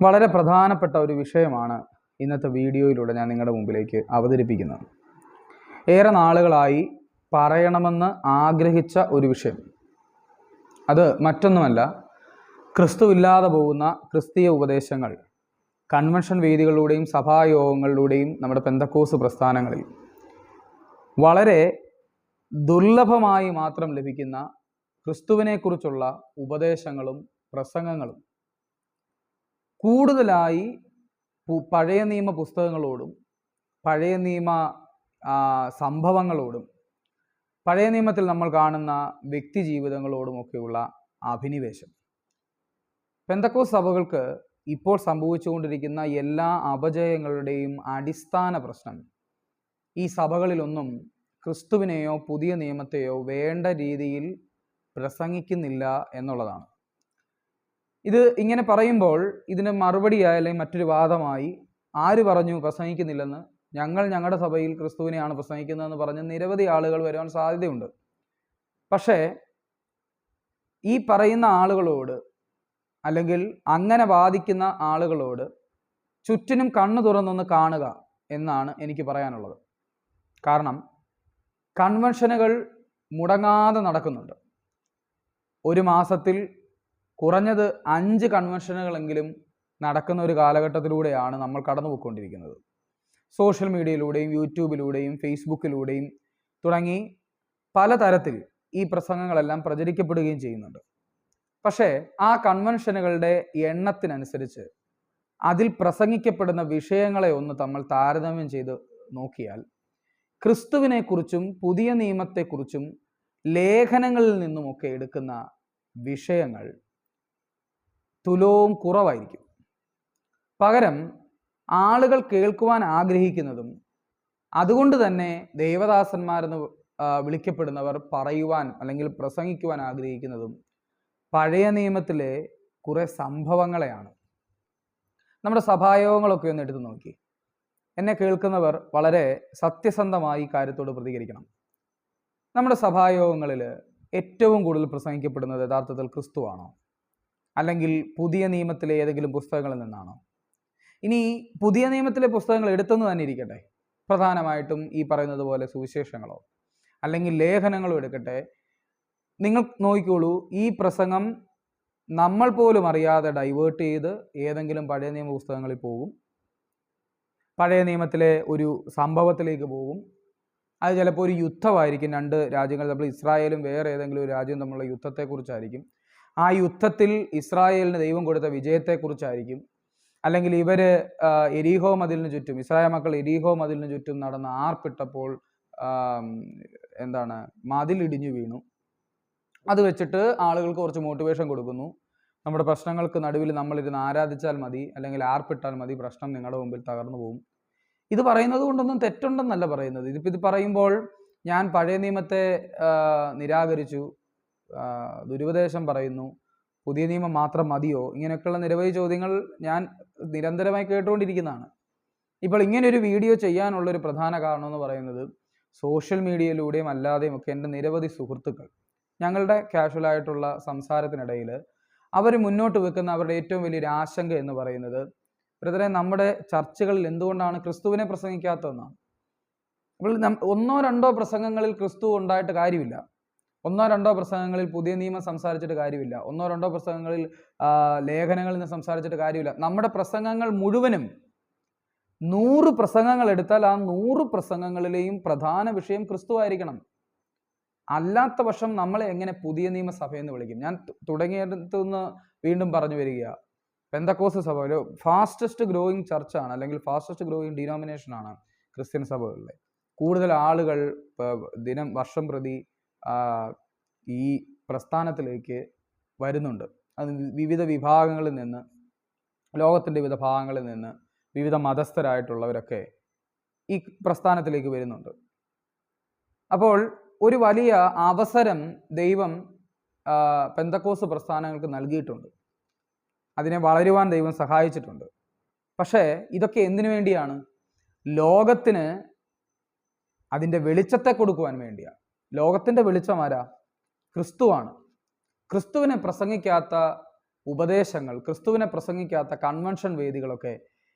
വളരെ പ്രധാനപ്പെട്ട ഒരു വിഷയമാണ് ഇന്നത്തെ വീഡിയോയിലൂടെ ഞാൻ നിങ്ങളുടെ മുമ്പിലേക്ക് അവതരിപ്പിക്കുന്നത്. ഏറെ നാളുകളായി പറയണമെന്ന് ആഗ്രഹിച്ച ഒരു വിഷയം. അത് മറ്റൊന്നുമല്ല, ക്രിസ്തുവില്ലാതെ പോകുന്ന ക്രിസ്തീയ ഉപദേശങ്ങൾ കൺവെൻഷൻ വേദികളിലൂടെയും സഭായോഗങ്ങളിലൂടെയും നമ്മുടെ പെന്തക്കോസ് പ്രസ്ഥാനങ്ങളിൽ വളരെ ദുർലഭമായി മാത്രം ലഭിക്കുന്ന ക്രിസ്തുവിനെക്കുറിച്ചുള്ള ഉപദേശങ്ങളും പ്രസംഗങ്ങളും കൂടുതലായി പഴയ നിയമ പുസ്തകങ്ങളോടും പഴയ നിയമ സംഭവങ്ങളോടും പഴയ നിയമത്തിൽ നമ്മൾ കാണുന്ന വ്യക്തി ജീവിതങ്ങളോടുമൊക്കെയുള്ള അഭിനിവേശം. പെന്തക്കോസ് സഭകൾക്ക് ഇപ്പോൾ സംഭവിച്ചുകൊണ്ടിരിക്കുന്ന എല്ലാ അപജയങ്ങളുടെയും അടിസ്ഥാന പ്രശ്നം ഈ സഭകളിലൊന്നും ക്രിസ്തുവിനെയോ പുതിയ നിയമത്തെയോ വേണ്ട രീതിയിൽ പ്രസംഗിക്കുന്നില്ല എന്നുള്ളതാണ്. ഇത് ഇങ്ങനെ പറയുമ്പോൾ ഇതിന് മറുപടിയായി അല്ലെങ്കിൽ മറ്റൊരു വാദമായി ആര് പറഞ്ഞു പ്രസംഗിക്കുന്നില്ലെന്ന്? ഞങ്ങളുടെ സഭയിൽ ക്രിസ്തുവിനെയാണ് പ്രസംഗിക്കുന്നതെന്ന് പറഞ്ഞ് നിരവധി ആളുകൾ വരുവാൻ സാധ്യതയുണ്ട്. പക്ഷേ ഈ പറയുന്ന ആളുകളോട് അല്ലെങ്കിൽ അങ്ങനെ വാദിക്കുന്ന ആളുകളോട് ചുറ്റിനും കണ്ണു തുറന്നൊന്ന് കാണുക എന്നാണ് എനിക്ക് പറയാനുള്ളത്. കാരണം കൺവെൻഷനുകൾ മുടങ്ങാതെ നടക്കുന്നുണ്ട്. ഒരു മാസത്തിൽ കുറഞ്ഞത് 5 കൺവെൻഷനുകളെങ്കിലും നടക്കുന്ന ഒരു കാലഘട്ടത്തിലൂടെയാണ് നമ്മൾ കടന്നു പോയിക്കൊണ്ടിരിക്കുന്നത്. സോഷ്യൽ മീഡിയയിലൂടെയും യൂട്യൂബിലൂടെയും ഫേസ്ബുക്കിലൂടെയും തുടങ്ങി പലതരത്തിൽ ഈ പ്രസംഗങ്ങളെല്ലാം പ്രചരിക്കപ്പെടുകയും ചെയ്യുന്നുണ്ട്. പക്ഷേ ആ കൺവെൻഷനുകളുടെ എണ്ണത്തിനനുസരിച്ച് അതിൽ പ്രസംഗിക്കപ്പെടുന്ന വിഷയങ്ങളെ ഒന്ന് നമ്മൾ താരതമ്യം ചെയ്ത് നോക്കിയാൽ ക്രിസ്തുവിനെക്കുറിച്ചും പുതിയ നിയമത്തെക്കുറിച്ചും ലേഖനങ്ങളിൽ നിന്നുമൊക്കെ എടുക്കുന്ന വിഷയങ്ങൾ തുലവും കുറവായിരിക്കും. പകരം ആളുകൾ കേൾക്കുവാൻ ആഗ്രഹിക്കുന്നതും അതുകൊണ്ട് തന്നെ ദേവദാസന്മാരെന്ന് വിളിക്കപ്പെടുന്നവർ പറയുവാൻ അല്ലെങ്കിൽ പ്രസംഗിക്കുവാൻ ആഗ്രഹിക്കുന്നതും പഴയ നിയമത്തിലെ കുറെ സംഭവങ്ങളെയാണ്. നമ്മുടെ സഭായോഗങ്ങളൊക്കെ ഒന്ന് എടുത്തു നോക്കി. എന്നെ കേൾക്കുന്നവർ വളരെ സത്യസന്ധമായി കാര്യത്തോട് പ്രതികരിക്കണം. നമ്മുടെ സഭായോഗങ്ങളിൽ ഏറ്റവും കൂടുതൽ പ്രസംഗിക്കപ്പെടുന്നത് യഥാർത്ഥത്തിൽ ക്രിസ്തുവാണോ, അല്ലെങ്കിൽ പുതിയ നിയമത്തിലെ ഏതെങ്കിലും പുസ്തകങ്ങളിൽ നിന്നാണോ? ഇനി പുതിയ നിയമത്തിലെ പുസ്തകങ്ങൾ എടുത്തെന്ന് തന്നെ ഇരിക്കട്ടെ, പ്രധാനമായിട്ടും ഈ പറയുന്നത് പോലെ സുവിശേഷങ്ങളോ അല്ലെങ്കിൽ ലേഖനങ്ങളോ എടുക്കട്ടെ, നിങ്ങൾ നോക്കിക്കോളൂ, ഈ പ്രസംഗം നമ്മൾ പോലും അറിയാതെ ഡൈവേർട്ട് ചെയ്ത് ഏതെങ്കിലും പഴയ നിയമ പുസ്തകങ്ങളിൽ പോകും, പഴയ നിയമത്തിലെ ഒരു സംഭവത്തിലേക്ക് പോകും. അത് ചിലപ്പോൾ ഒരു യുദ്ധമായിരിക്കും, 2 രാജ്യങ്ങൾ തമ്മിൽ, ഇസ്രായേലും വേറെ ഏതെങ്കിലും ഒരു രാജ്യം തമ്മിലുള്ള യുദ്ധത്തെക്കുറിച്ചായിരിക്കും. ആ യുദ്ധത്തിൽ ഇസ്രായേലിന് ദൈവം കൊടുത്ത വിജയത്തെക്കുറിച്ചായിരിക്കും. അല്ലെങ്കിൽ ഇവർ എരീഹോ മതിലിന് ചുറ്റും, ഇസ്രായേൽ മക്കൾ എരീഹോ മതിലിന് ചുറ്റും നടന്ന് ആർപ്പിട്ടപ്പോൾ മതിലിടിഞ്ഞു വീണു. അത് വെച്ചിട്ട് ആളുകൾക്ക് കുറച്ച് മോട്ടിവേഷൻ കൊടുക്കുന്നു. നമ്മുടെ പ്രശ്നങ്ങൾക്ക് നടുവിൽ നമ്മളിരുന്ന് ആരാധിച്ചാൽ മതി, അല്ലെങ്കിൽ ആർപ്പിട്ടാൽ മതി, പ്രശ്നം നിങ്ങളുടെ മുമ്പിൽ തകർന്നു പോകും. ഇത് പറയുന്നത് കൊണ്ടൊന്നും തെറ്റുണ്ടെന്നല്ല പറയുന്നത്. ഇത് പറയുമ്പോൾ ഞാൻ പഴയ നിയമത്തെ നിരാകരിച്ചു, ദുരുപദേശം പറയുന്നു, പുതിയ നിയമം മാത്രം മതിയോ, ഇങ്ങനെയൊക്കെയുള്ള നിരവധി ചോദ്യങ്ങൾ ഞാൻ നിരന്തരമായി കേട്ടുകൊണ്ടിരിക്കുന്നതാണ്. ഇപ്പോൾ ഇങ്ങനെയൊരു വീഡിയോ ചെയ്യാനുള്ളൊരു പ്രധാന കാരണം എന്ന് പറയുന്നത് സോഷ്യൽ മീഡിയയിലൂടെയും അല്ലാതെയും ഒക്കെ എൻ്റെ നിരവധി സുഹൃത്തുക്കൾ ഞങ്ങളുടെ കാഷ്വലായിട്ടുള്ള സംസാരത്തിനിടയിൽ അവർ മുന്നോട്ട് വെക്കുന്ന അവരുടെ ഏറ്റവും വലിയൊരു ആശങ്ക എന്ന് പറയുന്നത്, ബ്രദറെ, നമ്മുടെ ചർച്ചകളിൽ എന്തുകൊണ്ടാണ് ക്രിസ്തുവിനെ പ്രസംഗിക്കാത്തതെന്നാണ്. അപ്പോൾ 1-2 പ്രസംഗങ്ങളിൽ ക്രിസ്തു ഉണ്ടായിട്ട് കാര്യമില്ല, 1-2 പ്രസംഗങ്ങളിൽ പുതിയ നിയമം സംസാരിച്ചിട്ട് കാര്യമില്ല, 1-2 പ്രസംഗങ്ങളിൽ ലേഖനങ്ങളിൽ നിന്ന് സംസാരിച്ചിട്ട് കാര്യമില്ല. നമ്മുടെ പ്രസംഗങ്ങൾ മുഴുവനും 100 പ്രസംഗങ്ങൾ എടുത്താൽ ആ 100 പ്രസംഗങ്ങളിലെയും പ്രധാന വിഷയം ക്രിസ്തു ആയിരിക്കണം. അല്ലാത്ത പക്ഷം നമ്മളെ എങ്ങനെ പുതിയ നിയമസഭയെന്ന് വിളിക്കും? ഞാൻ തുടങ്ങിയടുത്തുനിന്ന് വീണ്ടും പറഞ്ഞു വരിക, പെന്തക്കോസ് സഭ ഒരു ഫാസ്റ്റസ്റ്റ് ഗ്രോയിങ് ചർച്ചാണ്, അല്ലെങ്കിൽ ഫാസ്റ്റസ്റ്റ് ഗ്രോയിങ് ഡിനോമിനേഷനാണ് ക്രിസ്ത്യൻ സഭകളിലെ. കൂടുതൽ ആളുകൾ വർഷം പ്രതി ഈ പ്രസ്ഥാനത്തിലേക്ക് വരുന്നുണ്ട്. അത് വിവിധ വിഭാഗങ്ങളിൽ നിന്ന്, ലോകത്തിൻ്റെ വിവിധ ഭാഗങ്ങളിൽ നിന്ന് വിവിധ മതസ്ഥരായിട്ടുള്ളവരൊക്കെ ഈ പ്രസ്ഥാനത്തിലേക്ക് വരുന്നുണ്ട്. അപ്പോൾ ഒരു വലിയ അവസരം ദൈവം പെന്തക്കോസ് പ്രസ്ഥാനങ്ങൾക്ക് നൽകിയിട്ടുണ്ട്. അതിനെ വളരുവാൻ ദൈവം സഹായിച്ചിട്ടുണ്ട്. പക്ഷേ ഇതൊക്കെ എന്തിനു വേണ്ടിയാണ്? ലോകത്തിന് അതിൻ്റെ വെളിച്ചത്തെ കൊടുക്കുവാൻ വേണ്ടിയാണ്. ലോകത്തിൻ്റെ വെളിച്ചം ആരാ? ക്രിസ്തുവാണ്. ക്രിസ്തുവിനെ പ്രസംഗിക്കാത്ത ഉപദേശങ്ങൾ, ക്രിസ്തുവിനെ പ്രസംഗിക്കാത്ത കൺവെൻഷൻ വേദികളൊക്കെ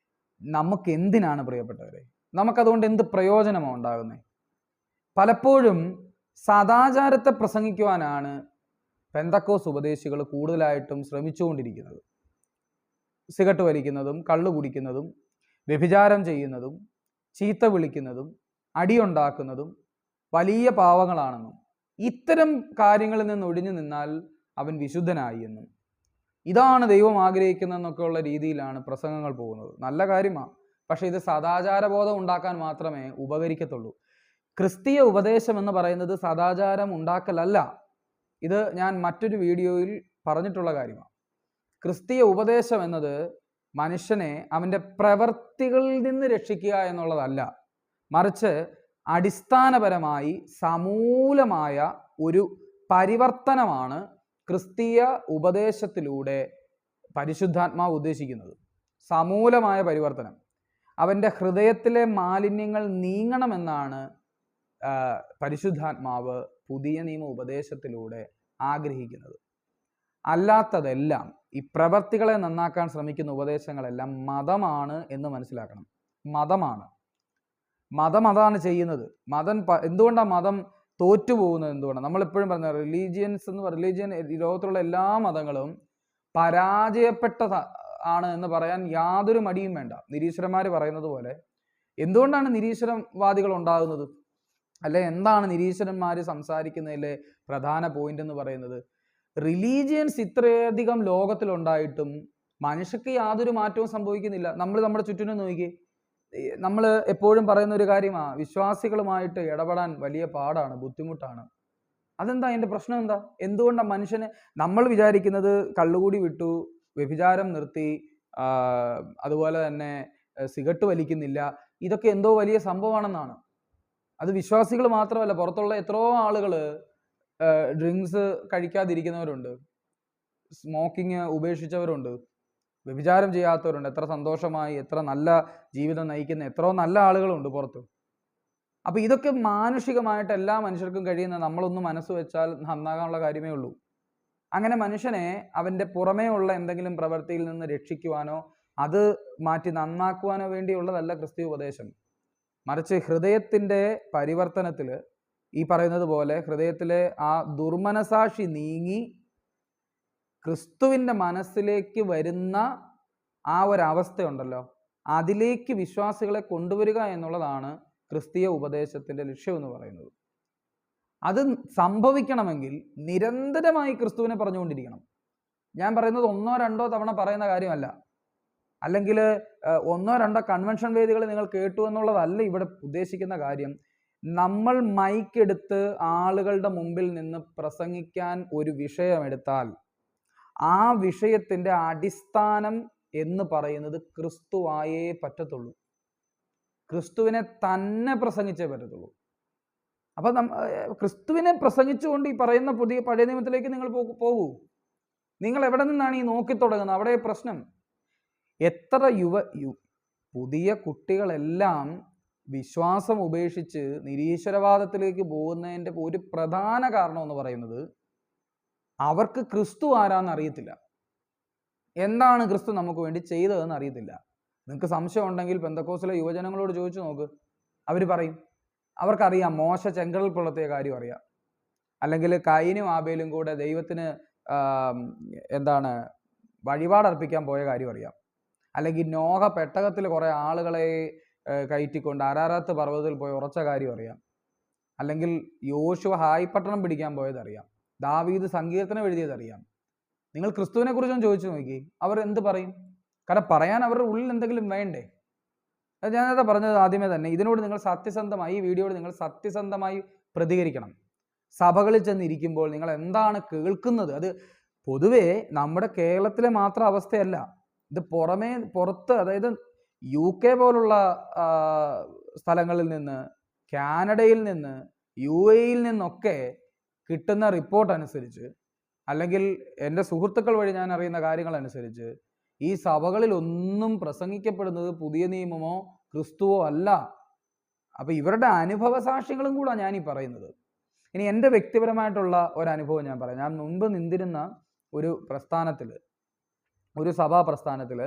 നമുക്ക് എന്തിനാണ് പ്രിയപ്പെട്ടവരെ? നമുക്കതുകൊണ്ട് എന്ത് പ്രയോജനമാണ് ഉണ്ടാകുന്നത്? പലപ്പോഴും സദാചാരത്തെ പ്രസംഗിക്കുവാനാണ് പെന്തക്കോസ് ഉപദേശികൾ കൂടുതലായിട്ടും ശ്രമിച്ചുകൊണ്ടിരിക്കുന്നത്. സിഗരറ്റ് വലിക്കുന്നതും കള്ളു കുടിക്കുന്നതും വ്യഭിചാരം ചെയ്യുന്നതും ചീത്ത വിളിക്കുന്നതും അടിയുണ്ടാക്കുന്നതും വലിയ പാവങ്ങളാണെന്നും ഇത്തരം കാര്യങ്ങളിൽ നിന്ന് ഒഴിഞ്ഞു നിന്നാൽ അവൻ വിശുദ്ധനായി എന്നും ഇതാണ് ദൈവം ആഗ്രഹിക്കുന്നതെന്നൊക്കെയുള്ള രീതിയിലാണ് പ്രസംഗങ്ങൾ പോകുന്നത്. നല്ല കാര്യമാണ്, പക്ഷെ ഇത് സദാചാരബോധം ഉണ്ടാക്കാൻ മാത്രമേ ഉപകരിക്കത്തുള്ളൂ. ക്രിസ്തീയ ഉപദേശം എന്ന് പറയുന്നത് സദാചാരം ഉണ്ടാക്കലല്ല. ഇത് ഞാൻ മറ്റൊരു വീഡിയോയിൽ പറഞ്ഞിട്ടുള്ള കാര്യമാണ്. ക്രിസ്തീയ ഉപദേശം എന്നത് മനുഷ്യനെ അവൻ്റെ പ്രവൃത്തികളിൽ നിന്ന് രക്ഷിക്കുക എന്നുള്ളതല്ല, മറിച്ച് അടിസ്ഥാനപരമായി സമൂലമായ ഒരു പരിവർത്തനമാണ് ക്രിസ്തീയ ഉപദേശത്തിലൂടെ പരിശുദ്ധാത്മാവ് ഉദ്ദേശിക്കുന്നത്. സമൂലമായ പരിവർത്തനം. അവൻ്റെ ഹൃദയത്തിലെ മാലിന്യങ്ങൾ നീങ്ങണമെന്നാണ് പരിശുദ്ധാത്മാവ് പുതിയ നിയമ ഉപദേശത്തിലൂടെ ആഗ്രഹിക്കുന്നത്. അല്ലാത്തതെല്ലാം, ഈ പ്രവർത്തികളെ നന്നാക്കാൻ ശ്രമിക്കുന്ന ഉപദേശങ്ങളെല്ലാം മതമാണ് എന്ന് മനസ്സിലാക്കണം. മതം അതാണ് ചെയ്യുന്നത്. എന്തുകൊണ്ടാണ് മതം തോറ്റുപോകുന്നത്? എന്തുകൊണ്ടാണ്? നമ്മളെപ്പോഴും പറഞ്ഞ റിലീജിയൻ ലോകത്തിലുള്ള എല്ലാ മതങ്ങളും പരാജയപ്പെട്ട ആണ് എന്ന് പറയാൻ യാതൊരു മടിയും വേണ്ട. നിരീശ്വരന്മാർ പറയുന്നത് പോലെ എന്തുകൊണ്ടാണ് നിരീശ്വരവാദികൾ ഉണ്ടാകുന്നത്? അല്ലെ, എന്താണ് നിരീശ്വരന്മാർ സംസാരിക്കുന്നതിലെ പ്രധാന പോയിന്റ് എന്ന് പറയുന്നത്? റിലീജിയൻസ് ഇത്രയധികം ലോകത്തിലുണ്ടായിട്ടും മനുഷ്യർക്ക് യാതൊരു മാറ്റവും സംഭവിക്കുന്നില്ല. നമ്മൾ നമ്മുടെ ചുറ്റിനും നോക്കി, നമ്മൾ എപ്പോഴും പറയുന്ന ഒരു കാര്യമാണ്, വിശ്വാസികളുമായിട്ട് ഇടപെടാൻ വലിയ പാടാണ്, ബുദ്ധിമുട്ടാണ്. അതെന്താ? അതിൻ്റെ പ്രശ്നം എന്താ? എന്തുകൊണ്ടാണ് മനുഷ്യന്, നമ്മൾ വിചാരിക്കുന്നത് കള്ളുകൂടി വിട്ടു, വ്യഭിചാരം നിർത്തി, അതുപോലെ തന്നെ സിഗരറ്റ് വലിക്കുന്നില്ല, ഇതൊക്കെ എന്തോ വലിയ സംഭവമാണെന്നാണ്. അത് വിശ്വാസികൾ മാത്രമല്ല, പുറത്തുള്ള എത്രയോ ആളുകൾ ഡ്രിങ്ക്സ് കഴിക്കാതിരിക്കുന്നവരുണ്ട്, സ്മോക്കിങ് ഉപേക്ഷിച്ചവരുണ്ട്, വ്യഭിചാരം ചെയ്യാത്തവരുണ്ട്. എത്ര സന്തോഷമായി എത്ര നല്ല ജീവിതം നയിക്കുന്ന എത്രയോ നല്ല ആളുകളുണ്ട് പുറത്ത്. അപ്പോൾ ഇതൊക്കെ മാനുഷികമായിട്ട് എല്ലാ മനുഷ്യർക്കും കഴിയുന്ന, നമ്മളൊന്ന് മനസ്സ് വെച്ചാൽ നന്നാകാനുള്ള കാര്യമേ ഉള്ളൂ. അങ്ങനെ മനുഷ്യനെ അവൻ്റെ പുറമേ ഉള്ള എന്തെങ്കിലും പ്രവൃത്തിയിൽ നിന്ന് രക്ഷിക്കുവാനോ അത് മാറ്റി നന്നാക്കുവാനോ വേണ്ടിയുള്ളതല്ല ക്രിസ്തീയ ഉപദേശം. മറിച്ച് ഹൃദയത്തിൻ്റെ പരിവർത്തനത്തിൽ, ഈ പറയുന്നത് പോലെ ഹൃദയത്തിലെ ആ ദുർമനസാക്ഷി നീങ്ങി ക്രിസ്തുവിൻ്റെ മനസ്സിലേക്ക് വരുന്ന ആ ഒരവസ്ഥയുണ്ടല്ലോ, അതിലേക്ക് വിശ്വാസികളെ കൊണ്ടുവരിക എന്നുള്ളതാണ് ക്രിസ്തീയ ഉപദേശത്തിൻ്റെ ലക്ഷ്യം എന്ന് പറയുന്നത്. അത് സംഭവിക്കണമെങ്കിൽ നിരന്തരമായി ക്രിസ്തുവിനെ പറഞ്ഞുകൊണ്ടിരിക്കണം. ഞാൻ പറയുന്നത് ഒന്നോ രണ്ടോ തവണ പറയുന്ന കാര്യമല്ല, അല്ലെങ്കിൽ ഒന്നോ രണ്ടോ കൺവെൻഷൻ വേദികൾ നിങ്ങൾ കേട്ടു എന്നുള്ളതല്ല ഇവിടെ ഉദ്ദേശിക്കുന്ന കാര്യം. നമ്മൾ മൈക്കെടുത്ത് ആളുകളുടെ മുമ്പിൽ നിന്ന് പ്രസംഗിക്കാൻ ഒരു വിഷയമെടുത്താൽ ആ വിഷയത്തിൻ്റെ അടിസ്ഥാനം എന്ന് പറയുന്നത് ക്രിസ്തുവായേ പറ്റത്തുള്ളൂ. ക്രിസ്തുവിനെ തന്നെ പ്രസംഗിച്ചേ പറ്റത്തുള്ളൂ. അപ്പം ക്രിസ്തുവിനെ പ്രസംഗിച്ചുകൊണ്ട് ഈ പറയുന്ന പഴയ നിയമത്തിലേക്ക് നിങ്ങൾ പോകൂ. നിങ്ങൾ എവിടെ നിന്നാണ് ഈ നോക്കി തുടങ്ങുന്നത്? അവിടെ പ്രശ്നം. എത്ര പുതിയ കുട്ടികളെല്ലാം വിശ്വാസം ഉപേക്ഷിച്ച് നിരീശ്വരവാദത്തിലേക്ക് പോകുന്നതിൻ്റെ ഒരു പ്രധാന കാരണം എന്ന് പറയുന്നത് അവർക്ക് ക്രിസ്തു ആരാന്ന് അറിയത്തില്ല. എന്താണ് ക്രിസ്തു നമുക്ക് വേണ്ടി ചെയ്തതെന്ന് അറിയത്തില്ല. നിങ്ങൾക്ക് സംശയം ഉണ്ടെങ്കിൽ പെന്തക്കോസ്തിലെ യുവജനങ്ങളോട് ചോദിച്ചു നോക്ക്, അവർ പറയും. അവർക്കറിയാം മോശ ചെങ്കടൽ പുലർത്തിയ കാര്യം അറിയാം, അല്ലെങ്കിൽ കയീനും ആബേലും കൂടെ ദൈവത്തിന് വഴിപാടർപ്പിക്കാൻ പോയ കാര്യം അറിയാം, അല്ലെങ്കിൽ നോഹ പെട്ടകത്തിൽ കുറേ ആളുകളെ കയറ്റിക്കൊണ്ട് അരാറാത്ത് പർവ്വതത്തിൽ പോയി ഉറച്ച കാര്യം അറിയാം, അല്ലെങ്കിൽ യോശുവ ഹായിപ്പട്ടണം പിടിക്കാൻ പോയതറിയാം, ദാവീദ് സങ്കീർത്തനം എഴുതിയതറിയാം. നിങ്ങൾ ക്രിസ്തുവിനെ കുറിച്ചൊന്നും ചോദിച്ചു നോക്കി, അവർ എന്ത് പറയും? കാരണം പറയാൻ അവരുടെ ഉള്ളിൽ എന്തെങ്കിലും വേണ്ടേ? ഞാനതാ പറഞ്ഞത് ആദ്യമേ തന്നെ. ഇതിനോട് നിങ്ങൾ സത്യസന്ധമായി, ഈ വീഡിയോയോട് നിങ്ങൾ സത്യസന്ധമായി പ്രതികരിക്കണം. സഭകളിൽ ചെന്നിരിക്കുമ്പോൾ നിങ്ങൾ എന്താണ് കേൾക്കുന്നത്? അത് പൊതുവേ നമ്മുടെ കേരളത്തിലെ മാത്രം അവസ്ഥയല്ല, ഇത് പുറത്ത്, അതായത് UK പോലുള്ള സ്ഥലങ്ങളിൽ നിന്ന്, കാനഡയിൽ നിന്ന്, UAE നിന്നൊക്കെ കിട്ടുന്ന റിപ്പോർട്ട് അനുസരിച്ച്, അല്ലെങ്കിൽ എൻ്റെ സുഹൃത്തുക്കൾ വഴി ഞാൻ അറിയുന്ന കാര്യങ്ങളനുസരിച്ച്, ഈ സഭകളിൽ ഒന്നും പ്രസംഗിക്കപ്പെടുന്നത് പുതിയ നിയമമോ ക്രിസ്തുവോ അല്ല. അപ്പോൾ ഇവരുടെ അനുഭവ സാക്ഷ്യങ്ങളും കൂടെ ഞാനീ പറയുന്നത്. ഇനി എൻ്റെ വ്യക്തിപരമായിട്ടുള്ള ഒരനുഭവം ഞാൻ പറയാം. ഞാൻ മുൻപ് നിന്നിരുന്ന ഒരു പ്രസ്ഥാനത്തിൽ ഒരു സഭാ പ്രസ്ഥാനത്തിൽ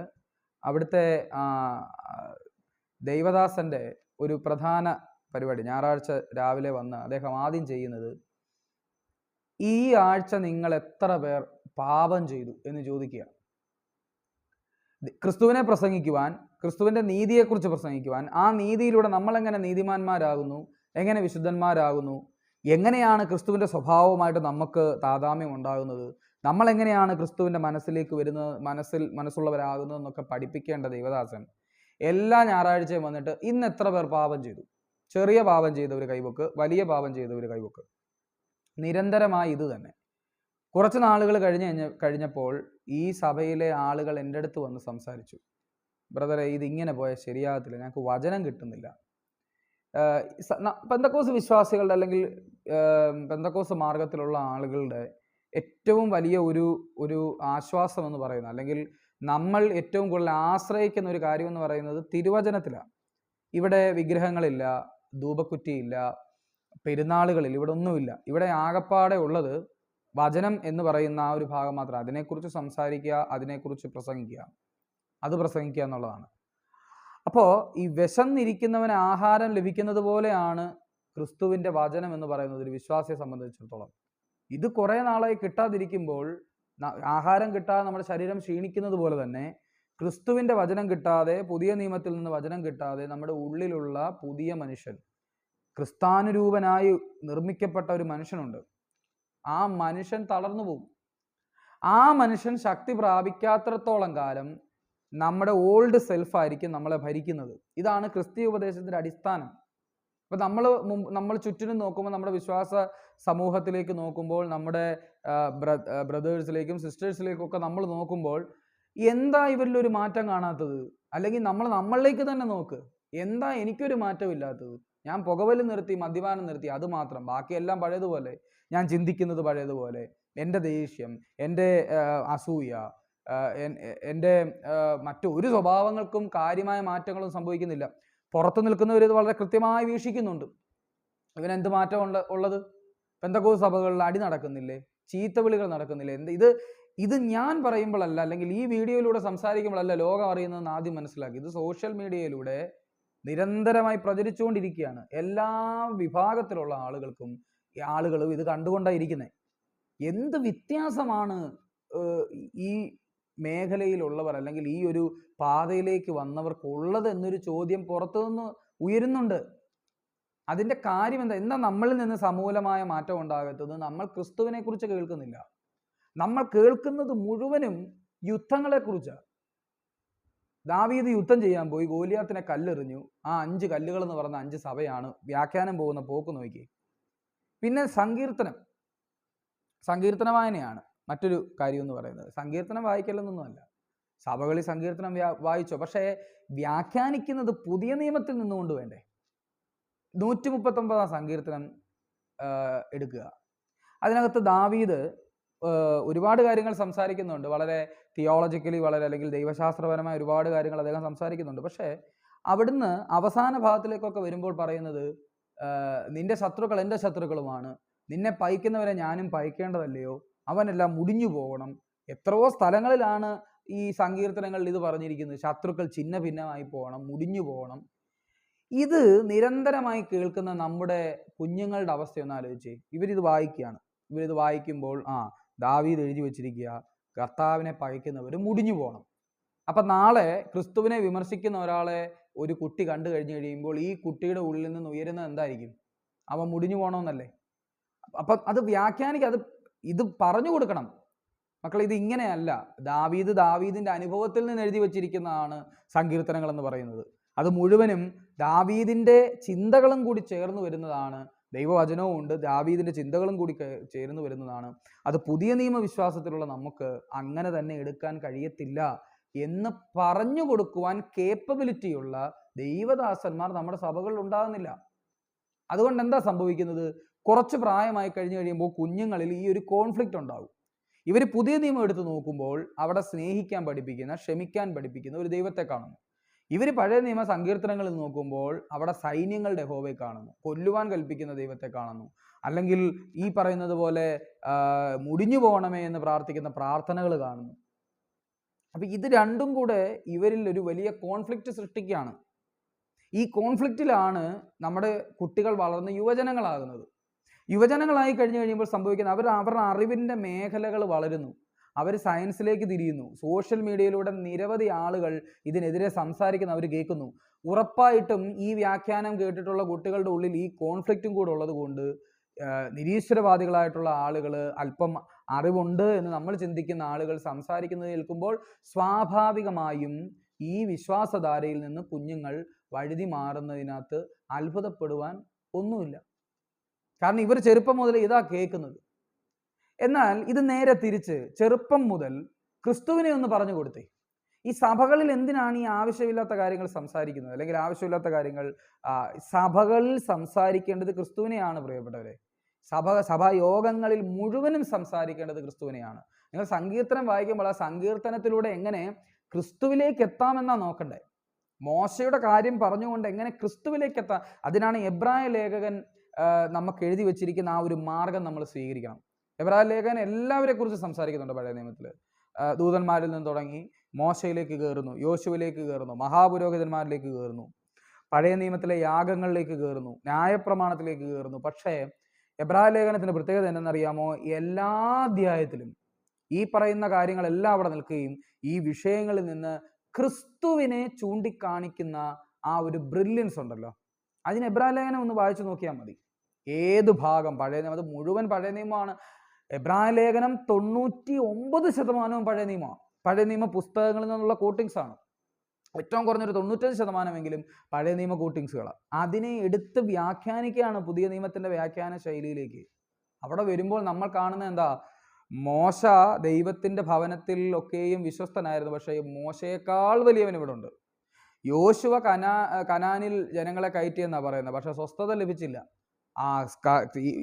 അവിടുത്തെ ദൈവദാസൻ്റെ ഒരു പ്രധാന പരിപാടി ഞായറാഴ്ച രാവിലെ വന്ന് അദ്ദേഹം ആദ്യം ചെയ്യുന്നത്, ഈ ആഴ്ച നിങ്ങൾ എത്ര പേർ പാപം ചെയ്തു എന്ന് ചോദിക്കുക. ക്രിസ്തുവിനെ പ്രസംഗിക്കുവാൻ, ക്രിസ്തുവിൻ്റെ നീതിയെക്കുറിച്ച് പ്രസംഗിക്കുവാൻ, ആ നീതിയിലൂടെ നമ്മളെങ്ങനെ നീതിമാന്മാരാകുന്നു, എങ്ങനെ വിശുദ്ധന്മാരാകുന്നു, എങ്ങനെയാണ് ക്രിസ്തുവിൻ്റെ സ്വഭാവമായിട്ട് നമുക്ക് താതാമ്യം ഉണ്ടാകുന്നത്, നമ്മളെങ്ങനെയാണ് ക്രിസ്തുവിൻ്റെ മനസ്സിലേക്ക് വരുന്നത്, മനസ്സുള്ളവരാകുന്നതെന്നൊക്കെ പഠിപ്പിക്കേണ്ട ദൈവദാസൻ എല്ലാ ഞായറാഴ്ചയും വന്നിട്ട് ഇന്ന് എത്ര പേർ പാപം ചെയ്തു, ചെറിയ പാപം ചെയ്തവർ കൈവക്ക്, വലിയ പാപം ചെയ്തവർ കൈവക്ക്, നിരന്തരമായി ഇത് തന്നെ. കുറച്ച് നാളുകൾ കഴിഞ്ഞപ്പോൾ ഈ സഭയിലെ ആളുകൾ എൻ്റെ അടുത്ത് വന്ന് സംസാരിച്ചു, ബ്രദറെ ഇതിങ്ങനെ പോയാൽ ശരിയാകത്തില്ല, ഞങ്ങൾക്ക് വചനം കിട്ടുന്നില്ല. പെന്തക്കോസ് വിശ്വാസികളുടെ അല്ലെങ്കിൽ പെന്തക്കോസ് മാർഗത്തിലുള്ള ആളുകളുടെ ഏറ്റവും വലിയ ഒരു ആശ്വാസം എന്ന് പറയുന്നത്, അല്ലെങ്കിൽ നമ്മൾ ഏറ്റവും കൂടുതൽ ആശ്രയിക്കുന്ന ഒരു കാര്യം എന്ന് പറയുന്നത് തിരുവചനത്തിലാണ്. ഇവിടെ വിഗ്രഹങ്ങളില്ല, ധൂപക്കുറ്റിയില്ല, പെരുന്നാളുകളിൽ ഇവിടെ ഒന്നുമില്ല. ഇവിടെ ആകപ്പാടെ ഉള്ളത് വചനം എന്ന് പറയുന്ന ആ ഒരു ഭാഗം മാത്രം. അതിനെക്കുറിച്ച് സംസാരിക്കുക, അതിനെക്കുറിച്ച് പ്രസംഗിക്കുക, അത് പ്രസംഗിക്കുക എന്നുള്ളതാണ്. അപ്പോൾ ഈ വിശന്നിരിക്കുന്നവന് ആഹാരം ലഭിക്കുന്നത് പോലെയാണ് ക്രിസ്തുവിൻ്റെ വചനം എന്ന് പറയുന്നത് ഒരു വിശ്വാസിയെ സംബന്ധിച്ചിടത്തോളം. ഇത് കുറേ നാളായി കിട്ടാതിരിക്കുമ്പോൾ, ആഹാരം കിട്ടാതെ നമ്മുടെ ശരീരം ക്ഷീണിക്കുന്നത് പോലെ തന്നെ ക്രിസ്തുവിൻ്റെ വചനം കിട്ടാതെ, പുതിയ നിയമത്തിൽ നിന്ന് വചനം കിട്ടാതെ നമ്മുടെ ഉള്ളിലുള്ള പുതിയ മനുഷ്യൻ, ക്രിസ്താനുരൂപനായി നിർമ്മിക്കപ്പെട്ട ഒരു മനുഷ്യനുണ്ട്, ആ മനുഷ്യൻ തളർന്നു പോകും. ആ മനുഷ്യൻ ശക്തി പ്രാപിക്കാത്തിടത്തോളം കാലം നമ്മുടെ ഓൾഡ് സെൽഫായിരിക്കും നമ്മളെ ഭരിക്കുന്നത്. ഇതാണ് ക്രിസ്തീയ ഉപദേശത്തിൻ്റെ അടിസ്ഥാനം. അപ്പം നമ്മൾ ചുറ്റിനും നോക്കുമ്പോൾ, നമ്മുടെ വിശ്വാസ സമൂഹത്തിലേക്ക് നോക്കുമ്പോൾ, നമ്മുടെ ബ്രദേഴ്സിലേക്കും സിസ്റ്റേഴ്സിലേക്കും ഒക്കെ നമ്മൾ നോക്കുമ്പോൾ, എന്താ ഇവരിലൊരു മാറ്റം കാണാത്തത്? അല്ലെങ്കിൽ നമ്മളിലേക്ക് തന്നെ നോക്ക്, എന്താ എനിക്കൊരു മാറ്റമില്ലാത്തത്? ഞാൻ പുകവലി നിർത്തി, മദ്യപാനം നിർത്തി, അത് മാത്രം, ബാക്കിയെല്ലാം പഴയതുപോലെ, ഞാൻ ചിന്തിക്കുന്നത് പഴയതുപോലെ, എൻ്റെ ദേഷ്യം, എൻ്റെ അസൂയ, എൻ്റെ മറ്റൊരു സ്വഭാവങ്ങൾക്കും കാര്യമായ മാറ്റങ്ങളും സംഭവിക്കുന്നില്ല. പുറത്ത് നിൽക്കുന്നവർ ഇത് വളരെ കൃത്യമായി വീക്ഷിക്കുന്നുണ്ട്. ഇവനെന്ത് മാറ്റം ഉള്ളത്? പെന്തക്കോസ്ത് സഭകളിൽ അടി നടക്കുന്നില്ലേ? ചീത്തവിളികൾ നടക്കുന്നില്ലേ? ഇത് ഞാൻ പറയുമ്പോഴല്ല, അല്ലെങ്കിൽ ഈ വീഡിയോയിലൂടെ സംസാരിക്കുമ്പോഴല്ല ലോകം അറിയുന്നതെന്ന് ആദ്യം മനസ്സിലാക്കി. ഇത് സോഷ്യൽ മീഡിയയിലൂടെ നിരന്തരമായി പ്രചരിച്ചുകൊണ്ടിരിക്കുകയാണ്. എല്ലാ വിഭാഗത്തിലുള്ള ആളുകളും ഇത് കണ്ടുകൊണ്ടായിരിക്കുന്നത്. എന്ത് വ്യത്യാസമാണ് ഈ മേഖലയിലുള്ളവർ അല്ലെങ്കിൽ ഈ ഒരു പാതയിലേക്ക് വന്നവർക്കുള്ളത് എന്നൊരു ചോദ്യം പുറത്തുനിന്ന് ഉയരുന്നുണ്ട്. അതിൻ്റെ കാര്യം എന്താ നമ്മളിൽ നിന്ന് സമൂലമായ മാറ്റം ഉണ്ടാകത്തത്? നമ്മൾ ക്രിസ്തുവിനെ കുറിച്ച് കേൾക്കുന്നില്ല. നമ്മൾ കേൾക്കുന്നത് മുഴുവനും യുദ്ധങ്ങളെക്കുറിച്ചാണ്. ദാവീദ് യുദ്ധം ചെയ്യാൻ പോയി, ഗോലിയാത്തിനെ കല്ലെറിഞ്ഞു. ആ 5 കല്ലുകൾ എന്ന് പറഞ്ഞ 5 സഭയാണ്. വ്യാഖ്യാനം പോകുന്ന പോക്ക് നോക്കി. പിന്നെ സങ്കീർത്തന വായനയാണ് മറ്റൊരു കാര്യം എന്ന് പറയുന്നത്. സങ്കീർത്തനം വായിക്കലെന്നൊന്നുമല്ല, സഭകളിൽ സങ്കീർത്തനം വായിച്ചോ, പക്ഷേ വ്യാഖ്യാനിക്കുന്നത് പുതിയ നിയമത്തിൽ നിന്നുകൊണ്ട് വേണ്ടേ? 139 സങ്കീർത്തനം എടുക്കുക. അതിനകത്ത് ദാവീദ് ഒരുപാട് കാര്യങ്ങൾ സംസാരിക്കുന്നുണ്ട്. വളരെ തിയോളജിക്കലി, അല്ലെങ്കിൽ ദൈവശാസ്ത്രപരമായ ഒരുപാട് കാര്യങ്ങൾ അദ്ദേഹം സംസാരിക്കുന്നുണ്ട്. പക്ഷേ അവിടുന്ന് അവസാന ഭാഗത്തിലേക്കൊക്കെ വരുമ്പോൾ പറയുന്നത്, നിന്റെ ശത്രുക്കൾ എൻ്റെ ശത്രുക്കളുമാണ്, നിന്നെ പൈക്കുന്നവരെ ഞാനും പൈക്കേണ്ടതല്ലയോ, അവനെല്ലാം മുടിഞ്ഞു പോകണം. എത്രയോ സ്ഥലങ്ങളിലാണ് ഈ സങ്കീർത്തനങ്ങളിൽ ഇത് പറഞ്ഞിരിക്കുന്നത്. ശത്രുക്കൾ ഛിന്ന ഭിന്നമായി പോകണം, മുടിഞ്ഞു പോകണം. ഇത് നിരന്തരമായി കേൾക്കുന്ന നമ്മുടെ കുഞ്ഞുങ്ങളുടെ അവസ്ഥയൊന്ന് ആലോചിച്ചേ. ഇവരിത് വായിക്കുമ്പോൾ ദാവീദ് എഴുതി വെച്ചിരിക്കുക, കർത്താവിനെ പഴിക്കുന്നവർ മുടിഞ്ഞു പോകണം. അപ്പം നാളെ ക്രിസ്തുവിനെ വിമർശിക്കുന്ന ഒരാളെ ഒരു കുട്ടി കണ്ടു കഴിഞ്ഞു കഴിയുമ്പോൾ ഈ കുട്ടിയുടെ ഉള്ളിൽ നിന്ന് ഉയരുന്നത് എന്തായിരിക്കും? അവൻ മുടിഞ്ഞു പോകണമെന്നല്ലേ? അപ്പം അത് ഇത് പറഞ്ഞു കൊടുക്കണം. മക്കളെ, ഇത് ഇങ്ങനെയല്ല. ദാവീദിൻ്റെ അനുഭവത്തിൽ നിന്ന് എഴുതി വച്ചിരിക്കുന്നതാണ് സങ്കീർത്തനങ്ങൾ എന്ന് പറയുന്നത്. അത് മുഴുവനും ദാവീദിൻ്റെ ചിന്തകളും കൂടി ചേർന്ന് വരുന്നതാണ്. ദൈവവചനവും ഉണ്ട്, ദാവീദിൻ്റെ ചിന്തകളും കൂടി ചേർന്ന് വരുന്നതാണ്. അത് പുതിയ നിയമവിശ്വാസത്തിലുള്ള നമുക്ക് അങ്ങനെ തന്നെ എടുക്കാൻ കഴിയത്തില്ല എന്ന് പറഞ്ഞു കൊടുക്കുവാൻ കേപ്പബിലിറ്റിയുള്ള ദൈവദാസന്മാർ നമ്മുടെ സഭകളിൽ ഉണ്ടാകുന്നില്ല. അതുകൊണ്ട് എന്താ സംഭവിക്കുന്നത്? കുറച്ച് പ്രായമായി കഴിയുമ്പോൾ കുഞ്ഞുങ്ങളിൽ ഈ ഒരു കോൺഫ്ലിക്റ്റ് ഉണ്ടാകും. ഇവർ പുതിയ നിയമം എടുത്ത് നോക്കുമ്പോൾ അവിടെ സ്നേഹിക്കാൻ പഠിപ്പിക്കുന്ന, ക്ഷമിക്കാൻ പഠിപ്പിക്കുന്ന ഒരു ദൈവത്തെ കാണുന്നു. ഇവർ പഴയ നിയമ സങ്കീർത്തനങ്ങളിൽ നോക്കുമ്പോൾ അവിടെ സൈന്യങ്ങളുടെ യഹോവയെ കാണുന്നു, കൊല്ലുവാൻ കൽപ്പിക്കുന്ന ദൈവത്തെ കാണുന്നു, അല്ലെങ്കിൽ ഈ പറയുന്നത് പോലെ മുടിഞ്ഞു പോകണമേ എന്ന് പ്രാർത്ഥിക്കുന്ന പ്രാർത്ഥനകൾ കാണുന്നു. അപ്പം ഇത് രണ്ടും കൂടെ ഇവരിൽ ഒരു വലിയ കോൺഫ്ലിക്റ്റ് സൃഷ്ടിക്കുകയാണ്. ഈ കോൺഫ്ലിക്റ്റിലാണ് നമ്മുടെ കുട്ടികൾ വളർന്ന് യുവജനങ്ങളാകുന്നത്. യുവജനങ്ങളായി കഴിയുമ്പോൾ സംഭവിക്കുന്നത് അവരുടെ അറിവിൻ്റെ മേഖലകൾ വളരുന്നു. അവർ സയൻസിലേക്ക് തിരിയുന്നു. സോഷ്യൽ മീഡിയയിലൂടെ നിരവധി ആളുകൾ ഇതിനെതിരെ സംസാരിക്കുന്ന അവർ കേൾക്കുന്നു. ഉറപ്പായിട്ടും ഈ വ്യാഖ്യാനം കേട്ടിട്ടുള്ള കുട്ടികളുടെ ഉള്ളിൽ ഈ കോൺഫ്ലിക്റ്റും കൂടെ ഉള്ളത് കൊണ്ട് നിരീശ്വരവാദികളായിട്ടുള്ള ആളുകൾ, അല്പം അറിവുണ്ട് എന്ന് നമ്മൾ ചിന്തിക്കുന്ന ആളുകൾ സംസാരിക്കുന്നത് കേൾക്കുമ്പോൾ സ്വാഭാവികമായും ഈ വിശ്വാസധാരയിൽ നിന്ന് കുഞ്ഞുങ്ങൾ വഴുതി മാറുന്നതിനകത്ത് അത്ഭുതപ്പെടുവാൻ ഒന്നുമില്ല. കാരണം ഇവർ ചെറുപ്പം മുതൽ ഇതാ കേൾക്കുന്നത്. എന്നാൽ ഇത് നേരെ തിരിച്ച് ചെറുപ്പം മുതൽ ക്രിസ്തുവിനെ ഒന്ന് പറഞ്ഞു കൊടുത്തേ. ഈ സഭകളിൽ എന്തിനാണ് ഈ ആവശ്യമില്ലാത്ത കാര്യങ്ങൾ സംസാരിക്കുന്നത്? അല്ലെങ്കിൽ ആവശ്യമില്ലാത്ത കാര്യങ്ങൾ സഭകളിൽ സംസാരിക്കേണ്ടത് ക്രിസ്തുവിനെയാണ് പ്രിയപ്പെട്ടവരെ. സഭായോഗങ്ങളിൽ മുഴുവനും സംസാരിക്കേണ്ടത് ക്രിസ്തുവിനെയാണ്. നിങ്ങൾ സങ്കീർത്തനം വായിക്കുമ്പോൾ ആ സങ്കീർത്തനത്തിലൂടെ എങ്ങനെ ക്രിസ്തുവിലേക്ക് എത്താമെന്നാണ് നോക്കണ്ടേ. മോശയുടെ കാര്യം പറഞ്ഞുകൊണ്ട് എങ്ങനെ ക്രിസ്തുവിലേക്ക് എത്താം, അതിനാണ് എബ്രായ ലേഖകൻ നമുക്ക് എഴുതി വെച്ചിരിക്കുന്ന ആ ഒരു മാർഗം നമ്മൾ സ്വീകരിക്കണം. എബ്രായ ലേഖകൻ എല്ലാവരെ കുറിച്ച് സംസാരിക്കുന്നുണ്ട്. പഴയ നിയമത്തിൽ ദൂതന്മാരിൽ നിന്ന് തുടങ്ങി മോശയിലേക്ക് കയറുന്നു, യോശുവിലേക്ക് കയറുന്നു, മഹാപുരോഹിതന്മാരിലേക്ക് കയറുന്നു, പഴയ നിയമത്തിലെ യാഗങ്ങളിലേക്ക് കയറുന്നു, ന്യായപ്രമാണത്തിലേക്ക് കയറുന്നു. പക്ഷേ എബ്രായ ലേഖനത്തിൻ്റെ പ്രത്യേകത എന്തെന്നറിയാമോ? എല്ലാ അധ്യായത്തിലും ഈ പറയുന്ന കാര്യങ്ങളെല്ലാം അവിടെ നിൽക്കുകയും ഈ വിഷയങ്ങളിൽ നിന്ന് ക്രിസ്തുവിനെ ചൂണ്ടിക്കാണിക്കുന്ന ആ ഒരു ബ്രില്യൻസ് ഉണ്ടല്ലോ, അതിന് എബ്രായ ലേഖനം ഒന്ന് വായിച്ചു നോക്കിയാൽ മതി. ഏത് ഭാഗം പഴയ നിയമം, അത് മുഴുവൻ പഴയ നിയമമാണ്. എബ്രായ ലേഖനം 99% പഴയ നിയമമാണ്. പഴയ നിയമ പുസ്തകങ്ങളിൽ നിന്നുള്ള കോട്ടിങ്സ് ആണ്. ഏറ്റവും കുറഞ്ഞൊരു 95% പഴയ നിയമ കോട്ടിങ്സുകളാണ്. അതിനെ എടുത്ത് വ്യാഖ്യാനിക്കുകയാണ് പുതിയ നിയമത്തിൻ്റെ വ്യാഖ്യാന ശൈലിയിലേക്ക്. അവിടെ വരുമ്പോൾ നമ്മൾ കാണുന്നത് എന്താ? മോശ ദൈവത്തിൻ്റെ ഭവനത്തിൽ ഒക്കെയും വിശ്വസ്തനായിരുന്നു, പക്ഷേ മോശയേക്കാൾ വലിയവൻ ഇവിടെ ഉണ്ട്. യോശുവ കനാനിൽ ജനങ്ങളെ കയറ്റിയെന്നാണ് പറയുന്നത്, പക്ഷെ സ്വസ്ഥത ലഭിച്ചില്ല.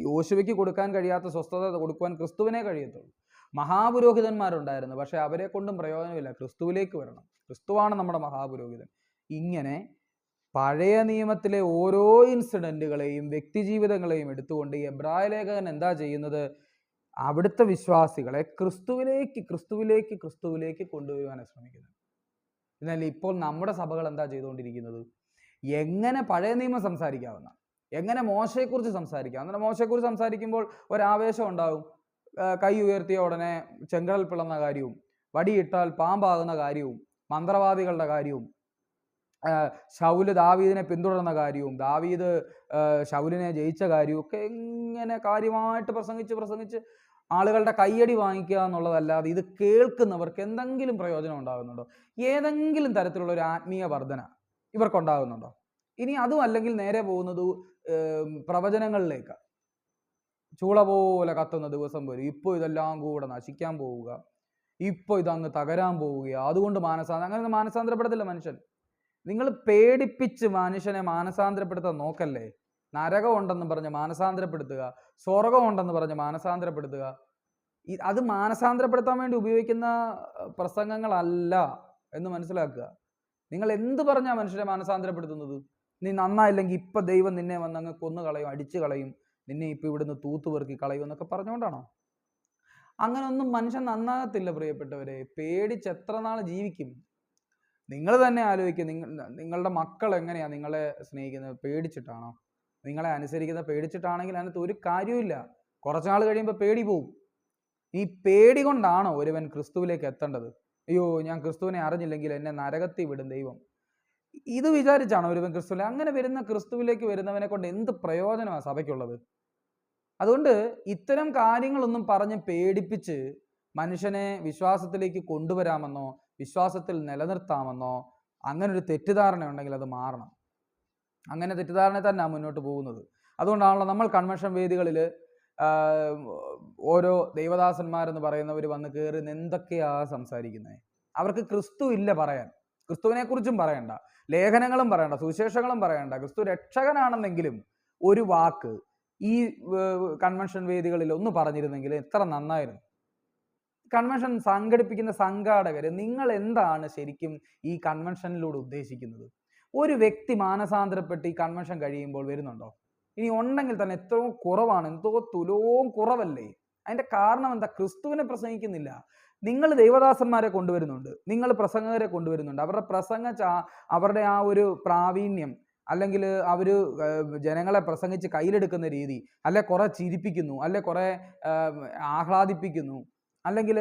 യോശുവയ്ക്ക് കൊടുക്കാൻ കഴിയാത്ത സ്വസ്ഥത കൊടുക്കുവാൻ ക്രിസ്തുവിനെ കഴിയത്തുള്ളൂ. മഹാപുരോഹിതന്മാരുണ്ടായിരുന്നു, പക്ഷെ അവരെ കൊണ്ടും പ്രയോജനമില്ല. ക്രിസ്തുവിലേക്ക് വരണം. ക്രിസ്തുവാണ് നമ്മുടെ മഹാപുരോഹിതൻ. ഇങ്ങനെ പഴയ നിയമത്തിലെ ഓരോ ഇൻസിഡൻറ്റുകളെയും വ്യക്തിജീവിതങ്ങളെയും എടുത്തുകൊണ്ട് എബ്രായ ലേഖകൻ എന്താ ചെയ്യുന്നത്? അവിടുത്തെ വിശ്വാസികളെ ക്രിസ്തുവിലേക്ക് കൊണ്ടുവരുവാനാണ് ശ്രമിക്കുന്നത്. എന്നാൽ ഇപ്പോൾ നമ്മുടെ സഭകൾ എന്താ ചെയ്തുകൊണ്ടിരിക്കുന്നത്? എങ്ങനെ പഴയ നിയമം സംസാരിക്കാവുന്ന, എങ്ങനെ മോശയെക്കുറിച്ച് സംസാരിക്കാം. അങ്ങനെ മോശയെക്കുറിച്ച് സംസാരിക്കുമ്പോൾ ഒരാവേശം ഉണ്ടാകും. കൈ ഉയർത്തിയ ഉടനെ ചെങ്കടൽ പിളർന്ന കാര്യവും, വടിയിട്ടാൽ പാമ്പാകുന്ന കാര്യവും, മന്ത്രവാദികളുടെ കാര്യവും, ശൗല് ദാവീദിനെ പിന്തുടർന്ന കാര്യവും, ദാവീദ് ശൗലിനെ ജയിച്ച കാര്യവും ഒക്കെ ഇങ്ങനെ കാര്യമായിട്ട് പ്രസംഗിച്ച് ആളുകളുടെ കയ്യടി വാങ്ങിക്കുക എന്നുള്ളതല്ലാതെ ഇത് കേൾക്കുന്നവർക്ക് എന്തെങ്കിലും പ്രയോജനം ഉണ്ടാകുന്നുണ്ടോ? ഏതെങ്കിലും തരത്തിലുള്ള ഒരു ആത്മീയ വർധന ഇവർക്കുണ്ടാകുന്നുണ്ടോ? ഇനി അതും അല്ലെങ്കിൽ നേരെ പോകുന്നത് പ്രവചനങ്ങളിലേക്ക്. ചൂള പോലെ കത്തുന്ന ദിവസം വരും, ഇപ്പോൾ ഇതെല്ലാം കൂടെ നശിക്കാൻ പോവുക, ഇപ്പോൾ ഇതങ്ങ് തകരാൻ പോവുക, അതുകൊണ്ട് അങ്ങനെ മാനസാന്തരപ്പെടത്തില്ല മനുഷ്യൻ. നിങ്ങൾ പേടിപ്പിച്ച് മനുഷ്യനെ മാനസാന്തരപ്പെടുത്താൻ നോക്കല്ലേ. നരകം ഉണ്ടെന്ന് പറഞ്ഞ് മാനസാന്തരപ്പെടുത്തുക, സ്വർഗം ഉണ്ടെന്ന് പറഞ്ഞ് മാനസാന്തരപ്പെടുത്തുക, അത് മാനസാന്തരപ്പെടുത്താൻ വേണ്ടി ഉപയോഗിക്കുന്ന പ്രസംഗങ്ങളല്ല എന്ന് മനസ്സിലാക്കുക. നിങ്ങൾ എന്ത് പറഞ്ഞാൽ മനുഷ്യരെ മാനസാന്തരപ്പെടുത്തുന്നത്? നീ നന്നായില്ലെങ്കിൽ ഇപ്പം ദൈവം നിന്നെ വന്നങ്ങ് കൊന്നു കളയും, അടിച്ചു കളയും, നിന്നെ ഇപ്പം ഇവിടുന്ന് തൂത്തുപെറുക്കി കളയും എന്നൊക്കെ പറഞ്ഞുകൊണ്ടാണോ? അങ്ങനൊന്നും മനുഷ്യൻ നന്നാകത്തില്ല പ്രിയപ്പെട്ടവരെ. പേടിച്ച് എത്ര നാൾ ജീവിക്കും? നിങ്ങൾ തന്നെ ആലോചിക്കുക. നിങ്ങളുടെ മക്കൾ എങ്ങനെയാണ് നിങ്ങളെ സ്നേഹിക്കുന്നത്? പേടിച്ചിട്ടാണോ? നിങ്ങളെ അനുസരിക്കുന്നത് പേടിച്ചിട്ടാണെങ്കിൽ അതിനകത്ത് ഒരു കാര്യമില്ല. കുറച്ചാൾ കഴിയുമ്പോൾ പേടി പോവും. ഈ പേടി കൊണ്ടാണോ ഒരുവൻ ക്രിസ്തുവിലേക്ക് എത്തേണ്ടത്? അയ്യോ, ഞാൻ ക്രിസ്തുവിനെ അറിഞ്ഞില്ലെങ്കിൽ എന്നെ നരകത്തിൽ വിടും ദൈവം, ഇത് വിചാരിച്ചാണോ ഒരുവൻ ക്രിസ്തുവിനെ? അങ്ങനെ വരുന്ന ക്രിസ്തുവിലേക്ക് വരുന്നവനെ കൊണ്ട് എന്ത് പ്രയോജനമാണ് സഭയ്ക്കുള്ളത്? അതുകൊണ്ട് ഇത്തരം കാര്യങ്ങളൊന്നും പറഞ്ഞ് പേടിപ്പിച്ച് മനുഷ്യനെ വിശ്വാസത്തിലേക്ക് കൊണ്ടുവരാമെന്നോ വിശ്വാസത്തിൽ നിലനിർത്താമെന്നോ അങ്ങനെ ഒരു തെറ്റിദ്ധാരണ ഉണ്ടെങ്കിൽ അത് മാറണം. അങ്ങനെ തെറ്റിദ്ധാരണ തന്നെ മുന്നോട്ട് പോകുന്നത്. അതുകൊണ്ടാണല്ലോ നമ്മൾ കൺവെൻഷൻ വേദികളിൽ ഓരോ ദൈവദാസന്മാരെന്ന് പറയുന്നവർ വന്ന് കയറി എന്തൊക്കെയാണ് സംസാരിക്കുന്നത്. അവർക്ക് ക്രിസ്തു ഇല്ല പറയാൻ. ക്രിസ്തുവിനെ കുറിച്ചും പറയണ്ട, ലേഖനങ്ങളും പറയണ്ട, സുവിശേഷങ്ങളും പറയണ്ട. ക്രിസ്തു രക്ഷകനാണെന്നെങ്കിലും ഒരു വാക്ക് ഈ കൺവെൻഷൻ വേദികളിൽ ഒന്ന് പറഞ്ഞിരുന്നെങ്കിൽ എത്ര നന്നായിരുന്നു. കൺവെൻഷൻ സംഘടിപ്പിക്കുന്ന സംഘാടകർ, നിങ്ങൾ എന്താണ് ശരിക്കും ഈ കൺവെൻഷനിലൂടെ ഉദ്ദേശിക്കുന്നത്? ഒരു വ്യക്തി മാനസാന്തരപ്പെട്ട് ഈ കൺവെൻഷൻ കഴിയുമ്പോൾ വരുന്നുണ്ടോ? ഇനി ഉണ്ടെങ്കിൽ തന്നെ എത്രയോ കുറവാണ്, എന്തോ തുലവും കുറവല്ലേ. അതിൻ്റെ കാരണം എന്താ? ക്രിസ്തുവിനെ പ്രസംഗിക്കുന്നില്ല. നിങ്ങൾ ദൈവദാസന്മാരെ കൊണ്ടുവരുന്നുണ്ട്, നിങ്ങൾ പ്രസംഗകരെ കൊണ്ടുവരുന്നുണ്ട്. അവരുടെ അവരുടെ ആ ഒരു പ്രാവീണ്യം, അല്ലെങ്കിൽ അവർ ജനങ്ങളെ പ്രസംഗിച്ച് കയ്യിലെടുക്കുന്ന രീതി, അല്ലെ കുറെ ചിരിപ്പിക്കുന്നു, അല്ലെ കുറെ ആഹ്ലാദിപ്പിക്കുന്നു, അല്ലെങ്കിൽ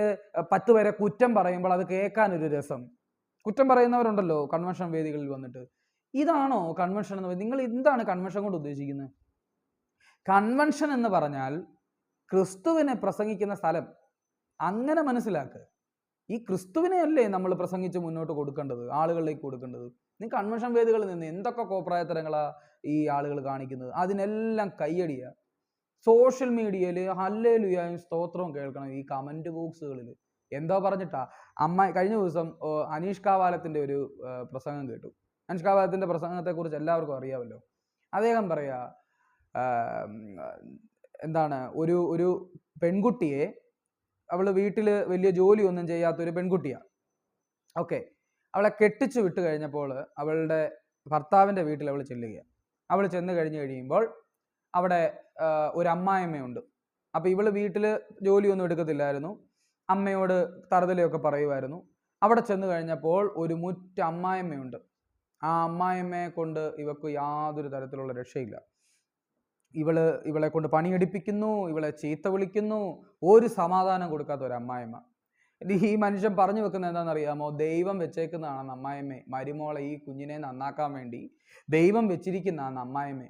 10 പേരെ കുറ്റം പറയുമ്പോൾ അത് കേൾക്കാനൊരു രസം. കുറ്റം പറയുന്നവരുണ്ടല്ലോ കൺവെൻഷൻ വേദികളിൽ വന്നിട്ട്. ഇതാണോ കൺവെൻഷൻ എന്ന് പറയുന്നത്? നിങ്ങൾ എന്താണ് കൺവെൻഷൻ കൊണ്ട് ഉദ്ദേശിക്കുന്നത്? കൺവെൻഷൻ എന്ന് പറഞ്ഞാൽ ക്രിസ്തുവിനെ പ്രസംഗിക്കുന്ന സ്ഥലം. അങ്ങനെ മനസ്സിലാക്കുക. ഈ ക്രിസ്തുവിനെ അല്ലേ നമ്മൾ പ്രസംഗിച്ച് മുന്നോട്ട് കൊടുക്കേണ്ടത്, ആളുകളിലേക്ക് കൊടുക്കേണ്ടത്. നീ കൺവെൻഷൻ വേദികളിൽ നിന്ന് എന്തൊക്കെ കോപ്രായത്തരങ്ങളാ ഈ ആളുകൾ കാണിക്കുന്നത്? അതിനെല്ലാം കയ്യടിയ. സോഷ്യൽ മീഡിയയിൽ ഹല്ലേലൂയയും സ്തോത്രവും കേൾക്കണം ഈ കമന്റ് ബോക്സുകളിൽ. എന്തോ പറഞ്ഞിട്ടാ കഴിഞ്ഞ ദിവസം അനീഷ് കാവാലത്തിന്റെ ഒരു പ്രസംഗം കേട്ടു. അനീഷ് കാവാലത്തിന്റെ പ്രസംഗത്തെക്കുറിച്ച് എല്ലാവർക്കും അറിയാമല്ലോ. അദ്ദേഹം പറയാ എന്താണ്, ഒരു പെൺകുട്ടിയെ, അവൾ വീട്ടിൽ വലിയ ജോലിയൊന്നും ചെയ്യാത്തൊരു പെൺകുട്ടിയാണ്. ഓക്കെ, അവളെ കെട്ടിച്ചു വിട്ട് കഴിഞ്ഞപ്പോൾ അവളുടെ ഭർത്താവിൻ്റെ വീട്ടിൽ അവൾ ചെല്ലുകയാണ്. അവൾ ചെന്ന് കഴിയുമ്പോൾ അവിടെ ഒരു അമ്മായിയമ്മയുണ്ട്. അപ്പോൾ ഇവൾ വീട്ടിൽ ജോലിയൊന്നും എടുക്കത്തില്ലായിരുന്നു, അമ്മയോട് തറുതലയൊക്കെ പറയുമായിരുന്നു. അവിടെ ചെന്ന് കഴിഞ്ഞപ്പോൾ ഒരു അമ്മായിയമ്മയുണ്ട്. ആ അമ്മായിയമ്മയെ കൊണ്ട് ഇവക്ക് യാതൊരു തരത്തിലുള്ള രക്ഷയില്ല. ഇവളെ കൊണ്ട് പണിയെടുപ്പിക്കുന്നു, ഇവളെ ചീത്ത വിളിക്കുന്നു, ഒരു സമാധാനം കൊടുക്കാത്ത ഒരു അമ്മായിയമ്മ. ഈ മനുഷ്യൻ പറഞ്ഞു വെക്കുന്നത് എന്താണെന്നറിയാമോ? ദൈവം വെച്ചേക്കുന്നതാണ് അമ്മായിയമ്മേ, മരുമോളെ ഈ കുഞ്ഞിനെ നന്നാക്കാൻ വേണ്ടി ദൈവം വെച്ചിരിക്കുന്നതാണ് അമ്മായിയമ്മേ.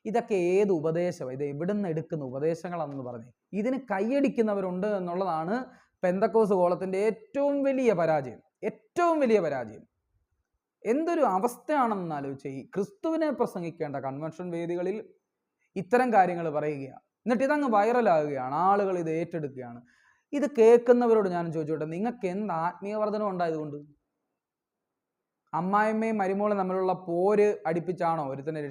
ഇതൊക്കെ ഏത് ഉപദേശം? ഇത് എവിടുന്ന് എടുക്കുന്ന ഉപദേശങ്ങളാണെന്ന് പറഞ്ഞേ. ഇതിന് കൈയടിക്കുന്നവരുണ്ട് എന്നുള്ളതാണ് പെന്തക്കോസ് കോളത്തിന്റെ ഏറ്റവും വലിയ പരാജയം. ഏറ്റവും വലിയ പരാജയം. എന്തൊരു അവസ്ഥയാണെന്ന് ആലോചിച്ച്. ഈ ക്രിസ്തുവിനെ പ്രസംഗിക്കേണ്ട കൺവെൻഷൻ വേദികളിൽ ഇത്തരം കാര്യങ്ങൾ പറയുകയാണ്, എന്നിട്ട് ഇതങ്ങ് വൈറലാകുകയാണ്, ആളുകൾ ഇത് ഏറ്റെടുക്കുകയാണ്. ഇത് കേൾക്കുന്നവരോട് ഞാൻ ചോദിച്ചോട്ടെ, നിങ്ങൾക്ക് എന്ത് ആത്മീയവർദ്ധനം ഉണ്ടായതുകൊണ്ട്? അമ്മായിമ്മയും മരുമോളും തമ്മിലുള്ള പോര് അടുപ്പിച്ചാണോ ഒരുത്തനെ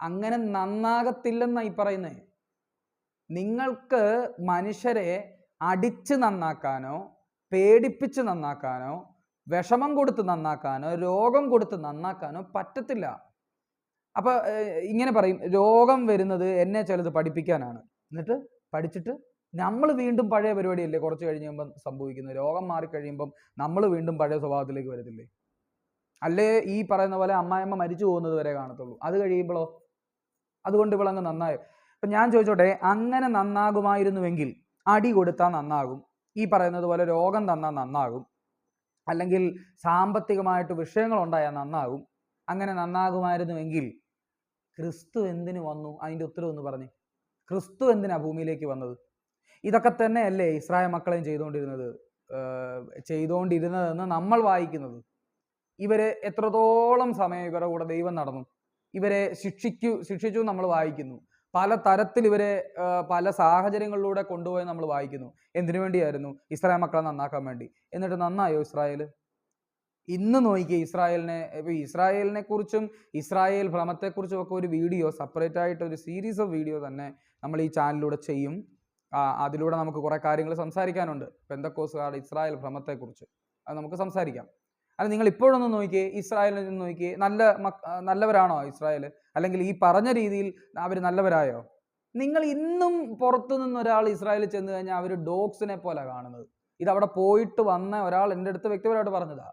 അങ്ങനെ നന്നാകത്തില്ലെന്നായി പറയുന്നേ. നിങ്ങൾക്ക് മനുഷ്യരെ അടിച്ച് നന്നാക്കാനോ, പേടിപ്പിച്ച് നന്നാക്കാനോ, വിഷമം കൊടുത്ത് നന്നാക്കാനോ, രോഗം കൊടുത്ത് നന്നാക്കാനോ പറ്റത്തില്ല. അപ്പൊ ഇങ്ങനെ പറയും, രോഗം വരുന്നത് എന്നെ ചിലത് പഠിപ്പിക്കാനാണ്. എന്നിട്ട് പഠിച്ചിട്ട് നമ്മൾ വീണ്ടും പഴയ പരിപാടിയല്ലേ കുറച്ച് കഴിയുമ്പം സംഭവിക്കുന്നത്. രോഗം മാറിക്കഴിയുമ്പം നമ്മൾ വീണ്ടും പഴയ സ്വഭാവത്തിലേക്ക് വരത്തില്ലേ? അല്ലേ ഈ പറയുന്ന പോലെ അമ്മായിയമ്മ മരിച്ചു പോകുന്നത് വരെ കാണത്തുള്ളൂ. അത് കഴിയുമ്പോഴോ? അതുകൊണ്ട് ഇവളങ്ങ് നന്നായി. അപ്പം ഞാൻ ചോദിച്ചോട്ടെ, അങ്ങനെ നന്നാകുമായിരുന്നുവെങ്കിൽ അടി കൊടുത്താൽ നന്നാകും, ഈ പറയുന്നത് പോലെ രോഗം തന്നാൽ നന്നാകും, അല്ലെങ്കിൽ സാമ്പത്തികമായിട്ട് വിഷയങ്ങൾ ഉണ്ടായാൽ നന്നാകും. അങ്ങനെ നന്നാകുമായിരുന്നുവെങ്കിൽ ക്രിസ്തു എന്തിനു വന്നു? അതിൻ്റെ ഉത്തരവ് ഒന്ന് പറഞ്ഞേ. ക്രിസ്തു എന്തിനാ ഭൂമിയിലേക്ക് വന്നത്? ഇതൊക്കെ തന്നെയല്ലേ ഇസ്രായേൽ മക്കളെയും ചെയ്തുകൊണ്ടിരുന്നതെന്ന് നമ്മൾ വായിക്കുന്നത്. ഇവരെ എത്രത്തോളം സമയം ഇവരുടെ കൂടെ ദൈവം നടന്നു, ഇവരെ ശിക്ഷിച്ചു നമ്മൾ വായിക്കുന്നു. പല തരത്തിൽ ഇവരെ പല സാഹചര്യങ്ങളിലൂടെ കൊണ്ടുപോയി നമ്മൾ വായിക്കുന്നു. എന്തിനു വേണ്ടിയായിരുന്നു? ഇസ്രായേൽ മക്കളെ നന്നാക്കാൻ വേണ്ടി. എന്നിട്ട് നന്നായോ ഇസ്രായേൽ? ഇന്ന് നോക്കിയേ ഇസ്രായേലിനെ കുറിച്ചും ഇസ്രായേൽ ഭ്രമത്തെക്കുറിച്ചും ഒക്കെ ഒരു വീഡിയോ, സെപ്പറേറ്റ് ആയിട്ട് ഒരു സീരീസ് ഓഫ് വീഡിയോ തന്നെ നമ്മൾ ഈ ചാനലിലൂടെ ചെയ്യും. അതിലൂടെ നമുക്ക് കുറെ കാര്യങ്ങൾ സംസാരിക്കാനുണ്ട്. പെന്തക്കോസ്തുകാരുടെ ഇസ്രായേൽ ഭ്രമത്തെക്കുറിച്ച് അത് നമുക്ക് സംസാരിക്കാം. അല്ല, നിങ്ങൾ ഇപ്പോഴൊന്നും നോക്കിയേ, ഇസ്രായേലിനെ നോക്കിയേ, നല്ലവരാണോ ഇസ്രായേൽ? അല്ലെങ്കിൽ ഈ പറഞ്ഞ രീതിയിൽ അവർ നല്ലവരായോ? നിങ്ങൾ ഇന്നും പുറത്തു നിന്ന് ഒരാൾ ഇസ്രായേലിൽ ചെന്ന് കഴിഞ്ഞാൽ അവർ ഡോഗ്സിനെ പോലെ കാണുന്നത്. ഇതവിടെ പോയിട്ട് വന്ന ഒരാൾ എൻ്റെ അടുത്ത് വ്യക്തിപരമായിട്ട് പറഞ്ഞതാ.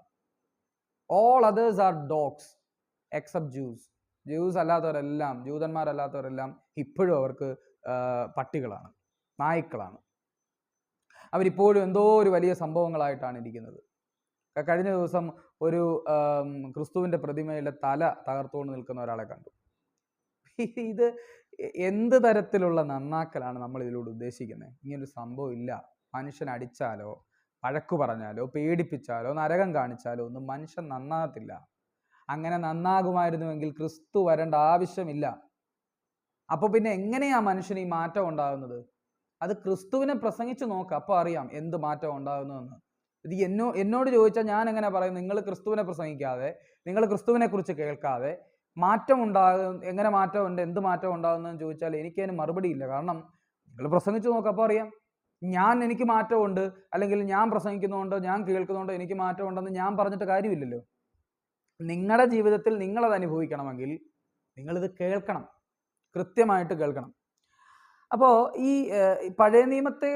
All others are dogs except Jews അല്ലാത്തവരെല്ലാം, ജൂതന്മാരല്ലാത്തവരെല്ലാം ഇപ്പോഴും അവർക്ക് പട്ടികളാണ്, നായ്ക്കളാണ്. അവരിപ്പോഴും എന്തോ ഒരു വലിയ സംഭവങ്ങളായിട്ടാണ് ഇരിക്കുന്നത്. കഴിഞ്ഞ ദിവസം ഒരു ക്രിസ്തുവിൻ്റെ പ്രതിമയിലെ തല തകർത്തുകൊണ്ട് നിൽക്കുന്ന ഒരാളെ കണ്ടു. ഇത് എന്ത് തരത്തിലുള്ള നന്നാക്കലാണ് നമ്മൾ ഇതിലൂടെ ഉദ്ദേശിക്കുന്നത്? ഇങ്ങനൊരു സംഭവം ഇല്ല. മനുഷ്യൻ അടിച്ചാലോ, വഴക്കു പറഞ്ഞാലോ, പേടിപ്പിച്ചാലോ, നരകം കാണിച്ചാലോ ഒന്നും മനുഷ്യൻ നന്നാകത്തില്ല. അങ്ങനെ നന്നാകുമായിരുന്നുവെങ്കിൽ ക്രിസ്തു വരേണ്ട ആവശ്യമില്ല. അപ്പൊ പിന്നെ എങ്ങനെയാ മനുഷ്യന് ഈ മാറ്റം ഉണ്ടാകുന്നത്? അത് ക്രിസ്തുവിനെ പ്രസംഗിച്ചു നോക്കുക, അപ്പോൾ അറിയാം എന്ത് മാറ്റം ഉണ്ടാകുന്നതെന്ന്. ഇത് എന്നോട് ചോദിച്ചാൽ ഞാൻ എങ്ങനെ പറയും? നിങ്ങൾ ക്രിസ്തുവിനെ പ്രസംഗിക്കാതെ, നിങ്ങൾ ക്രിസ്തുവിനെ കുറിച്ച് കേൾക്കാതെ മാറ്റം ഉണ്ടാകും, എങ്ങനെ മാറ്റമുണ്ട്, എന്ത് മാറ്റം ഉണ്ടാകുന്നതെന്ന് ചോദിച്ചാൽ എനിക്കതിന് മറുപടിയില്ല. കാരണം നിങ്ങൾ പ്രസംഗിച്ചു നോക്കുക, അപ്പോൾ അറിയാം. എനിക്ക് മാറ്റമുണ്ട്, അല്ലെങ്കിൽ ഞാൻ പ്രസംഗിക്കുന്നതുകൊണ്ടോ ഞാൻ കേൾക്കുന്നതുകൊണ്ടോ എനിക്ക് മാറ്റമുണ്ടെന്ന് ഞാൻ പറഞ്ഞിട്ട് കാര്യമില്ലല്ലോ. നിങ്ങളുടെ ജീവിതത്തിൽ നിങ്ങളത് അനുഭവിക്കണമെങ്കിൽ നിങ്ങളിത് കേൾക്കണം, കൃത്യമായിട്ട് കേൾക്കണം. അപ്പോൾ ഈ പഴയ നിയമത്തെ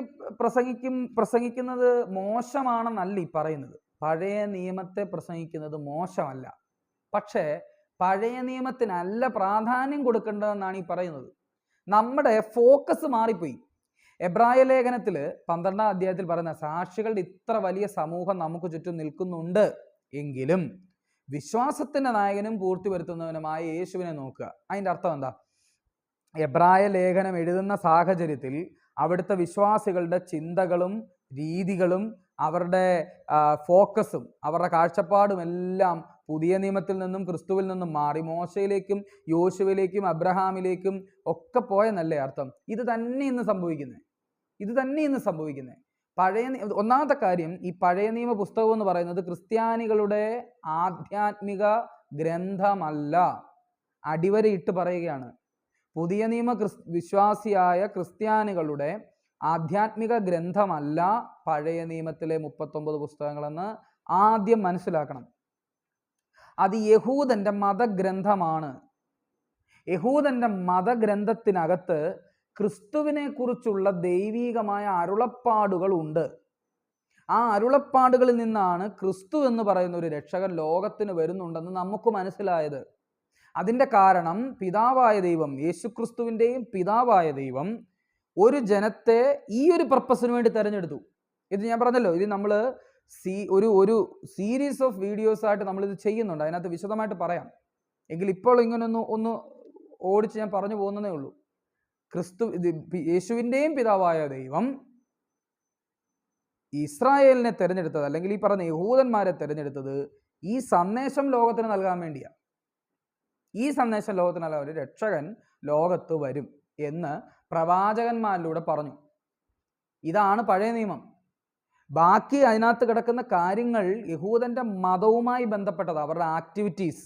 പ്രസംഗിക്കുന്നത് മോശമാണെന്നല്ല ഈ പറയുന്നത്. പഴയ നിയമത്തെ പ്രസംഗിക്കുന്നത് മോശമല്ല. പക്ഷേ പഴയ നിയമത്തിനല്ല പ്രാധാന്യം കൊടുക്കേണ്ടതെന്നാണ് ഈ പറയുന്നത്. നമ്മുടെ ഫോക്കസ് മാറിപ്പോയി. എബ്രായ ലേഖനത്തിൽ 12-ാം അധ്യായത്തിൽ പറയുന്ന സാക്ഷികളുടെ ഇത്ര വലിയ സമൂഹം നമുക്ക് ചുറ്റും നിൽക്കുന്നുണ്ട് എങ്കിലും വിശ്വാസത്തിന്റെ നായകനും പൂർത്തി വരുത്തുന്നവനുമായ യേശുവിനെ നോക്കുക. അതിൻ്റെ അർത്ഥം എന്താ? എബ്രായ ലേഖനം എഴുതുന്ന സാഹചര്യത്തിൽ അവിടുത്തെ വിശ്വാസികളുടെ ചിന്തകളും രീതികളും അവരുടെ ഫോക്കസും അവരുടെ കാഴ്ചപ്പാടും എല്ലാം പുതിയ നിയമത്തിൽ നിന്നും ക്രിസ്തുവിൽ നിന്നും മാറി മോശയിലേക്കും യോശുവയിലേക്കും അബ്രഹാമിലേക്കും ഒക്കെ പോയെന്നല്ലേ അർത്ഥം? ഇത് തന്നെ ഇന്ന് സംഭവിക്കുന്നത്. ഒന്നാമത്തെ കാര്യം, ഈ പഴയ നിയമ പുസ്തകം എന്ന് പറയുന്നത് ക്രിസ്ത്യാനികളുടെ ആധ്യാത്മിക ഗ്രന്ഥമല്ല. അടിവരയിട്ട് പറയുകയാണ്, പുതിയ നിയമ വിശ്വാസിയായ ക്രിസ്ത്യാനികളുടെ ആധ്യാത്മിക ഗ്രന്ഥമല്ല പഴയ നിയമത്തിലെ 39 പുസ്തകങ്ങളെന്ന് ആദ്യം മനസ്സിലാക്കണം. അത് യഹൂദന്റെ മതഗ്രന്ഥമാണ്. യഹൂദന്റെ മതഗ്രന്ഥത്തിനകത്ത് ക്രിസ്തുവിനെ കുറിച്ചുള്ള ദൈവീകമായ അരുളപ്പാടുകൾ ഉണ്ട്. ആ അരുളപ്പാടുകളിൽ നിന്നാണ് ക്രിസ്തു എന്ന് പറയുന്ന ഒരു രക്ഷകൻ ലോകത്തിന് വരുന്നുണ്ടെന്ന് നമുക്ക് മനസ്സിലായത്. അതിൻ്റെ കാരണം പിതാവായ ദൈവം, യേശുക്രിസ്തുവിൻ്റെയും പിതാവായ ദൈവം ഒരു ജനത്തെ ഈ ഒരു പർപ്പസിന് വേണ്ടി തിരഞ്ഞെടുത്തു. ഇത് ഞാൻ പറഞ്ഞല്ലോ, ഇത് നമ്മൾ ഒരു സീരീസ് ഓഫ് വീഡിയോസ് ആയിട്ട് നമ്മളിത് ചെയ്യുന്നുണ്ട്. അതിനകത്ത് വിശദമായിട്ട് പറയാം. എങ്കിൽ ഇപ്പോൾ ഇങ്ങനെ ഒന്ന് ഓടിച്ച് ഞാൻ പറഞ്ഞു പോകുന്നതേ ഉള്ളൂ. യേശുവിൻ്റെയും പിതാവായ ദൈവം ഇസ്രായേലിനെ തിരഞ്ഞെടുത്തത്, അല്ലെങ്കിൽ ഈ പറഞ്ഞ യഹൂദന്മാരെ തിരഞ്ഞെടുത്തത് ഈ സന്ദേശം ലോകത്തിന് നൽകാൻ വേണ്ടിയാണ്. ഈ സന്ദേശം ലോകത്തിനല്ല, ഒരു രക്ഷകൻ ലോകത്ത് വരും എന്ന് പ്രവാചകന്മാരിലൂടെ പറഞ്ഞു. ഇതാണ് പഴയ നിയമം. ബാക്കി അതിനകത്ത് കിടക്കുന്ന കാര്യങ്ങൾ യഹൂദന്റെ മതവുമായി ബന്ധപ്പെട്ടത്. അവരുടെ ആക്ടിവിറ്റീസ്,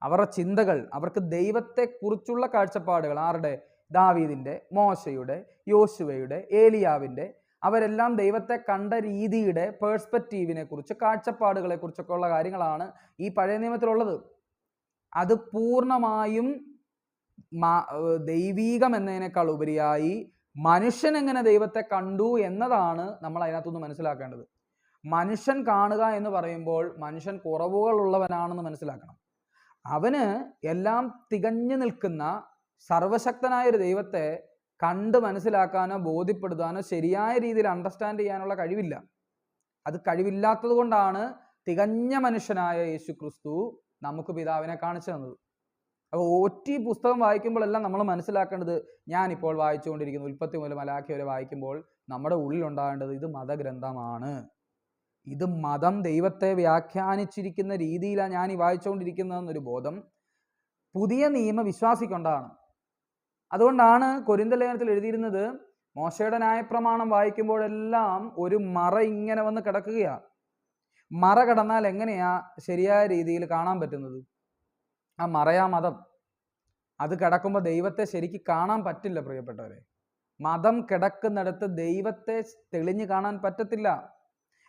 അവരുടെ ചിന്തകൾ, അവർക്ക് ദൈവത്തെക്കുറിച്ചുള്ള കാഴ്ചപ്പാടുകൾ, ആരുടെ? ദാവീദിൻ്റെ, മോശയുടെ, യോശുവയുടെ, ഏലിയാവിൻ്റെ, അവരെല്ലാം ദൈവത്തെ കണ്ട രീതിയുടെ പേഴ്സ്പെക്റ്റീവിനെ കുറിച്ച്, കാഴ്ചപ്പാടുകളെ കുറിച്ചൊക്കെ ഉള്ള കാര്യങ്ങളാണ് ഈ പഴയ നിയമത്തിലുള്ളത്. അത് പൂർണ്ണമായും ദൈവീകം എന്നതിനേക്കാൾ ഉപരിയായി മനുഷ്യൻ എങ്ങനെ ദൈവത്തെ കണ്ടു എന്നതാണ് നമ്മൾ അതിനകത്തുനിന്ന് മനസ്സിലാക്കേണ്ടത്. മനുഷ്യൻ കാണുക എന്ന് പറയുമ്പോൾ മനുഷ്യൻ കുറവുകളുള്ളവനാണെന്ന് മനസ്സിലാക്കണം. അവന് എല്ലാം തികഞ്ഞു നിൽക്കുന്ന സർവശക്തനായ ഒരു ദൈവത്തെ കണ്ട് മനസ്സിലാക്കാനോ ബോധ്യപ്പെടുത്താനോ ശരിയായ രീതിയിൽ അണ്ടർസ്റ്റാൻഡ് ചെയ്യാനുള്ള കഴിവില്ല. അത് കഴിവില്ലാത്തത് കൊണ്ടാണ് തികഞ്ഞ മനുഷ്യനായ യേശു ക്രിസ്തു നമുക്ക് പിതാവിനെ കാണിച്ചു തന്നത്. അപ്പോൾ OT പുസ്തകം വായിക്കുമ്പോഴെല്ലാം നമ്മൾ മനസ്സിലാക്കേണ്ടത്, ഞാനിപ്പോൾ വായിച്ചുകൊണ്ടിരിക്കുന്ന ഉൽപ്പത്തി മുതൽ മലാഖി വരെ വായിക്കുമ്പോൾ നമ്മുടെ ഉള്ളിലുണ്ടാകേണ്ടത് ഇത് മതഗ്രന്ഥമാണ്. ഇത് മതം ദൈവത്തെ വ്യാഖ്യാനിച്ചിരിക്കുന്ന രീതിയിലാണ് ഞാൻ ഈ വായിച്ചുകൊണ്ടിരിക്കുന്നതെന്നൊരു ബോധം പുതിയ നിയമ വിശ്വാസിക്കുണ്ടാകണം. അതുകൊണ്ടാണ് കൊരിന്ത ലേഖനത്തിൽ എഴുതിയിരുന്നത്, മോശയുടെ ന്യായപ്രമാണം വായിക്കുമ്പോഴെല്ലാം ഒരു മറ ഇങ്ങനെ വന്ന് കിടക്കുകയാണ്. മറ കടന്നാൽ എങ്ങനെയാ ശരിയായ രീതിയിൽ കാണാൻ പറ്റുന്നത്? ആ മറയാ മതം. അത് കിടക്കുമ്പോൾ ദൈവത്തെ ശരിക്ക് കാണാൻ പറ്റില്ല പ്രിയപ്പെട്ടവരെ. മതം കിടക്കുന്നിടത്ത് ദൈവത്തെ തെളിഞ്ഞു കാണാൻ പറ്റത്തില്ല.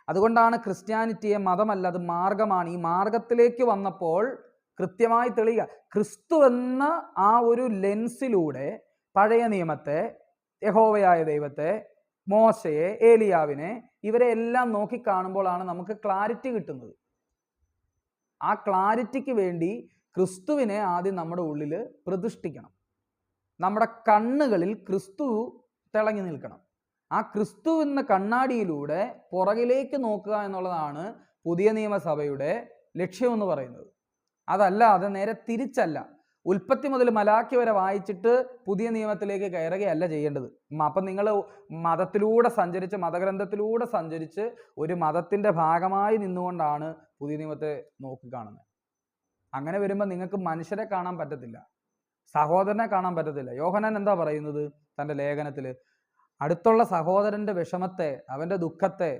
അതുകൊണ്ടാണ് ക്രിസ്ത്യാനിറ്റിയെ മതമല്ല, അത് മാർഗമാണ്. ഈ മാർഗത്തിലേക്ക് വന്നപ്പോൾ കൃത്യമായി തെളിയുക. ക്രിസ്തു എന്ന ആ ഒരു ലെൻസിലൂടെ പഴയ നിയമത്തെ, യഹോവയായ ദൈവത്തെ, മോശയെ, ഏലിയാവിനെ, ഇവരെ എല്ലാം നോക്കിക്കാണുമ്പോഴാണ് നമുക്ക് ക്ലാരിറ്റി കിട്ടുന്നത്. ആ ക്ലാരിറ്റിക്ക് വേണ്ടി ക്രിസ്തുവിനെ ആദ്യം നമ്മുടെ ഉള്ളിൽ പ്രതിഷ്ഠിക്കണം. നമ്മുടെ കണ്ണുകളിൽ ക്രിസ്തു തിളങ്ങി നിൽക്കണം. ആ ക്രിസ്തു എന്ന കണ്ണാടിയിലൂടെ പുറകിലേക്ക് നോക്കുക എന്നുള്ളതാണ് പുതിയ നിയമസഭയുടെ ലക്ഷ്യമെന്ന് പറയുന്നത്. അതല്ലാതെ നേരെ തിരിച്ചല്ല. ഉൽപ്പത്തി മുതൽ മലാഖി വരെ വായിച്ചിട്ട് പുതിയ നിയമത്തിലേക്ക് കയറുകയല്ല ചെയ്യേണ്ടത്. അപ്പം നിങ്ങൾ മതത്തിലൂടെ സഞ്ചരിച്ച്, മതഗ്രന്ഥത്തിലൂടെ സഞ്ചരിച്ച് ഒരു മതത്തിൻ്റെ ഭാഗമായി നിന്നുകൊണ്ടാണ് പുതിയ നിയമത്തെ നോക്കിക്കാണുന്നത്. അങ്ങനെ വരുമ്പോൾ നിങ്ങൾക്ക് മനുഷ്യരെ കാണാൻ പറ്റത്തില്ല, സഹോദരനെ കാണാൻ പറ്റത്തില്ല. യോഹന്നാൻ എന്താ പറയുന്നത് തൻ്റെ ലേഖനത്തിൽ? അടുത്തുള്ള സഹോദരൻ്റെ വിഷമത്തെ, അവൻ്റെ ദുഃഖത്തെ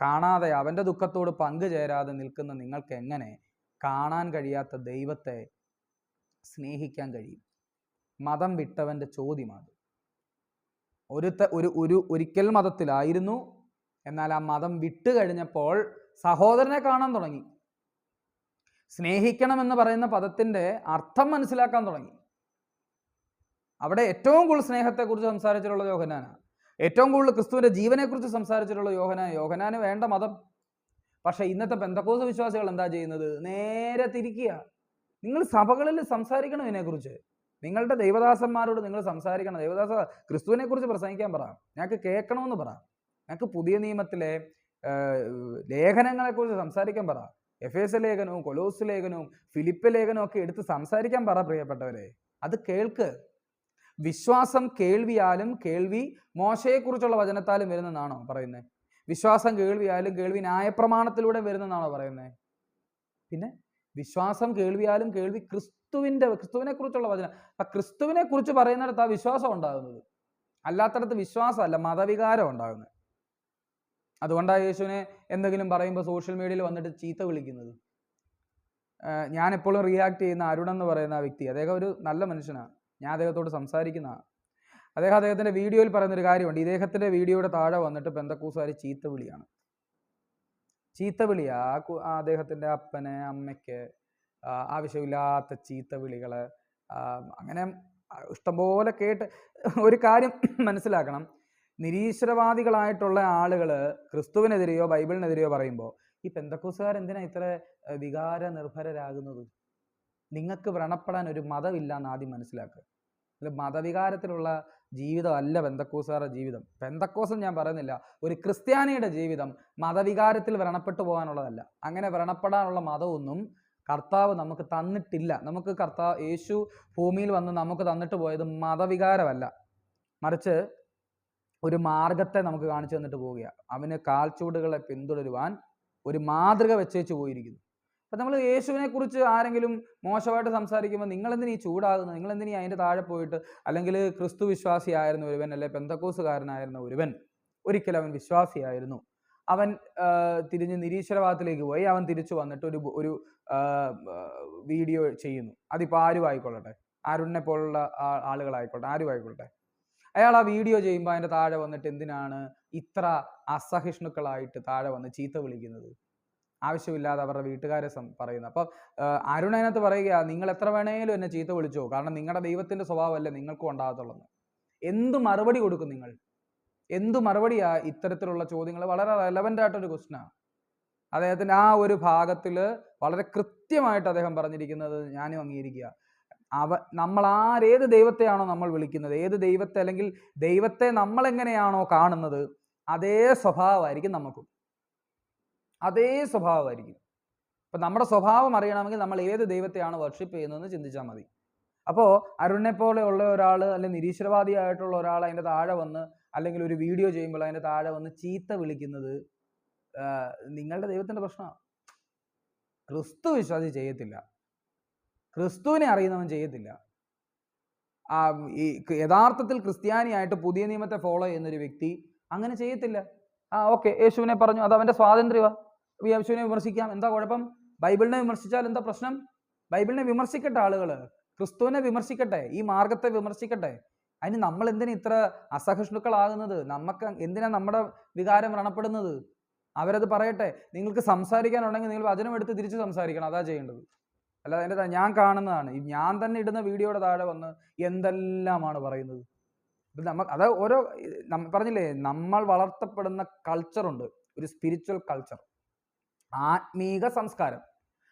കാണാതെ, അവൻ്റെ ദുഃഖത്തോട് പങ്കുചേരാതെ നിൽക്കുന്ന നിങ്ങൾക്ക് എങ്ങനെ കാണാൻ കഴിയാത്ത ദൈവത്തെ സ്നേഹിക്കാൻ കഴിയും? മതം വിട്ടവൻ്റെ ചോദ്യമാണ്. ഒരിക്കൽ മതത്തിലായിരുന്നു, എന്നാൽ ആ മതം വിട്ടു കഴിഞ്ഞപ്പോൾ സഹോദരനെ കാണാൻ തുടങ്ങി. സ്നേഹിക്കണം എന്ന് പറയുന്ന പദത്തിൻ്റെ അർത്ഥം മനസ്സിലാക്കാൻ തുടങ്ങി. അവിടെ ഏറ്റവും കൂടുതൽ സ്നേഹത്തെക്കുറിച്ച് സംസാരിച്ചിട്ടുള്ള യോഹന്നാനാണ്. ഏറ്റവും കൂടുതൽ ക്രിസ്തുവിൻ്റെ ജീവനെക്കുറിച്ച് സംസാരിച്ചിട്ടുള്ള യോഹന്നാന് വേണ്ട മതം. പക്ഷേ ഇന്നത്തെ പെന്തക്കോസ്ത് വിശ്വാസികൾ എന്താ ചെയ്യുന്നത്? നേരെ തിരിക്കുക. നിങ്ങൾ സഭകളിൽ സംസാരിക്കണം ഇതിനെക്കുറിച്ച്. നിങ്ങളുടെ ദൈവദാസന്മാരോട് നിങ്ങൾ സംസാരിക്കണം. ദൈവദാസ, ക്രിസ്തുവിനെ കുറിച്ച് പ്രസംഗിക്കാൻ പറ, ഞങ്ങൾക്ക് കേൾക്കണമെന്ന് പറ. ഞങ്ങൾക്ക് പുതിയ നിയമത്തിലെ ലേഖനങ്ങളെക്കുറിച്ച് സംസാരിക്കാൻ പറ. എഫേസ്യ ലേഖനവും കൊലോസ് ലേഖനവും ഫിലിപ്പ് ലേഖനവും ഒക്കെ എടുത്ത് സംസാരിക്കാൻ പറ പ്രിയപ്പെട്ടവരെ. അത് കേൾക്ക്. വിശ്വാസം കേൾവിയാലും, കേൾവി മോശയെക്കുറിച്ചുള്ള വചനത്താലും വരുന്നെന്നാണോ പറയുന്നത്? വിശ്വാസം കേൾവിയാലും, കേൾവി ന്യായപ്രമാണത്തിലൂടെ വരുന്നെന്നാണോ പറയുന്നത്? പിന്നെ വിശ്വാസം കേൾവിയാലും, കേൾവി ക്രിസ്തുവിനെ കുറിച്ചുള്ള വചനം. അപ്പം ക്രിസ്തുവിനെ കുറിച്ച് പറയുന്നിടത്ത് ആ വിശ്വാസം ഉണ്ടാകുന്നത്. അല്ലാത്തടത്ത് വിശ്വാസമല്ല, മതവികാരം ഉണ്ടാകുന്നത്. അതുകൊണ്ടാണ് യേശുവിനെ എന്തെങ്കിലും പറയുമ്പോൾ സോഷ്യൽ മീഡിയയിൽ വന്നിട്ട് ചീത്ത വിളിക്കുന്നത്. ഞാൻ എപ്പോഴും റിയാക്ട് ചെയ്യുന്ന അരുൺ എന്ന് പറയുന്ന ആ വ്യക്തി, അദ്ദേഹം ഒരു നല്ല മനുഷ്യനാണ്. ഞാൻ അദ്ദേഹത്തോട് സംസാരിക്കുന്നതാണ്. അദ്ദേഹത്തിൻ്റെ വീഡിയോയിൽ പറയുന്നൊരു കാര്യമുണ്ട്. ഇദ്ദേഹത്തിൻ്റെ വീഡിയോയുടെ താഴെ വന്നിട്ട് പെന്തക്കോസ്തുകാർ ചീത്ത വിളിയാണ്. ചീത്ത വിളിയാ അദ്ദേഹത്തിൻ്റെ അപ്പന്, അമ്മയ്ക്ക് ആവശ്യമില്ലാത്ത ചീത്ത വിളികൾ. അങ്ങനെ ഇഷ്ടംപോലെ കേട്ട്. ഒരു കാര്യം മനസ്സിലാക്കണം, നിരീശ്വരവാദികളായിട്ടുള്ള ആളുകൾ ക്രിസ്തുവിനെതിരെയോ ബൈബിളിനെതിരെയോ പറയുമ്പോൾ ഈ പെന്തക്കോസ്തുകാർ എന്തിനാ ഇത്ര വികാര നിർഭരരാകുന്നത്? നിങ്ങൾക്ക് വ്രണപ്പെടാൻ ഒരു മതമില്ല എന്ന് ആദ്യം മനസ്സിലാക്കുക. അല്ല, മതവികാരത്തിലുള്ള ജീവിതമല്ല പെന്തക്കോസ്തുകാരുടെ ജീവിതം. പെന്തക്കോസ് ഞാൻ പറയുന്നില്ല, ഒരു ക്രിസ്ത്യാനിയുടെ ജീവിതം മതവികാരത്തിൽ വ്രണപ്പെട്ടു പോകാനുള്ളതല്ല. അങ്ങനെ വ്രണപ്പെടാനുള്ള മതമൊന്നും കർത്താവ് നമുക്ക് തന്നിട്ടില്ല. നമുക്ക് യേശു ഭൂമിയിൽ വന്ന് നമുക്ക് തന്നിട്ട് പോയത് മതവികാരമല്ല, മറിച്ച് ഒരു മാർഗത്തെ നമുക്ക് കാണിച്ചു തന്നിട്ട് പോവുകയാണ്. അവന് കാൽച്ചുവടുകളെ പിന്തുടരുവാൻ ഒരു മാതൃക വെച്ചേച്ച് പോയിരിക്കുന്നു. അപ്പം നമ്മൾ യേശുവിനെ കുറിച്ച് ആരെങ്കിലും മോശമായിട്ട് സംസാരിക്കുമ്പോൾ നിങ്ങളെന്തിനീ ചൂടാകുന്നത്? നിങ്ങളെന്തിനീ അതിൻ്റെ താഴെ പോയിട്ട്? അല്ലെങ്കിൽ ക്രിസ്തു വിശ്വാസിയായിരുന്ന ഒരുവൻ, അല്ലെ പെന്തക്കോസ്തുകാരനായിരുന്ന ഒരുവൻ, ഒരിക്കലും അവൻ വിശ്വാസിയായിരുന്നു, അവൻ തിരിഞ്ഞ് നിരീശ്വരവാദത്തിലേക്ക് പോയി, അവൻ തിരിച്ചു വന്നിട്ട് ഒരു വീഡിയോ ചെയ്യുന്നു. അതിപ്പോൾ ആരും ആയിക്കൊള്ളട്ടെ, അരുണിനെ പോലുള്ള ആളുകളായിക്കോട്ടെ, ആരും ആയിക്കൊള്ളട്ടെ. അയാൾ ആ വീഡിയോ ചെയ്യുമ്പോൾ അതിൻ്റെ താഴെ വന്നിട്ട് എന്തിനാണ് ഇത്ര അസഹിഷ്ണുക്കളായിട്ട് താഴെ വന്ന് ചീത്ത വിളിക്കുന്നത്? ആവശ്യമില്ലാതെ അവരുടെ വീട്ടുകാരെ പറയുന്നത്. അപ്പം അരുൺ അതിനകത്ത് പറയുക, നിങ്ങൾ എത്ര വേണേലും എന്നെ ചീത്ത വിളിച്ചോ, കാരണം നിങ്ങളുടെ ദൈവത്തിൻ്റെ സ്വഭാവമല്ലേ നിങ്ങൾക്കും ഉണ്ടാകത്തുള്ളൂ. എന്ത് മറുപടി കൊടുക്കും നിങ്ങൾ? എന്തു മറുപടിയാ ഇത്തരത്തിലുള്ള ചോദ്യങ്ങൾ? വളരെ റെലവൻ്റ് ആയിട്ടൊരു ക്വസ്റ്റ്യനാണ്. അദ്ദേഹത്തിൻ്റെ ആ ഒരു ഭാഗത്തിൽ വളരെ കൃത്യമായിട്ട് അദ്ദേഹം പറഞ്ഞിരിക്കുന്നത് ഞാനും അംഗീകരിക്കുക. നമ്മൾ ഏത് ദൈവത്തെയാണോ നമ്മൾ വിളിക്കുന്നത്, ഏത് ദൈവത്തെ, അല്ലെങ്കിൽ ദൈവത്തെ നമ്മൾ എങ്ങനെയാണോ കാണുന്നത്, അതേ സ്വഭാവമായിരിക്കും നമുക്കും. അതേ സ്വഭാവമായിരിക്കും. അപ്പം നമ്മുടെ സ്വഭാവം അറിയണമെങ്കിൽ നമ്മൾ ഏത് ദൈവത്തെയാണ് വർഷിപ്പ് ചെയ്യുന്നതെന്ന് ചിന്തിച്ചാൽ മതി. അപ്പോൾ അരുണിനെ പോലെ ഉള്ള ഒരാൾ, അല്ലെങ്കിൽ നിരീശ്വരവാദിയായിട്ടുള്ള ഒരാൾ അതിൻ്റെ താഴെ വന്ന്, അല്ലെങ്കിൽ ഒരു വീഡിയോ ചെയ്യുമ്പോൾ അതിൻ്റെ താഴെ വന്ന് ചീത്ത വിളിക്കുന്നത് നിങ്ങളുടെ ദൈവത്തിൻ്റെ പ്രശ്നമാണ്. ക്രിസ്തു വിശ്വാസി ചെയ്യത്തില്ല, ക്രിസ്തുവിനെ അറിയുന്നവൻ ചെയ്യത്തില്ല. ഈ യഥാർത്ഥത്തിൽ ക്രിസ്ത്യാനിയായിട്ട് പുതിയ നിയമത്തെ ഫോളോ ചെയ്യുന്നൊരു വ്യക്തി അങ്ങനെ ചെയ്യത്തില്ല. ഓക്കെ, യേശുവിനെ പറഞ്ഞു, അത് അവൻ്റെ സ്വാതന്ത്ര്യമാണ്, യേശുവിനെ വിമർശിക്കാം, എന്താ കുഴപ്പം? ബൈബിളിനെ വിമർശിച്ചാൽ എന്താ പ്രശ്നം? ബൈബിളിനെ വിമർശിക്കട്ടെ ആളുകൾ, ക്രിസ്തുവിനെ വിമർശിക്കട്ടെ, ഈ മാർഗത്തെ വിമർശിക്കട്ടെ. അതിന് നമ്മൾ എന്തിനാ ഇത്ര അസഹിഷ്ണുക്കളാകുന്നത്? നമുക്ക് എന്തിനാ നമ്മുടെ വികാരം വ്രണപ്പെടുന്നത്? അവരത് പറയട്ടെ. നിങ്ങൾക്ക് സംസാരിക്കാനുണ്ടെങ്കിൽ നിങ്ങൾ വചനം എടുത്ത് തിരിച്ച് സംസാരിക്കണം, അതാ ചെയ്യേണ്ടത്. അല്ലാതെ അതിൻ്റെ ഞാൻ കാണുന്നതാണ്, ഞാൻ തന്നെ ഇടുന്ന വീഡിയോയുടെ താഴെ വന്ന് എന്തെല്ലാമാണ് പറയുന്നത്. അത് ഓരോ പറഞ്ഞില്ലേ, നമ്മൾ വളർത്തപ്പെടുന്ന കൾച്ചറുണ്ട്, ഒരു സ്പിരിച്വൽ കൾച്ചർ, ആത്മീക സംസ്കാരം.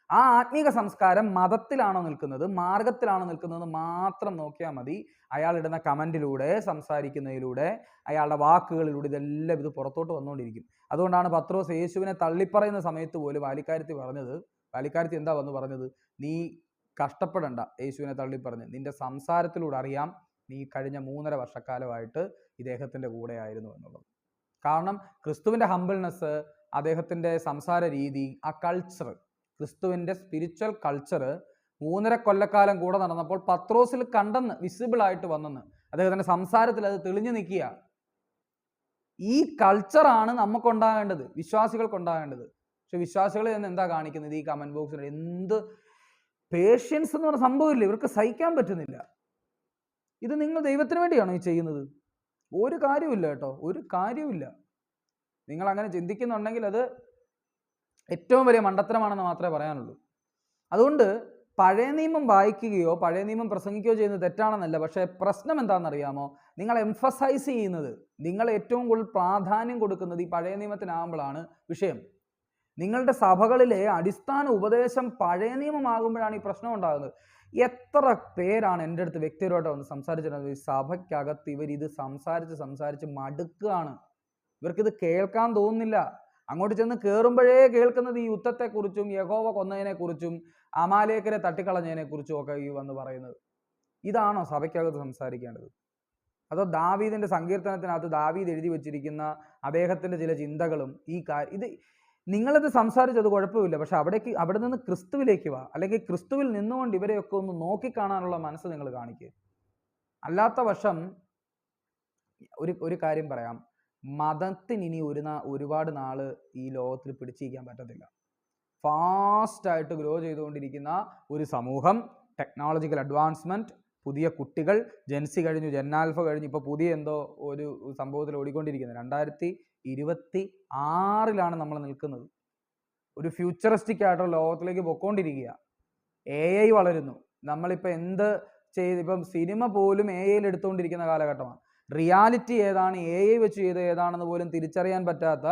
ആ ആത്മീക സംസ്കാരം മതത്തിലാണോ നിൽക്കുന്നത്, മാർഗത്തിലാണോ നിൽക്കുന്നത് മാത്രം നോക്കിയാൽ മതി. അയാളിടുന്ന കമൻറ്റിലൂടെ, സംസാരിക്കുന്നതിലൂടെ, അയാളുടെ വാക്കുകളിലൂടെ ഇതെല്ലാം ഇത് പുറത്തോട്ട് വന്നുകൊണ്ടിരിക്കും. അതുകൊണ്ടാണ് പത്രോസ് യേശുവിനെ തള്ളിപ്പറയുന്ന സമയത്ത് പോലും വാലിക്കാരത്തി എന്താ വന്ന് പറഞ്ഞത്? നീ കഷ്ടപ്പെടണ്ട, യേശുവിനെ തള്ളിപ്പറഞ്ഞ്, നിന്റെ സംസാരത്തിലൂടെ അറിയാം നീ കഴിഞ്ഞ 3.5 വർഷക്കാലമായിട്ട് ഇദ്ദേഹത്തിൻ്റെ കൂടെ ആയിരുന്നു എന്നുള്ളത്. കാരണം ക്രിസ്തുവിൻ്റെ ഹംബിൾനെസ്, അദ്ദേഹത്തിൻ്റെ സംസാര രീതി, ആ കൾച്ചർ, ക്രിസ്തുവിൻ്റെ സ്പിരിച്വൽ കൾച്ചർ 3.5 കൊല്ലക്കാലം കൂടെ നടന്നപ്പോൾ പത്രോസിൽ കണ്ടെന്ന്, വിസിബിൾ ആയിട്ട് വന്നെന്ന്, അദ്ദേഹത്തിൻ്റെ സംസാരത്തിൽ അത് തെളിഞ്ഞു നിൽക്കുക. ഈ കൾച്ചറാണ് നമുക്കുണ്ടാകേണ്ടത്, വിശ്വാസികൾക്കുണ്ടാകേണ്ടത്. പക്ഷെ വിശ്വാസികൾ തന്നെ എന്താ കാണിക്കുന്നത്? ഈ കമൻറ്റ് ബോക്സിൽ എന്ത് പേഷ്യൻസ് എന്ന് പറഞ്ഞ സംഭവമില്ല, ഇവർക്ക് സഹിക്കാൻ പറ്റുന്നില്ല. ഇത് നിങ്ങൾ ദൈവത്തിന് വേണ്ടിയാണോ ഈ ചെയ്യുന്നത്? ഒരു കാര്യമില്ല കേട്ടോ, ഒരു കാര്യമില്ല. നിങ്ങൾ അങ്ങനെ ചിന്തിക്കുന്നുണ്ടെങ്കിൽ അത് ഏറ്റവും വലിയ മണ്ടത്തരമാണെന്ന് മാത്രമേ പറയാനുള്ളൂ. അതുകൊണ്ട് പഴയ നിയമം വായിക്കുകയോ പഴയ നിയമം പ്രസംഗിക്കുകയോ ചെയ്യുന്നത് തെറ്റാണെന്നല്ല. പക്ഷേ പ്രശ്നം എന്താണെന്നറിയാമോ? നിങ്ങൾ എംഫസൈസ് ചെയ്യുന്നത്, നിങ്ങൾ ഏറ്റവും കൂടുതൽ പ്രാധാന്യം കൊടുക്കുന്നത് ഈ പഴയ നിയമത്തിനാകുമ്പോഴാണ് വിഷയം. നിങ്ങളുടെ സഭകളിലെ അടിസ്ഥാന ഉപദേശം പഴയ നിയമമാകുമ്പോഴാണ് ഈ പ്രശ്നം ഉണ്ടാകുന്നത്. എത്ര പേരാണ് എൻ്റെ അടുത്ത് വ്യക്തിപരമായിട്ട് വന്ന് സംസാരിച്ചിട്ടുള്ളത്? ഈ സഭയ്ക്കകത്ത് ഇവരിത് സംസാരിച്ച് മടുക്കുകയാണ്. ഇവർക്കിത് കേൾക്കാൻ തോന്നുന്നില്ല. അങ്ങോട്ട് ചെന്ന് കയറുമ്പോഴേ കേൾക്കുന്നത് ഈ യുദ്ധത്തെക്കുറിച്ചും യഹോവ കൊന്നതിനെക്കുറിച്ചും അമാലേക്കരെ തട്ടിക്കളഞ്ഞതിനെക്കുറിച്ചും ഒക്കെ ഈ വന്ന് പറയുന്നത്. ഇതാണോ സഭയ്ക്കകത്ത് സംസാരിക്കേണ്ടത്? അതോ ദാവീദിന്റെ സങ്കീർത്തനത്തിനകത്ത് ദാവീദ് എഴുതി വെച്ചിരിക്കുന്ന അദ്ദേഹത്തിന്റെ ചില ചിന്തകളും ഇത് നിങ്ങളിത് സംസാരിച്ചത് കുഴപ്പമില്ല, പക്ഷെ അവിടെ നിന്ന് ക്രിസ്തുവിലേക്ക് വാ, അല്ലെങ്കിൽ ക്രിസ്തുവിൽ നിന്നുകൊണ്ട് ഇവരെയൊക്കെ ഒന്ന് നോക്കിക്കാണാനുള്ള മനസ്സ് നിങ്ങൾ കാണിക്കുക. അല്ലാത്ത പക്ഷം ഒരു കാര്യം പറയാം, മതത്തിന് ഇനി ഒരുപാട് നാള് ഈ ലോകത്തിൽ പിടിച്ചിരിക്കാൻ പറ്റത്തില്ല. ഫാസ്റ്റായിട്ട് ഗ്രോ ചെയ്തുകൊണ്ടിരിക്കുന്ന ഒരു സമൂഹം, ടെക്നോളജിക്കൽ അഡ്വാൻസ്മെൻറ്റ്, പുതിയ കുട്ടികൾ, ജെൻസി കഴിഞ്ഞു, ജെന്നാൽഫ കഴിഞ്ഞു, ഇപ്പോൾ പുതിയ എന്തോ ഒരു സംഭവത്തിൽ ഓടിക്കൊണ്ടിരിക്കുന്നത് 2026 നമ്മൾ നിൽക്കുന്നത്. ഒരു ഫ്യൂച്ചറിസ്റ്റിക് ആയിട്ടുള്ള ലോകത്തിലേക്ക് പൊയ്ക്കൊണ്ടിരിക്കുക. AI വളരുന്നു. നമ്മളിപ്പോൾ എന്ത് ഇപ്പം സിനിമ പോലും AI എടുത്തുകൊണ്ടിരിക്കുന്ന കാലഘട്ടമാണ്. റിയാലിറ്റി ഏതാണ്, AI വെച്ച് ചെയ്ത് ഏതാണെന്ന് പോലും തിരിച്ചറിയാൻ പറ്റാത്ത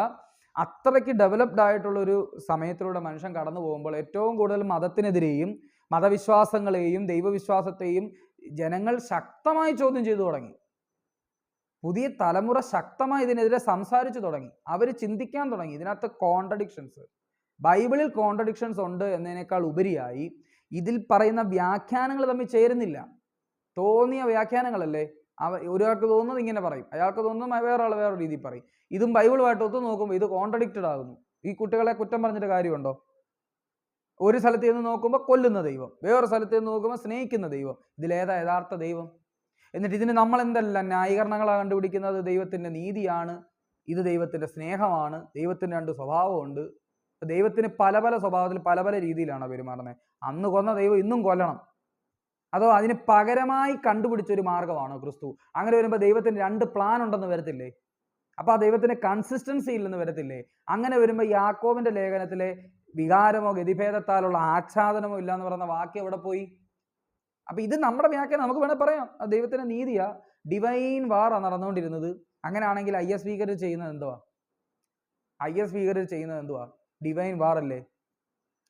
അത്രയ്ക്ക് ഡെവലപ്ഡ് ആയിട്ടുള്ളൊരു സമയത്തിലൂടെ മനുഷ്യൻ കടന്നു പോകുമ്പോൾ ഏറ്റവും കൂടുതൽ മതത്തിനെതിരെയും മതവിശ്വാസങ്ങളെയും ദൈവവിശ്വാസത്തെയും ജനങ്ങൾ ശക്തമായി ചോദ്യം ചെയ്തു തുടങ്ങി. പുതിയ തലമുറ ശക്തമായി ഇതിനെതിരെ സംസാരിച്ചു തുടങ്ങി. അവർ ചിന്തിക്കാൻ തുടങ്ങി. ഇതിനകത്ത് കോൺട്രഡിക്ഷൻസ്, ബൈബിളിൽ കോൺട്രഡിക്ഷൻസ് ഉണ്ട് എന്നതിനേക്കാൾ ഉപരിയായി ഇതിൽ പറയുന്ന വ്യാഖ്യാനങ്ങൾ തമ്മിൽ ചേരുന്നില്ല. തോന്നിയ വ്യാഖ്യാനങ്ങളല്ലേ. ഒരാൾക്ക് തോന്നുന്നത് ഇങ്ങനെ പറയും, അയാൾക്ക് തോന്നുന്നത് വേറൊരാൾ വേറെ രീതിയിൽ പറയും. ഇതും ബൈബിളുമായിട്ട് ഒത്തു നോക്കുമ്പോൾ ഇത് കോൺട്രഡിക്റ്റഡ് ആകുന്നു. ഈ കുട്ടികളെ കുറ്റം പറഞ്ഞിട്ട് കാര്യമുണ്ടോ? ഒരു സ്ഥലത്ത് നിന്ന് നോക്കുമ്പോൾ കൊല്ലുന്ന ദൈവം, വേറൊരു സ്ഥലത്ത് നിന്ന് നോക്കുമ്പോൾ സ്നേഹിക്കുന്ന ദൈവം. ഇതിലേതാ യഥാർത്ഥ ദൈവം? എന്നിട്ട് ഇതിന് നമ്മൾ എന്തെല്ലാം ന്യായീകരണങ്ങളാണ് കണ്ടുപിടിക്കുന്നത്? ദൈവത്തിൻ്റെ നീതിയാണ്, ഇത് ദൈവത്തിൻ്റെ സ്നേഹമാണ്, ദൈവത്തിന് 2 സ്വഭാവമുണ്ട്. ദൈവത്തിന് പല പല സ്വഭാവത്തിൽ പല പല രീതിയിലാണ് പെരുമാറുന്നത്. അന്ന് കൊന്ന ദൈവം ഇന്നും കൊല്ലണം? അതോ അതിന് പകരമായി കണ്ടുപിടിച്ചൊരു മാർഗമാണോ ക്രിസ്തു? അങ്ങനെ വരുമ്പോൾ ദൈവത്തിന് 2 പ്ലാൻ ഉണ്ടെന്ന് വരത്തില്ലേ? അപ്പോൾ ആ ദൈവത്തിന് കൺസിസ്റ്റൻസി ഇല്ലെന്ന് വരത്തില്ലേ? അങ്ങനെ വരുമ്പോൾ യാക്കോബിന്റെ ലേഖനത്തിലെ വികാരമോ ഗതിഭേദത്താലുള്ള ആച്ഛാദനമോ ഇല്ല എന്ന് പറയുന്ന വാക്യം എവിടെ പോയി? അപ്പൊ ഇത് നമ്മുടെ വ്യാഖ്യാനം. നമുക്ക് വേണേൽ പറയാം ദൈവത്തിന്റെ നീതിയാ, ഡിവൈൻ വാറാ നടന്നുകൊണ്ടിരുന്നത്. അങ്ങനെയാണെങ്കിൽ IS ഭീകരർ ചെയ്യുന്നത് എന്തുവാ? ഡിവൈൻ വാർ അല്ലേ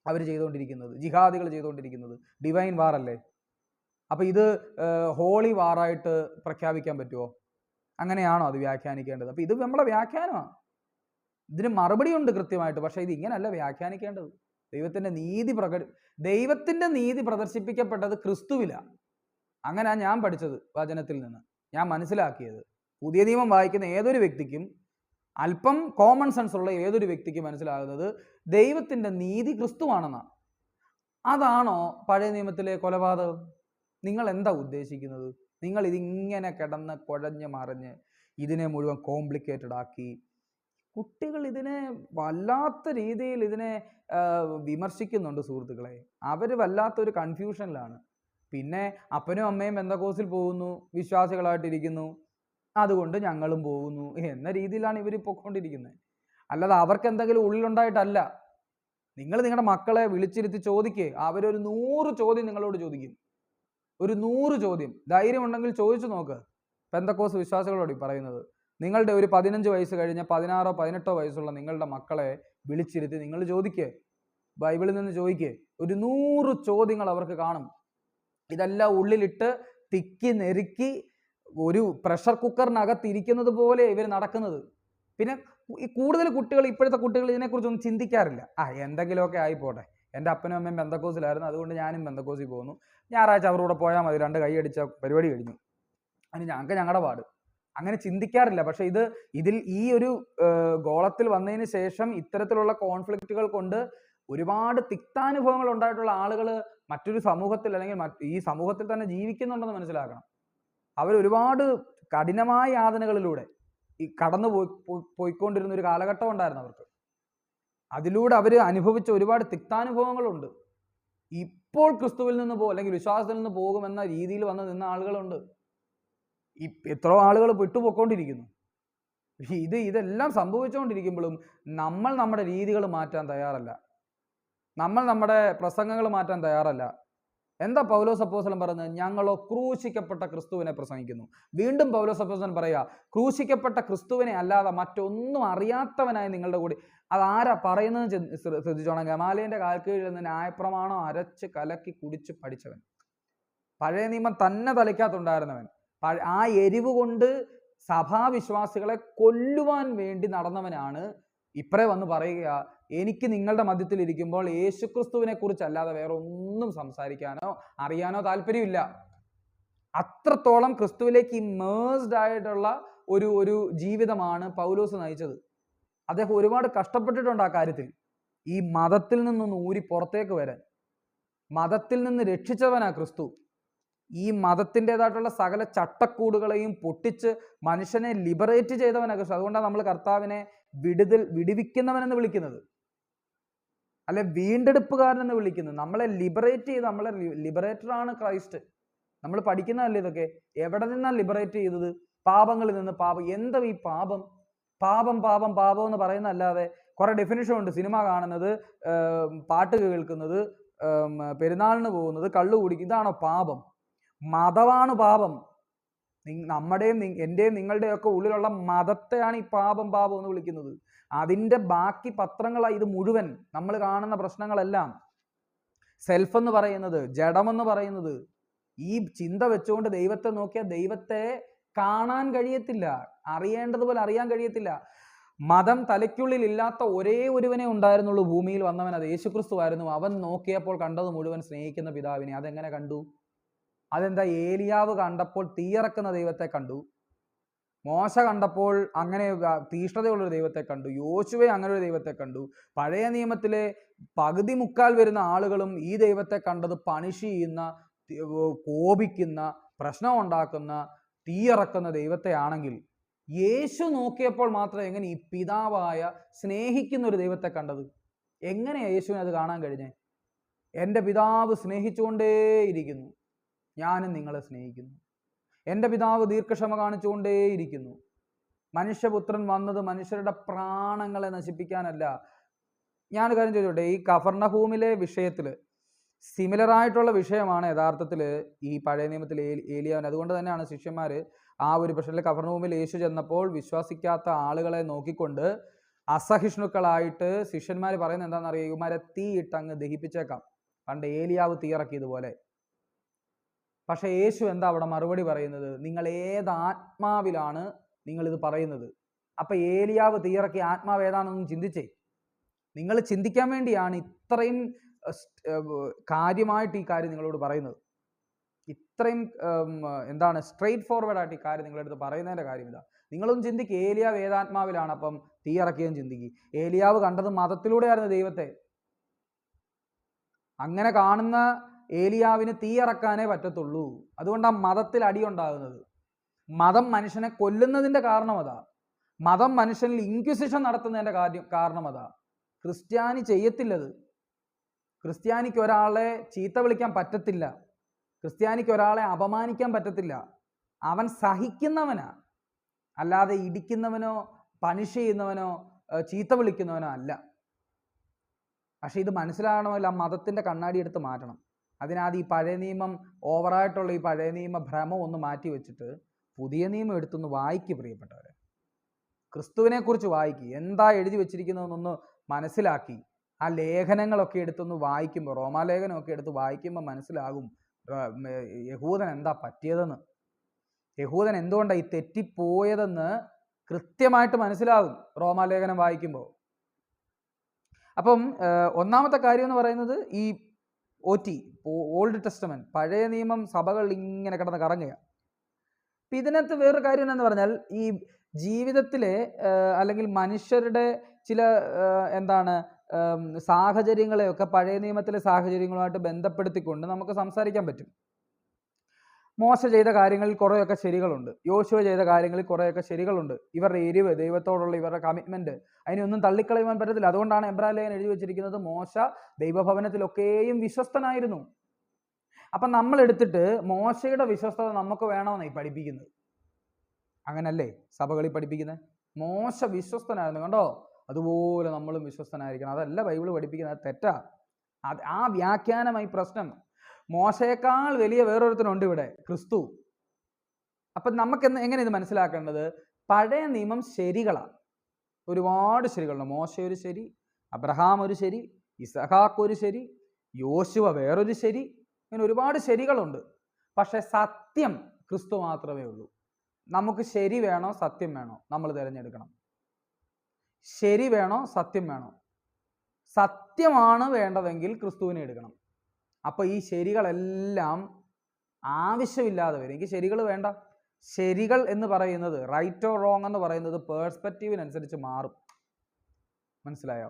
അവർ ചെയ്തുകൊണ്ടിരിക്കുന്നത്? ജിഹാദികൾ ചെയ്തുകൊണ്ടിരിക്കുന്നത് ഡിവൈൻ വാർ അല്ലേ? അപ്പൊ ഇത് ഹോളി വാറായിട്ട് പ്രഖ്യാപിക്കാൻ പറ്റുമോ? അങ്ങനെയാണോ അത് വ്യാഖ്യാനിക്കേണ്ടത്? അപ്പൊ ഇത് നമ്മുടെ വ്യാഖ്യാനമാണ്. ഇതിന് മറുപടി ഉണ്ട് കൃത്യമായിട്ട്. പക്ഷെ ഇത് ഇങ്ങനെയല്ല വ്യാഖ്യാനിക്കേണ്ടത്. ദൈവത്തിന്റെ നീതി പ്രദർശിപ്പിക്കപ്പെട്ടത് ക്രിസ്തുവിലാണ്. അങ്ങനെയാണ് ഞാൻ പഠിച്ചത് വചനത്തിൽ നിന്ന്, ഞാൻ മനസ്സിലാക്കിയത്. പുതിയ നിയമം വായിക്കുന്ന ഏതൊരു വ്യക്തിക്കും, അല്പം കോമൺ സെൻസ് ഉള്ള ഏതൊരു വ്യക്തിക്കും മനസ്സിലാകുന്നത് ദൈവത്തിന്റെ നീതി ക്രിസ്തുവാണെന്നാണ്. അതാണോ പഴയ നിയമത്തിലെ കൊലപാതകം? നിങ്ങൾ എന്താ ഉദ്ദേശിക്കുന്നത്? നിങ്ങൾ ഇതിങ്ങനെ കിടന്ന് കുഴഞ്ഞ് മറിഞ്ഞ് ഇതിനെ മുഴുവൻ കോംപ്ലിക്കേറ്റഡ് ആക്കി, കുട്ടികൾ ഇതിനെ വല്ലാത്ത രീതിയിൽ ഇതിനെ വിമർശിക്കുന്നുണ്ട് സുഹൃത്തുക്കളെ. അവർ വല്ലാത്തൊരു കൺഫ്യൂഷനിലാണ്. പിന്നെ അപ്പനും അമ്മയും പെന്തക്കോസിൽ പോകുന്നു, വിശ്വാസികളായിട്ടിരിക്കുന്നു, അതുകൊണ്ട് ഞങ്ങളും പോകുന്നു എന്ന രീതിയിലാണ് ഇവർ പൊയ്ക്കൊണ്ടിരിക്കുന്നത്. അല്ലാതെ അവർക്ക് എന്തെങ്കിലും ഉള്ളിലുണ്ടായിട്ടല്ല. നിങ്ങൾ നിങ്ങളുടെ മക്കളെ വിളിച്ചിരുത്തി ചോദിക്കുക, അവരൊരു 100 ചോദ്യം നിങ്ങളോട് ചോദിക്കും. ഒരു 100 ചോദ്യം ധൈര്യമുണ്ടെങ്കിൽ ചോദിച്ചു നോക്ക്. പെന്തക്കോസ് വിശ്വാസികളോട് പറയുന്നത്, നിങ്ങളുടെ ഒരു 15 വയസ്സ് കഴിഞ്ഞ 16 18 വയസ്സുള്ള നിങ്ങളുടെ മക്കളെ വിളിച്ചിരുത്തി നിങ്ങൾ ചോദിക്കുക, ബൈബിളിൽ നിന്ന് ചോദിക്കുക. ഒരു 100 ചോദ്യങ്ങൾ അവർക്ക് കാണും. ഇതെല്ലാം ഉള്ളിലിട്ട് തിക്കി നെരുക്കി ഒരു പ്രഷർ കുക്കറിനകത്ത് ഇരിക്കുന്നത് പോലെ ഇവർ നടക്കുന്നത്. പിന്നെ ഈ കൂടുതൽ കുട്ടികൾ, ഇപ്പോഴത്തെ കുട്ടികൾ ഇതിനെക്കുറിച്ചൊന്നും ചിന്തിക്കാറില്ല. എന്തെങ്കിലുമൊക്കെ ആയിപ്പോട്ടെ, എൻ്റെ അപ്പനും അമ്മയും പെന്തക്കോസിലായിരുന്നു, അതുകൊണ്ട് ഞാനും പെന്തക്കോസിൽ പോകുന്നു, ഞായറാഴ്ച അവരുടെ കൂടെ പോയാൽ മതി, 2 കൈ അടിച്ച പരിപാടി കഴിഞ്ഞു, അതിന് ഞങ്ങളുടെ പാട്. അങ്ങനെ ചിന്തിക്കാറില്ല. പക്ഷെ ഇതിൽ ഈ ഒരു ഗോളത്തിൽ വന്നതിന് ശേഷം ഇത്തരത്തിലുള്ള കോൺഫ്ലിക്റ്റുകൾ കൊണ്ട് ഒരുപാട് തിക്താനുഭവങ്ങൾ ഉണ്ടായിട്ടുള്ള ആളുകൾ മറ്റൊരു സമൂഹത്തിൽ അല്ലെങ്കിൽ ഈ സമൂഹത്തിൽ തന്നെ ജീവിക്കുന്നുണ്ടെന്ന് മനസ്സിലാക്കണം. അവർ ഒരുപാട് കഠിനമായ യാതനകളിലൂടെ ഈ പോയിക്കൊണ്ടിരുന്ന ഒരു കാലഘട്ടം ഉണ്ടായിരുന്നു അവർക്ക്. അതിലൂടെ അവർ അനുഭവിച്ച ഒരുപാട് തിക്താനുഭവങ്ങളുണ്ട്. ഇപ്പോൾ ക്രിസ്തുവിൽ നിന്ന് അല്ലെങ്കിൽ വിശ്വാസത്തിൽ നിന്ന് പോകുമെന്ന രീതിയിൽ വന്ന് നിന്ന ആളുകളുണ്ട്. എത്രയോ ആളുകൾ വിട്ടുപോയിക്കൊണ്ടിരിക്കുന്നു. ഇതെല്ലാം സംഭവിച്ചുകൊണ്ടിരിക്കുമ്പോഴും നമ്മൾ നമ്മുടെ രീതികൾ മാറ്റാൻ തയ്യാറല്ല, നമ്മൾ നമ്മുടെ പ്രസംഗങ്ങൾ മാറ്റാൻ തയ്യാറല്ല, എന്താ പൗലോസ് അപ്പോസ്തലൻ പറയുന്നത്? ഞങ്ങളോ ക്രൂശിക്കപ്പെട്ട ക്രിസ്തുവിനെ പ്രസംഗിക്കുന്നു. വീണ്ടും പൗലോസ് അപ്പോസ്തലൻ പറയുക, ക്രൂശിക്കപ്പെട്ട ക്രിസ്തുവിനെ അല്ലാതെ മറ്റൊന്നും അറിയാത്തവനായി നിങ്ങളുടെ കൂടി. അതാരാ പറയുന്നത് ശ്രദ്ധിച്ചോണം. ഗമാലിയന്റെ കാൽക്കീഴിൽ നിന്ന് ന്യായപ്രമാണം അരച്ച് കലക്കി കുടിച്ച് പഠിച്ചവൻ, പഴയ നിയമം തന്നെ തലയ്ക്കകത്തുണ്ടായിരുന്നവൻ, ആ എരിവ് കൊണ്ട് സഭാവിശ്വാസികളെ കൊല്ലുവാൻ വേണ്ടി നടന്നവനാണ് ഇപ്പറേ വന്ന് പറയുക, എനിക്ക് നിങ്ങളുടെ മധ്യത്തിൽ ഇരിക്കുമ്പോൾ യേശുക്രിസ്തുവിനെ കുറിച്ചല്ലാതെ വേറെ ഒന്നും സംസാരിക്കാനോ അറിയാനോ താല്പര്യമില്ല. അത്രത്തോളം ക്രിസ്തുവിലേക്ക് ഇമേഴ്സ്ഡ് ആയിട്ടുള്ള ഒരു ജീവിതമാണ് പൗലോസ് നയിച്ചത്. അദ്ദേഹം ഒരുപാട് കഷ്ടപ്പെട്ടിട്ടുണ്ട് ആ കാര്യത്തിൽ. ഈ മതത്തിൽ നിന്നൊന്ന് ഊരി പുറത്തേക്ക് വരാൻ. മതത്തിൽ നിന്ന് രക്ഷിച്ചവനാ ക്രിസ്തു. ഈ മതത്തിൻ്റെതായിട്ടുള്ള സകല ചട്ടക്കൂടുകളെയും പൊട്ടിച്ച് മനുഷ്യനെ ലിബറേറ്റ് ചെയ്തവനാ ക്രിസ്തു. അതുകൊണ്ടാണ് നമ്മൾ കർത്താവിനെ വിടുവിക്കുന്നവനെന്ന് വിളിക്കുന്നത്, അല്ലെ വീണ്ടെടുപ്പുകാരനെന്ന് വിളിക്കുന്നത്. നമ്മളെ ലിബറേറ്റ് ചെയ്ത്, നമ്മളെ ലിബറേറ്ററാണ് ക്രൈസ്റ്റ്. നമ്മൾ പഠിക്കുന്നതല്ലേ ഇതൊക്കെ. എവിടെ നിന്നാണ് ലിബറേറ്റ് ചെയ്തത്? പാപങ്ങളിൽ നിന്ന്. പാപം എന്താ ഈ പാപം? പാപം പാപം പാപം എന്ന് പറയുന്നതല്ലാതെ കുറെ ഡെഫിനിഷൻ ഉണ്ട്. സിനിമ കാണുന്നത്, പാട്ട് കേൾക്കുന്നത്, പെരുന്നാളിന് പോകുന്നത്, കള്ളു കുടിക്കുന്നത്, ഇതാണോ പാപം? മതമാണ് പാപം. നമ്മുടെയും എൻ്റെയും നിങ്ങളുടെയും ഒക്കെ ഉള്ളിലുള്ള മതത്തെയാണ് ഈ പാപം പാപം എന്ന് വിളിക്കുന്നത്. അതിൻ്റെ ബാക്കി പത്രങ്ങളാണ് ഇത് മുഴുവൻ. നമ്മൾ കാണുന്ന പ്രശ്നങ്ങളെല്ലാം സെൽഫ് എന്ന് പറയുന്നത്, ജഡമെന്ന് പറയുന്നത്. ഈ ചിന്ത വെച്ചുകൊണ്ട് ദൈവത്തെ നോക്കിയാൽ ദൈവത്തെ കാണാൻ കഴിയത്തില്ല, അറിയേണ്ടതുപോലെ അറിയാൻ കഴിയത്തില്ല. മതം തലയ്ക്കുള്ളിൽ ഇല്ലാത്ത ഒരേ ഒരുവനെ ഉണ്ടായിരുന്നുള്ളൂ ഭൂമിയിൽ വന്നവൻ, അത് യേശുക്രിസ്തു ആയിരുന്നു. അവൻ നോക്കിയപ്പോൾ കണ്ടത് മുഴുവൻ സ്നേഹിക്കുന്ന പിതാവിനെ. അതെങ്ങനെ കണ്ടു? അതെന്താ? ഏലിയാവ് കണ്ടപ്പോൾ തീയിറക്കുന്ന ദൈവത്തെ കണ്ടു, മോശ കണ്ടപ്പോൾ അങ്ങനെ തീഷ്ണതയുള്ളൊരു ദൈവത്തെ കണ്ടു, യോശുവ അങ്ങനെ ഒരു ദൈവത്തെ കണ്ടു. പഴയ നിയമത്തിലെ പകുതി മുക്കാൽ വരുന്ന ആളുകളും ഈ ദൈവത്തെ കണ്ടത് പണിഷ് ചെയ്യുന്ന, കോപിക്കുന്ന, പ്രശ്നം ഉണ്ടാക്കുന്ന, തീയിറക്കുന്ന ദൈവത്തെ ആണെങ്കിൽ യേശു നോക്കിയപ്പോൾ മാത്രം എങ്ങനെ ഈ പിതാവായ സ്നേഹിക്കുന്ന ഒരു ദൈവത്തെ കണ്ടത്? എങ്ങനെയാണ് യേശുവിനെ അത് കാണാൻ കഴിഞ്ഞേ? എൻ്റെ പിതാവ് സ്നേഹിച്ചുകൊണ്ടേയിരിക്കുന്നു, ഞാനും നിങ്ങളെ സ്നേഹിക്കുന്നു. എൻ്റെ പിതാവ് ദീർഘക്ഷമ കാണിച്ചുകൊണ്ടേയിരിക്കുന്നു. മനുഷ്യപുത്രൻ വന്നത് മനുഷ്യരുടെ പ്രാണങ്ങളെ നശിപ്പിക്കാനല്ല. ഞാൻ കാര്യം ചോദിച്ചോട്ടെ, ഈ കഫർനഹൂമിലെ വിഷയത്തിൽ സിമിലറായിട്ടുള്ള വിഷയമാണ് യഥാർത്ഥത്തിൽ ഈ പഴയ നിയമത്തിൽ ഏലിയാവിന്. അതുകൊണ്ട് തന്നെയാണ് ശിഷ്യന്മാർ ആ ഒരു പ്രശ്നത്തിൽ കഫർനഹൂമിൽ യേശു ചെന്നപ്പോൾ വിശ്വസിക്കാത്ത ആളുകളെ നോക്കിക്കൊണ്ട് അസഹിഷ്ണുക്കളായിട്ട് ശിഷ്യന്മാർ പറയുന്നത് എന്താണെന്നറിയാം? ഇവന്മാരെ തീയിട്ട് അങ്ങ് ദഹിപ്പിച്ചേക്കാം, പണ്ട് ഏലിയാവ് തീയിറക്കിയതുപോലെ. പക്ഷെ യേശു എന്താ അവിടെ മറുപടി പറയുന്നത്? നിങ്ങൾ ഏത് ആത്മാവിലാണ് നിങ്ങളിത് പറയുന്നത്? അപ്പം ഏലിയാവ് തീയിറക്കിയ ആത്മാവ് ഏതാണെന്നും ചിന്തിച്ചേ. നിങ്ങൾ ചിന്തിക്കാൻ വേണ്ടിയാണ് ഇത്രയും കാര്യമായിട്ട് ഈ കാര്യം നിങ്ങളോട് പറയുന്നത്. ഇത്രയും എന്താണ് സ്ട്രെയിറ്റ് ഫോർവേഡായിട്ട് ഈ കാര്യം നിങ്ങളുടെ അടുത്ത് പറയുന്നതിൻ്റെ കാര്യം ഇതാ. നിങ്ങളൊന്നും ചിന്തിക്കുക, ഏലിയാവ് ഏതാത്മാവിലാണ് അപ്പം തീയിറക്കിയെന്ന് ചിന്തിക്കുക. ഏലിയാവ് കണ്ടത് മതത്തിലൂടെയായിരുന്നു ദൈവത്തെ. അങ്ങനെ കാണുന്ന ഏലിയാവിന് തീയിറക്കാനേ പറ്റത്തുള്ളൂ. അതുകൊണ്ടാണ് മതത്തിൽ അടിയുണ്ടാകുന്നത്. മതം മനുഷ്യനെ കൊല്ലുന്നതിൻ്റെ കാരണം അതാ. മതം മനുഷ്യനിൽ ഇൻക്വിസിഷൻ നടത്തുന്നതിൻ്റെ കാരണം അതാ. ക്രിസ്ത്യാനി ചെയ്യത്തില്ലത്. ക്രിസ്ത്യാനിക്ക് ഒരാളെ ചീത്ത വിളിക്കാൻ പറ്റത്തില്ല, ക്രിസ്ത്യാനിക്ക് ഒരാളെ അപമാനിക്കാൻ പറ്റത്തില്ല. അവൻ സഹിക്കുന്നവനാ, അല്ലാതെ ഇടിക്കുന്നവനോ പണിഷ് ചെയ്യുന്നവനോ ചീത്ത വിളിക്കുന്നവനോ അല്ല. പക്ഷെ ഇത് മനസ്സിലാകണമല്ല, മതത്തിൻ്റെ കണ്ണാടി എടുത്ത് മാറ്റണം. അതിനാദ്യം ഈ പഴയ നിയമം, ഓവറായിട്ടുള്ള ഈ പഴയ നിയമ ഭ്രമം ഒന്ന് മാറ്റി വെച്ചിട്ട് പുതിയ നിയമം എടുത്തൊന്ന് വായിക്കുക പ്രിയപ്പെട്ടവരെ. ക്രിസ്തുവിനെക്കുറിച്ച് വായിക്കുക, എന്താ എഴുതി വെച്ചിരിക്കുന്നതെന്നൊന്ന് മനസ്സിലാക്കി ആ ലേഖനങ്ങളൊക്കെ എടുത്തൊന്ന് വായിക്കുമ്പോൾ, റോമാലേഖനമൊക്കെ എടുത്ത് വായിക്കുമ്പോൾ മനസ്സിലാകും യഹൂദൻ എന്താ പറ്റിയതെന്ന്, യഹൂദൻ എന്തുകൊണ്ടാണ് ഈ തെറ്റിപ്പോയതെന്ന് കൃത്യമായിട്ട് മനസ്സിലാകും റോമാലേഖനം വായിക്കുമ്പോൾ. അപ്പം ഒന്നാമത്തെ കാര്യം എന്ന് പറയുന്നത് ഈ ഓൾഡ് ടെസ്റ്റമെന്റ്, പഴയ നിയമം സഭകൾ ഇങ്ങനെ കിടന്ന് കറങ്ങുക. അപ്പം ഇതിനകത്ത് വേറൊരു കാര്യം എന്ന് പറഞ്ഞാൽ, ഈ ജീവിതത്തിലെ അല്ലെങ്കിൽ മനുഷ്യരുടെ ചില എന്താണ് സാഹചര്യങ്ങളെയൊക്കെ പഴയ നിയമത്തിലെ സാഹചര്യങ്ങളുമായിട്ട് ബന്ധപ്പെടുത്തിക്കൊണ്ട് നമുക്ക് സംസാരിക്കാൻ പറ്റും. മോശ ചെയ്ത കാര്യങ്ങളിൽ കുറേയൊക്കെ ശരികളുണ്ട്, യോശുവ ചെയ്ത കാര്യങ്ങളിൽ കുറേയൊക്കെ ശരികളുണ്ട്. ഇവരുടെ എരിവ്, ദൈവത്തോടുള്ള ഇവരുടെ കമ്മിറ്റ്മെൻറ്റ്, അതിനൊന്നും തള്ളിക്കളയുവാൻ പറ്റത്തില്ല. അതുകൊണ്ടാണ് എബ്രായ ലേഖനം എഴുതി വെച്ചിരിക്കുന്നത്, മോശ ദൈവഭവനത്തിലൊക്കെയും വിശ്വസ്തനായിരുന്നു. അപ്പം നമ്മൾ എടുത്തിട്ട് മോശയുടെ വിശ്വസ്തത നമുക്ക് വേണമെന്നായി പഠിപ്പിക്കുന്നത്. അങ്ങനല്ലേ സഭകളിൽ പഠിപ്പിക്കുന്നത്? മോശ വിശ്വസ്തനായിരുന്നു, കണ്ടോ, അതുപോലെ നമ്മളും വിശ്വസ്തനായിരിക്കണം. അതല്ല ബൈബിൾ പഠിപ്പിക്കുന്നത്, അത് തെറ്റാ. ആ വ്യാഖ്യാനമായി പ്രശ്നം. മോശയേക്കാൾ വലിയ വേറൊരുത്തനുണ്ട് ഇവിടെ, ക്രിസ്തു. അപ്പം നമുക്ക് എങ്ങനെ ഇത് മനസ്സിലാക്കേണ്ടത്? പഴയ നിയമം ശരികളാണ്, ഒരുപാട് ശരികളുണ്ട്. മോശ ഒരു ശരി, അബ്രഹാം ഒരു ശരി, ഇസഹാക്ക് ഒരു ശരി, യോശുവ വേറൊരു ശരി, ഇങ്ങനെ ഒരുപാട് ശരികളുണ്ട്. പക്ഷെ സത്യം ക്രിസ്തു മാത്രമേ ഉള്ളൂ. നമുക്ക് ശരി വേണോ സത്യം വേണോ നമ്മൾ തിരഞ്ഞെടുക്കണം. ശരി വേണോ സത്യം വേണോ? സത്യമാണ് വേണ്ടതെങ്കിൽ ക്രിസ്തുവിനെ എടുക്കണം. അപ്പോൾ ഈ ശരികളെല്ലാം ആവശ്യമില്ലാതെ വരും. എനിക്ക് ശരികൾ വേണ്ട. ശരികൾ എന്ന് പറയുന്നത്, റൈറ്റ് ഓർ റോങ് എന്ന് പറയുന്നത് പേഴ്സ്പെക്റ്റീവിനനുസരിച്ച് മാറും. മനസ്സിലായോ?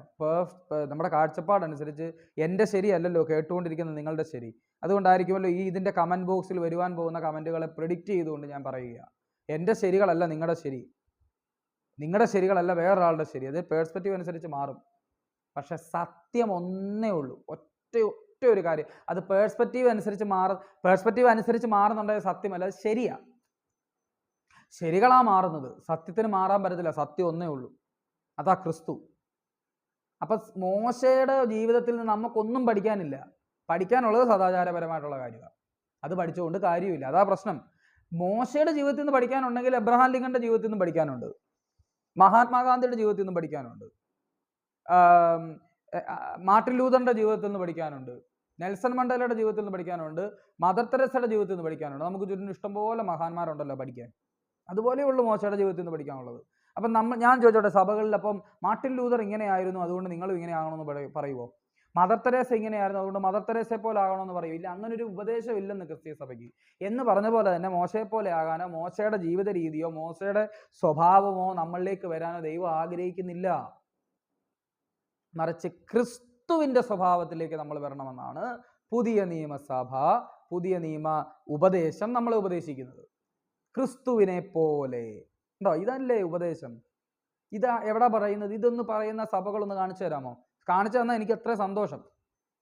നമ്മുടെ കാഴ്ചപ്പാടനുസരിച്ച് എൻ്റെ ശരിയല്ലല്ലോ കേട്ടുകൊണ്ടിരിക്കുന്ന നിങ്ങളുടെ ശരി. അതുകൊണ്ടായിരിക്കുമല്ലോ ഇതിൻ്റെ കമൻറ്റ് ബോക്സിൽ വരുവാൻ പോകുന്ന കമൻറ്റുകളെ പ്രെഡിക്റ്റ് ചെയ്തുകൊണ്ട് ഞാൻ പറയുക, എൻ്റെ ശരികളല്ല നിങ്ങളുടെ ശരി, നിങ്ങളുടെ ശരികളല്ല വേറൊരാളുടെ ശരി. അത് പേഴ്സ്പെക്റ്റീവ് അനുസരിച്ച് മാറും. പക്ഷെ സത്യം ഒന്നേ ഉള്ളൂ, ഒറ്റ ഒരു കാര്യം. അത് പേഴ്സ്പെക്റ്റീവ് അനുസരിച്ച് മാറുന്നുണ്ടെങ്കിൽ സത്യമല്ല, അത് ശരിയാ. ശരികളാ മാറുന്നത്, സത്യത്തിന് മാറാൻ പറ്റത്തില്ല. സത്യം ഒന്നേ ഉള്ളൂ, അതാ ക്രിസ്തു. അപ്പൊ മോശയുടെ ജീവിതത്തിൽ നിന്ന് നമുക്കൊന്നും പഠിക്കാനില്ല. പഠിക്കാനുള്ളത് സദാചാരപരമായിട്ടുള്ള കാര്യമാണ്. അത് പഠിച്ചുകൊണ്ട് കാര്യമില്ല, അതാ പ്രശ്നം. മോശയുടെ ജീവിതത്തിൽ നിന്ന് പഠിക്കാനുണ്ടെങ്കിൽ എബ്രഹാം ലിങ്കന്റെ ജീവിതത്തിൽ നിന്ന് പഠിക്കാനുണ്ട്, മഹാത്മാഗാന്ധിയുടെ ജീവിതത്തിൽ നിന്ന് പഠിക്കാനുണ്ട്, മാർട്ടിൻ ലൂതറിന്റെ ജീവിതത്തിൽ നിന്ന് പഠിക്കാനുണ്ട്, നെൽസൺ മണ്ടേലയുടെ ജീവിതത്തിൽ നിന്ന് പഠിക്കാനുണ്ട്, മദർ തെരേസയുടെ ജീവിതത്തിൽ നിന്ന് പഠിക്കാനുണ്ട്. നമുക്ക് ചുറ്റും ഇഷ്ടംപോലെ മഹാന്മാരുണ്ടല്ലോ പഠിക്കാൻ. അതുപോലെയുള്ളൂ മോശയുടെ ജീവിതത്തിൽ നിന്ന് പഠിക്കാനുള്ളത്. അപ്പം ഞാൻ ചോദിച്ചോട്ടെ, സഭകളിൽ അപ്പം മാർട്ടിൻ ലൂതർ ഇങ്ങനെയായിരുന്നു അതുകൊണ്ട് നിങ്ങളും ഇങ്ങനെ ആകണമെന്ന് പറയുമോ? മദർ തെരേസ ഇങ്ങനെയായിരുന്നു അതുകൊണ്ട് മദർ തെരേസയെ പോലെ ആകണമെന്ന് പറയും? ഇല്ല, അങ്ങനെ ഒരു ഉപദേശം ഇല്ലെന്ന് ക്രിസ്തീയ സഭയ്ക്ക്. എന്ന് പറഞ്ഞ പോലെ തന്നെ മോശയെ പോലെ ആകാനോ മോശയുടെ ജീവിത രീതിയോ മോശയുടെ സ്വഭാവമോ നമ്മളിലേക്ക് വരാനോ ദൈവം ആഗ്രഹിക്കുന്നില്ല. മറിച്ച് ക്രിസ്തുവിൻ്റെ സ്വഭാവത്തിലേക്ക് നമ്മൾ വരണമെന്നാണ് പുതിയ നിയമസഭ, പുതിയ നിയമ ഉപദേശം നമ്മളെ ഉപദേശിക്കുന്നത്. ക്രിസ്തുവിനെ പോലെ ഉണ്ടോ? ഇതല്ലേ ഉപദേശം? ഇതാ എവിടെ പറയുന്നത്? ഇതൊന്ന് പറയുന്ന സഭകളൊന്ന് കാണിച്ചു തരാമോ? കാണിച്ചു തന്നാൽ എനിക്ക് എത്ര സന്തോഷം,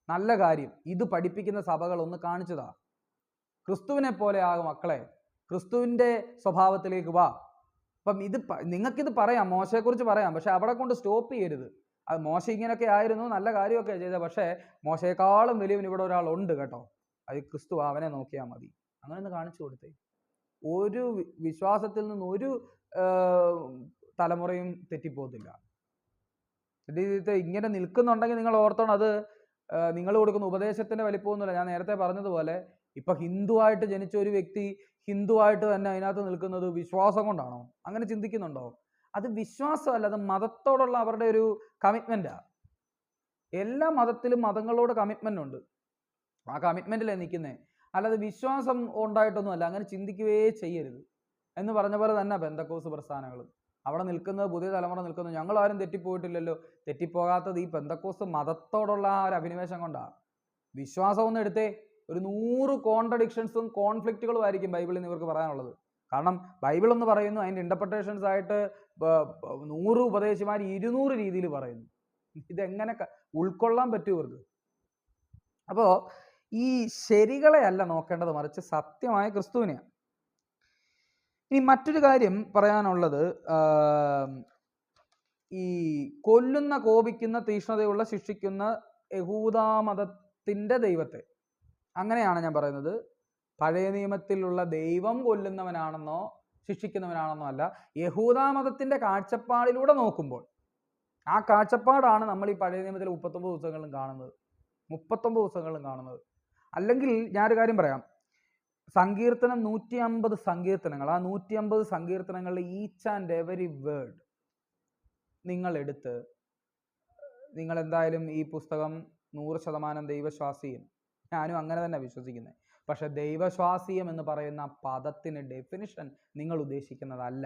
നല്ല കാര്യം. ഇത് പഠിപ്പിക്കുന്ന സഭകളൊന്ന് കാണിച്ചതാ. ക്രിസ്തുവിനെ പോലെ ആകും മക്കളെ, ക്രിസ്തുവിൻ്റെ സ്വഭാവത്തിലേക്ക് വാ. അപ്പം നിങ്ങൾക്കിത് പറയാം, മോശയെക്കുറിച്ച് പറയാം, പക്ഷെ അവിടെ കൊണ്ട് സ്റ്റോപ്പ് ചെയ്യരുത്. അത് മോശ ഇങ്ങനെയൊക്കെ ആയിരുന്നു, നല്ല കാര്യമൊക്കെ ചെയ്തത്, പക്ഷേ മോശയെക്കാളും വലിയവൻ ഇവിടെ ഒരാളുണ്ട് കേട്ടോ, അത് ക്രിസ്തു, അവനെ നോക്കിയാൽ മതി. അങ്ങനെ ഒന്ന് കാണിച്ചു കൊടുത്തേ. ഒരു വിശ്വാസത്തിൽ നിന്ന് ഒരു തലമുറയും തെറ്റിപ്പോകത്തില്ല. ഇത് ഇങ്ങനെ നിൽക്കുന്നുണ്ടെങ്കിൽ നിങ്ങൾ ഓർത്തോണം, അത് നിങ്ങൾ കൊടുക്കുന്ന ഉപദേശത്തിന്റെ വലിപ്പമൊന്നുമില്ല. ഞാൻ നേരത്തെ പറഞ്ഞതുപോലെ ഇപ്പൊ ഹിന്ദുവായിട്ട് ജനിച്ച ഒരു വ്യക്തി ഹിന്ദുവായിട്ട് തന്നെ അതിനകത്ത് നിൽക്കുന്നത് വിശ്വാസം കൊണ്ടാണോ? അങ്ങനെ ചിന്തിക്കുന്നുണ്ടോ? അത് വിശ്വാസമല്ല, അത് മതത്തോടുള്ള അവരുടെ ഒരു കമ്മിറ്റ്മെന്റാ. എല്ലാ മതത്തിലും മതങ്ങളോട് കമ്മിറ്റ്മെന്റ് ഉണ്ട്, ആ കമ്മിറ്റ്മെന്റിലാണ് നിൽക്കുന്നത്. അല്ലാതെ വിശ്വാസം ഉണ്ടായിട്ടൊന്നുമല്ല. അങ്ങനെ ചിന്തിക്കുകയേ ചെയ്യരുത്. എന്ന് പറഞ്ഞ പോലെ തന്നെ പെന്തക്കോസ് പ്രസ്ഥാനങ്ങൾ അവിടെ നിൽക്കുന്നത്, പുതിയ തലമുറ നിൽക്കുന്നത്, ഞങ്ങൾ ആരും തെറ്റിപ്പോയിട്ടില്ലല്ലോ. തെറ്റിപ്പോകാത്തത് ഈ പെന്തക്കോസ് മതത്തോടുള്ള ആ ഒരു അഭിനിവേശം കൊണ്ടാണ്. വിശ്വാസം ഒന്ന് എടുത്തേ, ഒരു 100 കോൺട്രഡിക്ഷൻസും കോൺഫ്ലിക്റ്റുകളും ആയിരിക്കും ബൈബിളിൽ നിന്ന് ഇവർക്ക് പറയാനുള്ളത്. കാരണം ബൈബിൾ എന്ന് പറയുന്നു, അതിൻ്റെ ഇൻ്റർപ്രിട്ടേഷൻസ് ആയിട്ട് 100 ഉപദേശിമാർ 200 രീതിയിൽ പറയുന്നു. ഇതെങ്ങനെ ഉൾക്കൊള്ളാൻ പറ്റും ഇവർക്ക്? അപ്പോൾ ഈ ശരികളെ അല്ല നോക്കേണ്ടത്, മറിച്ച് സത്യമായ ക്രിസ്തുവിനെയാണ്. ഇനി മറ്റൊരു കാര്യം പറയാനുള്ളത്, ഈ കൊല്ലുന്ന, കോപിക്കുന്ന, തീക്ഷ്ണതയുള്ള, ശിക്ഷിക്കുന്ന യഹൂദമതത്തിൻ്റെ ദൈവത്തെ, അങ്ങനെയാണ് ഞാൻ പറയുന്നത്. പഴയ നിയമത്തിലുള്ള ദൈവം കൊല്ലുന്നവനാണെന്നോ ശിക്ഷിക്കുന്നവനാണെന്നോ അല്ല, യഹൂദമതത്തിൻ്റെ കാഴ്ചപ്പാടിലൂടെ നോക്കുമ്പോൾ ആ കാഴ്ചപ്പാടാണ് നമ്മൾ ഈ പഴയ നിയമത്തിലെ 39 ദിവസങ്ങളിലും കാണുന്നത്, 39 ദിവസങ്ങളിലും കാണുന്നത്. അല്ലെങ്കിൽ ഞാനൊരു കാര്യം പറയാം, സങ്കീർത്തനം 150 സങ്കീർത്തനങ്ങൾ, ആ 150 സങ്കീർത്തനങ്ങളിൽ ഈച്ച് ആൻഡ് എവരി വേർഡ് നിങ്ങളെടുത്ത്, നിങ്ങൾ എന്തായാലും ഈ പുസ്തകം 100% ദൈവശ്വാസീയം, ഞാനും അങ്ങനെ തന്നെ വിശ്വസിക്കുന്നത്. പക്ഷെ ദൈവശ്വാസീയം എന്ന് പറയുന്ന പദത്തിന് ഡെഫിനിഷൻ നിങ്ങൾ ഉദ്ദേശിക്കുന്നതല്ല.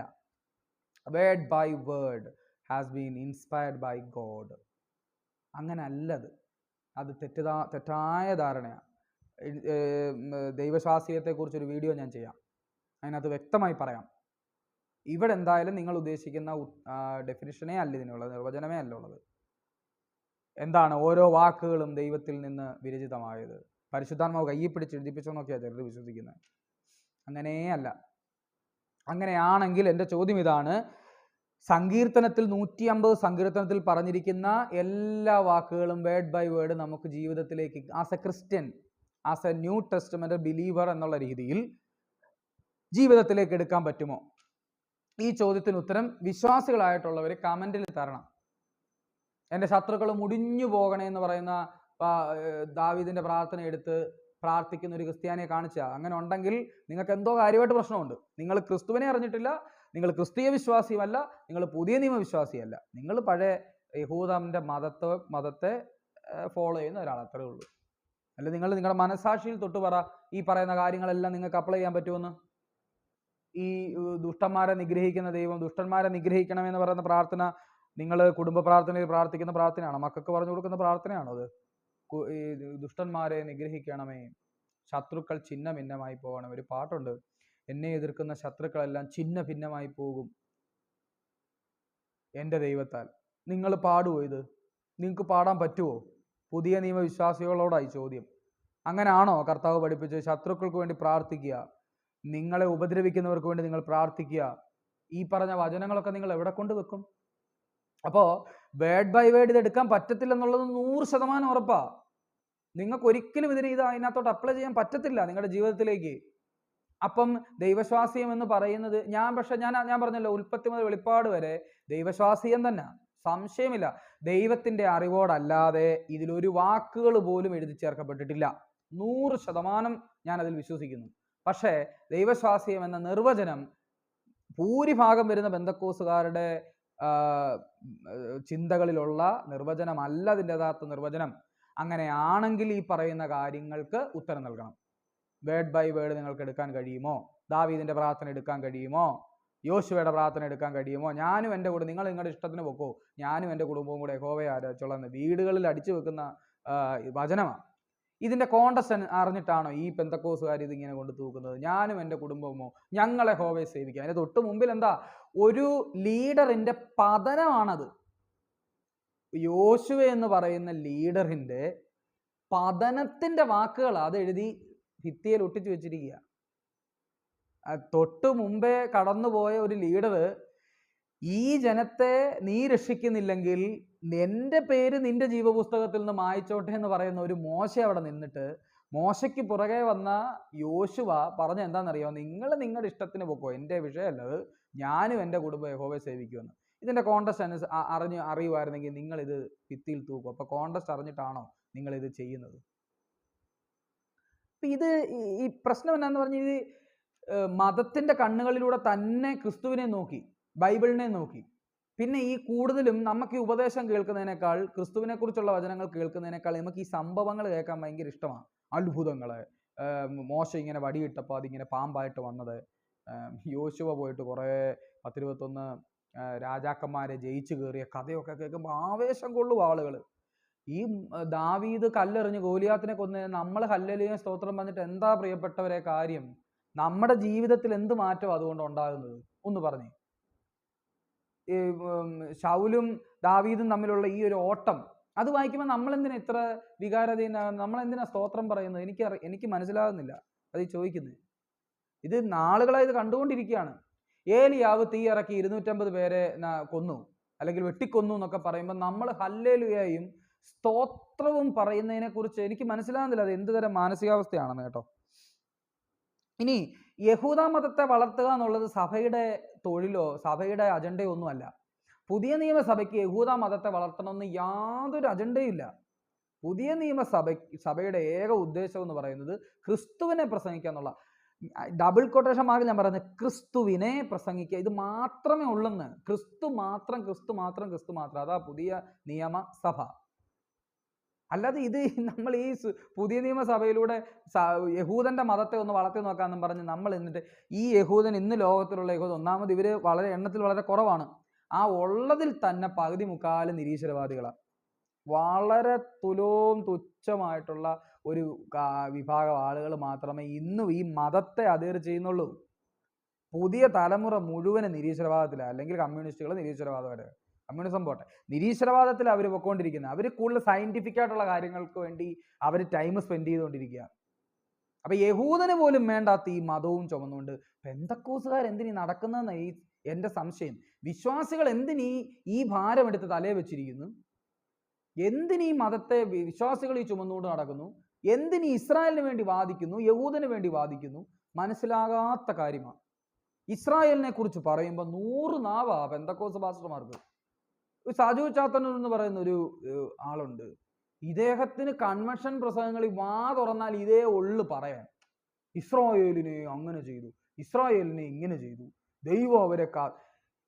Word by word has been inspired by God, അങ്ങനെ അല്ലത്. അത് തെറ്റായ ധാരണയാണ്. ദൈവശ്വാസീയത്തെക്കുറിച്ചൊരു വീഡിയോ ഞാൻ ചെയ്യാം, അതിനകത്ത് വ്യക്തമായി പറയാം. ഇവിടെ എന്തായാലും നിങ്ങൾ ഉദ്ദേശിക്കുന്ന ഡെഫിനിഷനേ അല്ല ഇതിനുള്ളത്, നിർവചനമേ അല്ല ഉള്ളത്. എന്താണ് ഓരോ വാക്കുകളും ദൈവത്തിൽ നിന്ന് വിരചിതമായത്, പരിശുദ്ധാത്മാവ് കയ്യിൽ പിടിച്ച് എഴുതിപ്പിച്ചെന്നൊക്കെയാണ് ചിലർ വിശ്വസിക്കുന്നത്. അങ്ങനെയല്ല. അങ്ങനെയാണെങ്കിൽ എൻ്റെ ചോദ്യം ഇതാണ്, സങ്കീർത്തനത്തിൽ 150 സങ്കീർത്തനത്തിൽ പറഞ്ഞിരിക്കുന്ന എല്ലാ വാക്കുകളും വേർഡ് ബൈ വേർഡ് നമുക്ക് ജീവിതത്തിലേക്ക് as A Christian as A new testament believer എന്നുള്ള രീതിയിൽ ജീവിതത്തിലേക്ക് എടുക്കാൻ പറ്റുമോ? ഈ ചോദ്യത്തിന് ഉത്തരം വിശ്വാസികളായിട്ടുള്ളവർ കമന്റിൽ തരണം. എൻ്റെ ശത്രുക്കൾ മുടിഞ്ഞു പോകണേ എന്ന് പറയുന്ന ദാവീദിന്റെ പ്രാർത്ഥന എടുത്ത് പ്രാർത്ഥിക്കുന്ന ഒരു ക്രിസ്ത്യാനിയെ കാണിച്ചാൽ, അങ്ങനെ ഉണ്ടെങ്കിൽ നിങ്ങൾക്ക് എന്തോ കാര്യമായിട്ട് പ്രശ്നമുണ്ട്. നിങ്ങൾ ക്രിസ്തുവിനെ അറിഞ്ഞിട്ടില്ല, നിങ്ങൾ ക്രിസ്തീയ വിശ്വാസിയുമല്ല, നിങ്ങൾ പുതിയ നിയമവിശ്വാസിയല്ല, നിങ്ങൾ പഴയ യഹൂദന്റെ മതത്തെ ഫോളോ ചെയ്യുന്ന ഒരാൾ, അത്രേ ഉള്ളൂ. അല്ല നിങ്ങൾ നിങ്ങളുടെ മനസാക്ഷിയിൽ തൊട്ട് പറ, ഈ പറയുന്ന കാര്യങ്ങളെല്ലാം നിങ്ങൾക്ക് അപ്ലൈ ചെയ്യാൻ പറ്റുമെന്ന്. ഈ ദുഷ്ടന്മാരെ നിഗ്രഹിക്കുന്ന ദൈവം ദുഷ്ടന്മാരെ നിഗ്രഹിക്കണമെന്ന് പറയുന്ന പ്രാർത്ഥന നിങ്ങൾ കുടുംബ പ്രാർത്ഥനയിൽ പ്രാർത്ഥിക്കുന്ന പ്രാർത്ഥനയാണോ? മക്കൾക്ക് പറഞ്ഞു കൊടുക്കുന്ന പ്രാർത്ഥനയാണോ അത്? ഈ ദുഷ്ടന്മാരെ നിഗ്രഹിക്കണമേ, ശത്രുക്കൾ ഛിന്ന ഭിന്നമായി പോകണം. ഒരു പാട്ടുണ്ട്, എന്നെ എതിർക്കുന്ന ശത്രുക്കളെല്ലാം ഛിന്ന ഭിന്നമായി പോകും എൻ്റെ ദൈവത്താൽ. നിങ്ങൾ പാടുമോ ഇത്? നിങ്ങൾക്ക് പാടാൻ പറ്റുമോ? പുതിയ നിയമവിശ്വാസികളോടായി ചോദ്യം. അങ്ങനെയാണോ കർത്താവ് പഠിപ്പിച്ചത്? ശത്രുക്കൾക്ക് വേണ്ടി പ്രാർത്ഥിക്കുക, നിങ്ങളെ ഉപദ്രവിക്കുന്നവർക്ക് വേണ്ടി നിങ്ങൾ പ്രാർത്ഥിക്കുക. ഈ പറഞ്ഞ വചനങ്ങളൊക്കെ നിങ്ങൾ എവിടെ കൊണ്ട് വെക്കും? അപ്പോൾ വേർഡ് ബൈ വേർഡ് ഇത് എടുക്കാൻ പറ്റത്തില്ല എന്നുള്ളത് 100% ഉറപ്പാ. നിങ്ങൾക്ക് ഒരിക്കലും അതിനകത്തോട്ട് അപ്ലൈ ചെയ്യാൻ പറ്റത്തില്ല നിങ്ങളുടെ ജീവിതത്തിലേക്ക്. അപ്പം ദൈവശ്വാസിയം എന്ന് പറയുന്നത് ഞാൻ പറഞ്ഞല്ലോ, ഉൽപ്പത്തി മുതൽ വെളിപ്പാട് വരെ ദൈവശ്വാസിയം തന്നെ, സംശയമില്ല. ദൈവത്തിന്റെ അറിവോടല്ലാതെ ഇതിലൊരു വാക്കുകൾ പോലും എഴുതി ചേർക്കപ്പെട്ടിട്ടില്ല. 100% ഞാൻ അതിൽ വിശ്വസിക്കുന്നു. പക്ഷേ ദൈവശ്വാസിയം എന്ന നിർവചനം ഭൂരിഭാഗം വരുന്ന ബന്ധക്കോസുകാരുടെ ചിന്തകളിലുള്ള നിർവചനമല്ല അതിൻ്റെ യഥാർത്ഥ നിർവചനം. അങ്ങനെയാണെങ്കിൽ ഈ പറയുന്ന കാര്യങ്ങൾക്ക് ഉത്തരം നൽകണം. വേർഡ് ബൈ വേർഡ് നിങ്ങൾക്ക് എടുക്കാൻ കഴിയുമോ? ദാവീദിന്റെ പ്രാർത്ഥന എടുക്കാൻ കഴിയുമോ? യോശുവയുടെ പ്രാർത്ഥന എടുക്കാൻ കഴിയുമോ? ഞാനും എൻ്റെ കൂടെ, നിങ്ങൾ നിങ്ങളുടെ ഇഷ്ടത്തിന് പൊക്കോ, ഞാനും എൻ്റെ കുടുംബവും കൂടെ യഹോവയെ ആരാധിച്ചോളാം വീടുകളിൽ അടിച്ചു വെക്കുന്ന വചനമാണ്. ഇതിന്റെ കോണ്ടസ്റ്റ് അറിഞ്ഞിട്ടാണോ ഈ പെന്തക്കോസുകാർ ഇതിങ്ങനെ കൊണ്ട് തൂക്കുന്നത്? ഞാനും എൻ്റെ കുടുംബമോ, ഞങ്ങളെ യഹോവയെ സേവിക്കാം. അതിന് തൊട്ട് മുമ്പിൽ എന്താ? ഒരു ലീഡറിന്റെ പതനമാണത്. യോശുവ എന്ന് പറയുന്ന ലീഡറിന്റെ പതനത്തിന്റെ വാക്കുകളാണ് അത് എഴുതി ഭിത്തിയിൽ ഒട്ടിച്ചു വെച്ചിരിക്കുക. തൊട്ട് മുമ്പേ കടന്നുപോയ ഒരു ലീഡർ, ഈ ജനത്തെ നീ രക്ഷിക്കുന്നില്ലെങ്കിൽ എൻ്റെ പേര് നിന്റെ ജീവപുസ്തകത്തിൽ നിന്ന് മായ്ച്ചോട്ടെ എന്ന് പറയുന്ന ഒരു മോശ അവിടെ നിന്നിട്ട്, മോശയ്ക്ക് പുറകെ വന്ന യോശുവ പറഞ്ഞ എന്താണെന്നറിയാമോ? നിങ്ങൾ നിങ്ങളുടെ ഇഷ്ടത്തിന് പൊക്കോ, എൻ്റെ വിഷയമല്ലത്, ഞാനും എൻ്റെ കുടുംബം യഹോവയെ സേവിക്കുമെന്ന്. ഇതിൻ്റെ കോണ്ടസ്റ്റ് അറിയുമായിരുന്നെങ്കിൽ നിങ്ങൾ ഇത് ഭിത്തിയിൽ തൂക്കും. അപ്പോൾ കോണ്ടസ്റ്റ് അറിഞ്ഞിട്ടാണോ നിങ്ങൾ ഇത് ചെയ്യുന്നത്? ഇത് ഈ പ്രശ്നം എന്നാന്ന് പറഞ്ഞാൽ, ഇത് മതത്തിന്റെ കണ്ണുകളിലൂടെ തന്നെ ക്രിസ്തുവിനെ നോക്കി, ബൈബിളിനെ നോക്കി. പിന്നെ ഈ കൂടുതലും നമുക്ക് ഈ ഉപദേശം കേൾക്കുന്നതിനേക്കാൾ, ക്രിസ്തുവിനെ കുറിച്ചുള്ള വചനങ്ങൾ കേൾക്കുന്നതിനേക്കാൾ നമുക്ക് ഈ സംഭവങ്ങൾ കേൾക്കാൻ ഭയങ്കര ഇഷ്ടമാണ്. അത്ഭുതങ്ങള്, മോശ ഇങ്ങനെ വടിയിട്ടപ്പോൾ അതിങ്ങനെ പാമ്പായിട്ട് വന്നത്, യോശുവ പോയിട്ട് കുറേ 10-21 രാജാക്കന്മാരെ ജയിച്ചു കയറിയ കഥയൊക്കെ കേൾക്കുമ്പോൾ ആവേശം കൊള്ളും ആളുകൾ. ഈ ദാവീദ് കല്ലെറിഞ്ഞ് ഗോലിയാത്തിനെ കൊന്ന് നമ്മൾ ഹല്ലേലൂയ സ്തോത്രം പറഞ്ഞിട്ട് എന്താ പ്രിയപ്പെട്ടവരെ കാര്യം? നമ്മുടെ ജീവിതത്തിൽ എന്ത് മാറ്റം അതുകൊണ്ട് ഉണ്ടാകുന്നത് ഒന്ന് പറഞ്ഞേ. ഈ ശൗലും ദാവീദും തമ്മിലുള്ള ഈ ഒരു ഓട്ടം അത് വായിക്കുമ്പോൾ നമ്മളെന്തിനാ ഇത്ര വികാരതീനാകുന്നത്? നമ്മളെന്തിനാ സ്തോത്രം പറയുന്നത്? എനിക്ക് മനസ്സിലാകുന്നില്ല അത് ചോദിക്കുന്നത്. ഇത് നാളുകളായി ഇത് കണ്ടുകൊണ്ടിരിക്കുകയാണ്. ഏലിയാവ് തീ ഇറക്കി 250 പേരെ കൊന്നു അല്ലെങ്കിൽ വെട്ടിക്കൊന്നു എന്നൊക്കെ പറയുമ്പോൾ നമ്മൾ ഹല്ലേലൂയയും സ്തോത്രവും പറയുന്നതിനെ കുറിച്ച് എനിക്ക് മനസ്സിലാകുന്നില്ല അത് എന്ത് തരം മാനസികാവസ്ഥയാണെന്ന് കേട്ടോ. ഇനി യഹൂദ മതത്തെ വളർത്തുക എന്നുള്ളത് സഭയുടെ തൊഴിലോ സഭയുടെ അജണ്ടയോ ഒന്നുമല്ല. പുതിയ നിയമസഭയ്ക്ക് യഹൂദ മതത്തെ വളർത്തണമെന്ന് യാതൊരു അജണ്ടയും ഇല്ല. പുതിയ സഭയുടെ ഏക ഉദ്ദേശം എന്ന് പറയുന്നത് ക്രിസ്തുവിനെ പ്രസംഗിക്കുക എന്നുള്ള, ഡബിൾ കൊട്ടേഷൻ മാർക്ക് ഞാൻ പറയുന്നത്, ക്രിസ്തുവിനെ പ്രസംഗിക്കുക, ഇത് മാത്രമേ ഉള്ളെന്ന്. ക്രിസ്തു മാത്രം ക്രിസ്തു മാത്രം ക്രിസ്തു മാത്രം, അതാ പുതിയ നിയമസഭ. അല്ലാതെ ഇത് നമ്മൾ ഈ പുതിയ നിയമസഭയിലൂടെ യഹൂദന്റെ മതത്തെ ഒന്ന് വളർത്തി നോക്കാമെന്നും പറഞ്ഞ് നമ്മൾ എന്നിട്ട് ഈ യഹൂദൻ ഇന്ന് ലോകത്തിലുള്ള യഹൂദൻ, ഒന്നാമത് ഇവര് വളരെ എണ്ണത്തിൽ വളരെ കുറവാണ്, ആ ഉള്ളതിൽ തന്നെ പകുതി മുക്കാലും നിരീശ്വരവാദികളാണ്. വളരെ തുച്ഛമായിട്ടുള്ള ഒരു വിഭാഗം ആളുകൾ മാത്രമേ ഇന്നും ഈ മതത്തെ അധീർ ചെയ്യുന്നുള്ളൂ. പുതിയ തലമുറ മുഴുവൻ നിരീശ്വരവാദത്തിലാണ്, അല്ലെങ്കിൽ കമ്മ്യൂണിസ്റ്റുകൾ നിരീശ്വരവാദം, കമ്മ്യൂണിസം പോട്ടെ, നിരീശ്വരവാദത്തിൽ അവർ പൊയ്ക്കൊണ്ടിരിക്കുന്നത്. അവർ കൂടുതൽ സയന്റിഫിക് ആയിട്ടുള്ള കാര്യങ്ങൾക്ക് വേണ്ടി അവർ ടൈം സ്പെൻഡ് ചെയ്തുകൊണ്ടിരിക്കുക. അപ്പൊ യഹൂദന് പോലും വേണ്ടാത്ത ഈ മതവും ചുമന്നുകൊണ്ട് പെന്തക്കോസുകാർ എന്തിനീ നടക്കുന്നതെന്ന് എൻ്റെ സംശയം. വിശ്വാസികൾ എന്തിനീ ഈ ഭാരം എടുത്ത് തലയെ വെച്ചിരിക്കുന്നു? എന്തിനീ മതത്തെ വിശ്വാസികൾ ഈ ചുമന്നുകൊണ്ട് നടക്കുന്നു? എന്തിന് ഇസ്രായേലിന് വേണ്ടി വാദിക്കുന്നു, യഹൂദന് വേണ്ടി വാദിക്കുന്നു? മനസ്സിലാകാത്ത കാര്യമാണ്. ഇസ്രായേലിനെ കുറിച്ച് പറയുമ്പോൾ 100 നാവാ പെന്തക്കോസ്ത് പാസ്റ്റർമാർക്ക്. സാജു ചാത്തൻ എന്ന് പറയുന്ന ഒരു ആളുണ്ട്. ഇദ്ദേഹത്തിന് കൺവെൻഷൻ പ്രസംഗങ്ങളിൽ വാ തുറന്നാൽ ഇതേ ഉള്ളു പറയാൻ. ഇസ്രായേലിനെ അങ്ങനെ ചെയ്തു, ഇസ്രായേലിനെ ഇങ്ങനെ ചെയ്തു, ദൈവം അവരെ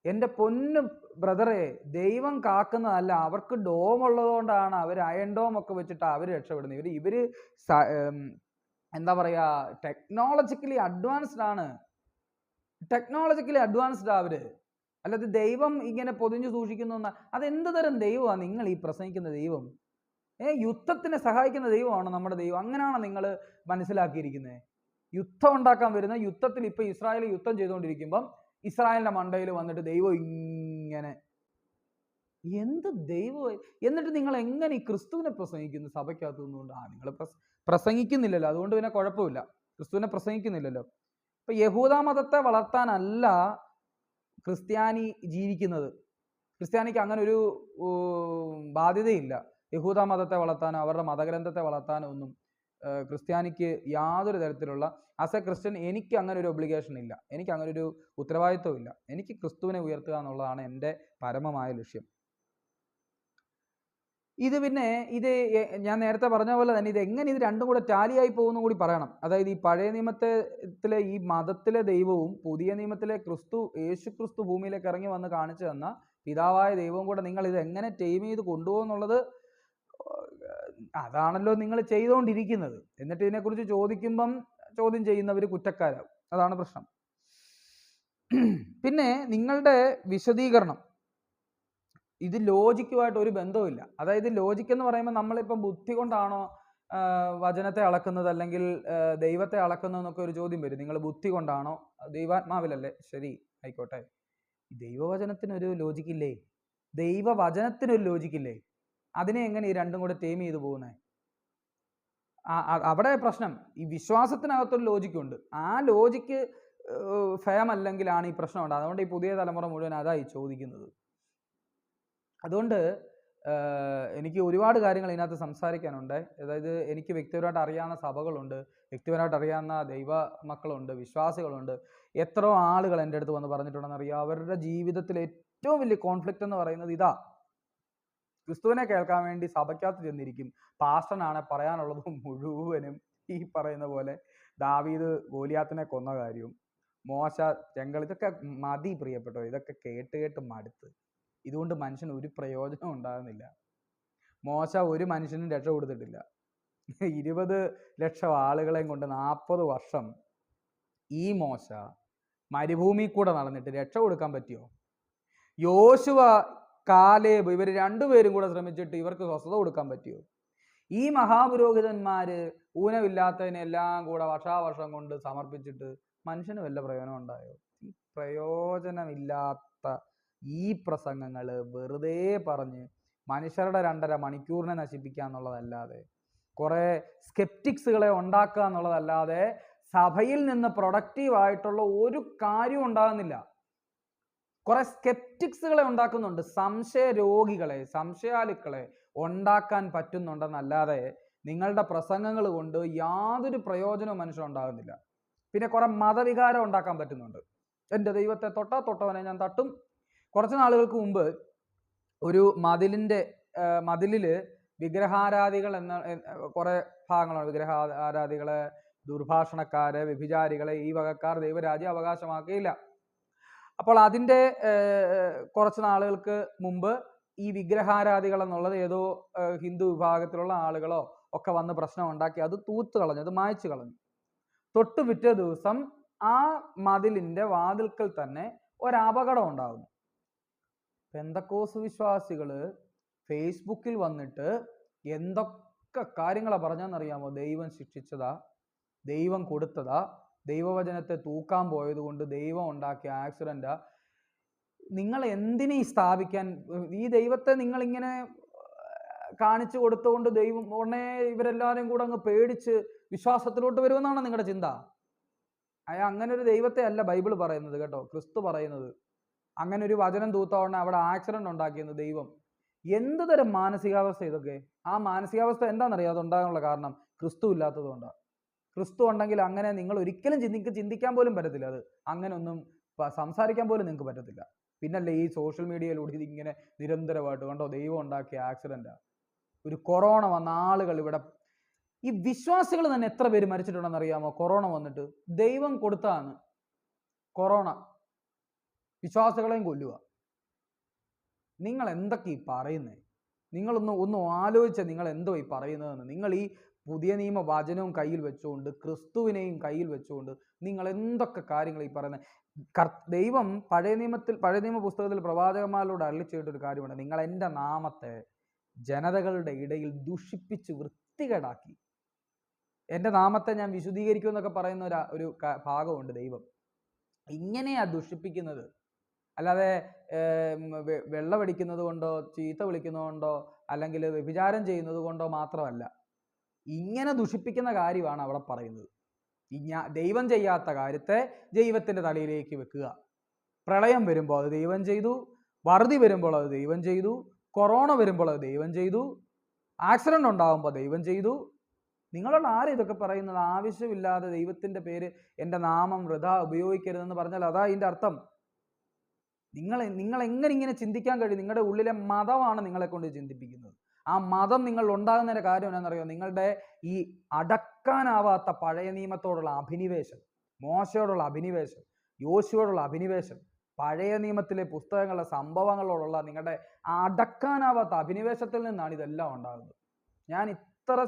എൻ്റെ പൊന്നു ബ്രദറെ, ദൈവം കാക്കുന്നതല്ല, അവർക്ക് ഡോം ഉള്ളതുകൊണ്ടാണ് അവർ അയൺ ഡോം ഒക്കെ വെച്ചിട്ട് അവർ രക്ഷപ്പെടുന്നത്. ഇവര് എന്താ പറയാ, ടെക്നോളജിക്കലി അഡ്വാൻസ്ഡ് ആണ്. ടെക്നോളജിക്കലി അഡ്വാൻസ്ഡ് അവര്. അല്ലാതെ ദൈവം ഇങ്ങനെ പൊതിഞ്ഞു സൂക്ഷിക്കുന്നു. അതെന്ത് തരം ദൈവമാണ് നിങ്ങൾ ഈ പ്രസംഗിക്കുന്ന ദൈവം? യുദ്ധത്തിനെ സഹായിക്കുന്ന ദൈവമാണ് നമ്മുടെ ദൈവം. അങ്ങനെയാണോ നിങ്ങൾ മനസ്സിലാക്കിയിരിക്കുന്നത്? യുദ്ധം ഉണ്ടാക്കാൻ വരുന്ന, യുദ്ധത്തിൽ ഇപ്പൊ ഇസ്രായേൽ യുദ്ധം ചെയ്തുകൊണ്ടിരിക്കുമ്പം ഇസ്രായേലിന്റെ മണ്ടയിൽ വന്നിട്ട് ദൈവം ഇങ്ങനെ, എന്ത് ദൈവം? എന്നിട്ട് നിങ്ങൾ എങ്ങനെ ഈ ക്രിസ്തുവിനെ പ്രസംഗിക്കുന്നു സഭയ്ക്കകത്ത് നിന്നുകൊണ്ട്? നിങ്ങൾ പ്രസംഗിക്കുന്നില്ലല്ലോ, അതുകൊണ്ട് പിന്നെ കുഴപ്പമില്ല. ക്രിസ്തുവിനെ പ്രസംഗിക്കുന്നില്ലല്ലോ. ഇപ്പൊ യഹൂദ മതത്തെ വളർത്താനല്ല ക്രിസ്ത്യാനി ജീവിക്കുന്നത്. ക്രിസ്ത്യാനിക്ക് അങ്ങനെ ഒരു ബാധ്യതയില്ല. യഹൂദ മതത്തെ വളർത്താനോ അവരുടെ മതഗ്രന്ഥത്തെ വളർത്താനോ ഒന്നും ക്രിസ്ത്യാനിക്ക് യാതൊരു തരത്തിലുള്ള, ആസ് എ ക്രിസ്ത്യൻ എനിക്ക് അങ്ങനെ ഒരു ഒബ്ലിഗേഷൻ ഇല്ല, എനിക്ക് അങ്ങനെ ഒരു ഉത്തരവാദിത്വം ഇല്ല. എനിക്ക് ക്രിസ്തുവിനെ ഉയർത്തുക എന്നുള്ളതാണ് എൻ്റെ പരമമായ ലക്ഷ്യം. ഇത് പിന്നെ ഞാൻ നേരത്തെ പറഞ്ഞ പോലെ തന്നെ ഇത് എങ്ങനെ ഇത് രണ്ടും കൂടെ ടാലിയായി പോകുന്നു കൂടി പറയണം. അതായത് ഈ പഴയ നിയമത്തിലെ ഈ മതത്തിലെ ദൈവവും പുതിയ നിയമത്തിലെ യേശു ക്രിസ്തു ഭൂമിയിലേക്ക് ഇറങ്ങി വന്ന് കാണിച്ചു തന്ന പിതാവായ ദൈവവും കൂടെ നിങ്ങൾ ഇത് എങ്ങനെ ടൈം ചെയ്ത് കൊണ്ടുപോകുന്നുള്ളത്, അതാണല്ലോ നിങ്ങൾ ചെയ്തുകൊണ്ടിരിക്കുന്നത്. എന്നിട്ട് ഇതിനെക്കുറിച്ച് ചോദ്യം ചെയ്യുന്നവർ കുറ്റക്കാരാവും. അതാണ് പ്രശ്നം. പിന്നെ നിങ്ങളുടെ വിശദീകരണം ഇത് ലോജിക്കുമായിട്ട് ഒരു ബന്ധവുമില്ല. അതായത് ലോജിക്ക് എന്ന് പറയുമ്പോൾ നമ്മളിപ്പം ബുദ്ധി കൊണ്ടാണോ വചനത്തെ അളക്കുന്നത് അല്ലെങ്കിൽ ദൈവത്തെ അളക്കുന്നതെന്നൊക്കെ ഒരു ചോദ്യം വരും. നിങ്ങൾ ബുദ്ധി കൊണ്ടാണോ? ദൈവാത്മാവിലല്ലേ? ശരി, ആയിക്കോട്ടെ. ദൈവവചനത്തിനൊരു ലോജിക്കില്ലേ? ദൈവവചനത്തിനൊരു ലോജിക്കില്ലേ? അതിനെ എങ്ങനെ ഈ രണ്ടും കൂടെ ടൈം ചെയ്ത് പോകുന്നത്? അവിടെ പ്രശ്നം. ഈ വിശ്വാസത്തിനകത്തൊരു ലോജിക്കുണ്ട്. ആ ലോജിക്ക് ഫയം അല്ലെങ്കിലാണ് ഈ പ്രശ്നം ഉണ്ട്. അതുകൊണ്ട് ഈ പുതിയ തലമുറ മുഴുവൻ അതായി ചോദിക്കുന്നത്. അതുകൊണ്ട് എനിക്ക് ഒരുപാട് കാര്യങ്ങൾ ഇതിനകത്ത് സംസാരിക്കാനുണ്ട്. അതായത് എനിക്ക് വ്യക്തിപരമായിട്ട് അറിയാവുന്ന സഭകളുണ്ട്, വ്യക്തിപരമായിട്ട് അറിയാവുന്ന ദൈവ മക്കളുണ്ട്, വിശ്വാസികളുണ്ട്. എത്രയോ ആളുകൾ എൻ്റെ അടുത്ത് വന്ന് പറഞ്ഞിട്ടുണ്ടെന്ന് അറിയാം. അവരുടെ ജീവിതത്തിൽ ഏറ്റവും വലിയ കോൺഫ്ലിക്റ്റ് എന്ന് പറയുന്നത് ഇതാ. ക്രിസ്തുവിനെ കേൾക്കാൻ വേണ്ടി സഭയ്ക്കകത്ത് ചെന്നിരിക്കും. പാസ്റ്ററിനാണ് പറയാനുള്ളത് മുഴുവനും ഈ പറയുന്ന പോലെ ദാവീദ് ഗോലിയാത്തിനെ കൊന്ന കാര്യവും, മോശ ചെങ്കൽ, ഇതൊക്കെ മതി പ്രിയപ്പെട്ടോ. ഇതൊക്കെ കേട്ട് മടുത്ത്. ഇതുകൊണ്ട് മനുഷ്യന് ഒരു പ്രയോജനം ഉണ്ടാകുന്നില്ല. മോശ ഒരു മനുഷ്യനും രക്ഷ കൊടുത്തിട്ടില്ല. 20 ലക്ഷം ആളുകളെയും കൊണ്ട് 40 വർഷം ഈ മോശ മരുഭൂമി കൂടെ നടന്നിട്ട് രക്ഷ കൊടുക്കാൻ പറ്റിയോ? യോശുവ, കാലേബ്, ഇവർ രണ്ടുപേരും കൂടെ ശ്രമിച്ചിട്ട് ഇവർക്ക് സ്വസ്ഥത കൊടുക്കാൻ പറ്റിയോ? ഈ മഹാപുരോഹിതന്മാര് ഊനമില്ലാത്തതിനെല്ലാം കൂടെ വർഷാവർഷം കൊണ്ട് സമർപ്പിച്ചിട്ട് മനുഷ്യന് വല്ല പ്രയോജനം ഉണ്ടായോ? ഈ പ്രയോജനമില്ലാത്ത ഈ പ്രസംഗങ്ങൾ വെറുതെ പറഞ്ഞ് മനുഷ്യരുടെ 2.5 മണിക്കൂറിനെ നശിപ്പിക്കുക എന്നുള്ളതല്ലാതെ, കുറെ സ്കെപ്റ്റിക്സുകളെ ഉണ്ടാക്കുക എന്നുള്ളതല്ലാതെ സഭയിൽ നിന്ന് പ്രൊഡക്റ്റീവായിട്ടുള്ള ഒരു കാര്യവും ഉണ്ടാകുന്നില്ല. കുറെ സ്കെപ്റ്റിക്സുകളെ ഉണ്ടാക്കുന്നുണ്ട്, സംശയ രോഗികളെ, സംശയാലുക്കളെ ഉണ്ടാക്കാൻ പറ്റുന്നുണ്ടെന്നല്ലാതെ നിങ്ങളുടെ പ്രസംഗങ്ങൾ കൊണ്ട് യാതൊരു പ്രയോജനവും മനുഷ്യനുണ്ടാകുന്നില്ല. പിന്നെ കുറെ മതവികാരം ഉണ്ടാക്കാൻ പറ്റുന്നുണ്ട്. എൻ്റെ ദൈവത്തെ തൊട്ടവനെ ഞാൻ തട്ടും. കുറച്ച് നാളുകൾക്ക് മുമ്പ് ഒരു മതിലിൽ വിഗ്രഹാരാധികൾ എന്ന കുറെ ഭാഗങ്ങളാണ്. വിഗ്രഹാരാധികളെ, ദുർഭാഷണക്കാരെ, വ്യഭിചാരികളെ, ഈ വകക്കാർ ദൈവരാജ്യം അവകാശമാക്കിയില്ല. അപ്പോൾ അതിൻ്റെ കുറച്ച് നാളുകൾക്ക് മുമ്പ് ഈ വിഗ്രഹാരാധികൾ എന്നുള്ളത് ഏതോ ഹിന്ദു വിഭാഗത്തിലുള്ള ആളുകളോ ഒക്കെ വന്ന് പ്രശ്നം ഉണ്ടാക്കി അത് തൂത്ത് കളഞ്ഞു, അത് മായ്ച്ചു കളഞ്ഞു. തൊട്ടു പിറ്റേ ദിവസം ആ മതിലിൻ്റെ വാതിൽക്കൽ തന്നെ ഒരപകടം ഉണ്ടാകുന്നു. പെന്തക്കോസ് വിശ്വാസികൾ ഫേസ്ബുക്കിൽ വന്നിട്ട് എന്തൊക്കെ കാര്യങ്ങളാണ് പറഞ്ഞതെന്നറിയാമോ? ദൈവം ശിക്ഷിച്ചതാ, ദൈവം കൊടുത്തതാ, ദൈവവചനത്തെ തൂക്കാൻ പോയത് കൊണ്ട് ദൈവം ഉണ്ടാക്കിയ ആക്സിഡൻറ്റാ. നിങ്ങൾ എന്തിനെ സ്ഥാപിക്കാൻ? ഈ ദൈവത്തെ നിങ്ങളിങ്ങനെ കാണിച്ചു കൊടുത്തുകൊണ്ട് ദൈവം ഉടനെ ഇവരെല്ലാവരും കൂടെ അങ്ങ് പേടിച്ച് വിശ്വാസത്തിലോട്ട് വരുമെന്നാണ് നിങ്ങളുടെ ചിന്ത. അങ്ങനെ ഒരു ദൈവത്തെ അല്ല ബൈബിൾ പറയുന്നത് കേട്ടോ, ക്രിസ്തു പറയുന്നത്. അങ്ങനെ ഒരു വചനം തൂത്തവണ്ണം അവിടെ ആക്സിഡന്റ് ഉണ്ടാക്കിയെന്ന് ദൈവം. എന്ത് തരം മാനസികാവസ്ഥ ഇതൊക്കെ? ആ മാനസികാവസ്ഥ എന്താണെന്നറിയാം അതുണ്ടാകാനുള്ള കാരണം. ക്രിസ്തു ഇല്ലാത്തതുകൊണ്ടാണ്. ക്രിസ്തു ഉണ്ടെങ്കിൽ അങ്ങനെ നിങ്ങൾ ഒരിക്കലും ചിന്തിക്കാൻ പോലും പറ്റത്തില്ല. അത് അങ്ങനെ ഒന്നും സംസാരിക്കാൻ പോലും നിങ്ങൾക്ക് പറ്റത്തില്ല. പിന്നല്ലേ ഈ സോഷ്യൽ മീഡിയയിലൂടെ ഇതിങ്ങനെ നിരന്തരമായിട്ട് കണ്ടോ ദൈവം ഉണ്ടാക്കിയ ആക്സിഡൻറ്റാണ്. ഒരു കൊറോണ വന്ന ആളുകൾ ഇവിടെ ഈ വിശ്വാസികൾ തന്നെ എത്ര പേര് മരിച്ചിട്ടുണ്ടെന്ന് അറിയാമോ? കൊറോണ വന്നിട്ട് ദൈവം കൊടുത്താണ് കൊറോണ. വിശ്വാസികളെയും കൊല്ലുക. നിങ്ങൾ എന്തൊക്കെ ഈ പറയുന്നേ? നിങ്ങളൊന്ന് ആലോചിച്ച നിങ്ങൾ എന്തോ ഈ പറയുന്നതെന്ന്. നിങ്ങൾ ഈ പുതിയ നിയമ വചനവും കയ്യിൽ വെച്ചുകൊണ്ട് ക്രിസ്തുവിനെയും കയ്യിൽ വെച്ചുകൊണ്ട് നിങ്ങൾ എന്തൊക്കെ കാര്യങ്ങൾ ഈ പറയുന്നത്? ദൈവം പഴയ നിയമ പുസ്തകത്തിൽ പ്രവാചകന്മാരിലൂടെ അരുളി ചെയ്തിട്ടൊരു കാര്യമുണ്ട്. നിങ്ങൾ എൻ്റെ നാമത്തെ ജനതകളുടെ ഇടയിൽ ദുഷിപ്പിച്ച് വൃത്തികേടാക്കി. എൻ്റെ നാമത്തെ ഞാൻ വിശുദ്ധീകരിക്കും എന്നൊക്കെ പറയുന്ന ഒരു ഭാഗമുണ്ട്. ദൈവം ഇങ്ങനെയാ ദുഷിപ്പിക്കുന്നത്. അല്ലാതെ വെള്ളമടിക്കുന്നത് കൊണ്ടോ ചീത്ത വിളിക്കുന്നത് കൊണ്ടോ അല്ലെങ്കിൽ വ്യഭിചാരം ചെയ്യുന്നത് കൊണ്ടോ മാത്രമല്ല. ഇങ്ങനെ ദുഷിപ്പിക്കുന്ന കാര്യമാണ് അവിടെ പറയുന്നത്. ദൈവം ചെയ്യാത്ത കാര്യത്തെ ദൈവത്തിൻ്റെ തലയിലേക്ക് വെക്കുക. പ്രളയം വരുമ്പോൾ അത് ദൈവം ചെയ്തു, വറുതി വരുമ്പോൾ അത് ദൈവം ചെയ്തു, കൊറോണ വരുമ്പോൾ അത് ദൈവം ചെയ്തു, ആക്സിഡൻ്റ് ഉണ്ടാകുമ്പോൾ ദൈവം ചെയ്തു. നിങ്ങളോട് ആരും ഇതൊക്കെ പറയുന്നത്? ആവശ്യമില്ലാതെ ദൈവത്തിൻ്റെ പേര് എൻ്റെ നാമം വൃഥാ ഉപയോഗിക്കരുതെന്ന് പറഞ്ഞാൽ അതാ ഇതിൻ്റെ അർത്ഥം. നിങ്ങൾ എങ്ങനെ ഇങ്ങനെ ചിന്തിക്കാൻ കഴിയും? നിങ്ങളുടെ ഉള്ളിലെ മതമാണ് നിങ്ങളെ കൊണ്ട് ചിന്തിപ്പിക്കുന്നത്. ആ മതം നിങ്ങൾ ഉണ്ടാകുന്നതിൻ്റെ കാര്യം എന്താണെന്നറിയോ? നിങ്ങളുടെ ഈ അടക്കാനാവാത്ത പഴയ നിയമത്തോടുള്ള അഭിനിവേശം, മോശയോടുള്ള അഭിനിവേശം, യോശുവയോടുള്ള അഭിനിവേശം, പഴയ നിയമത്തിലെ പുസ്തകങ്ങളുടെ സംഭവങ്ങളോടുള്ള നിങ്ങളുടെ അടക്കാനാവാത്ത അഭിനിവേശത്തിൽ നിന്നാണ് ഇതെല്ലാം ഉണ്ടാകുന്നത്. ഞാൻ ഇത്ര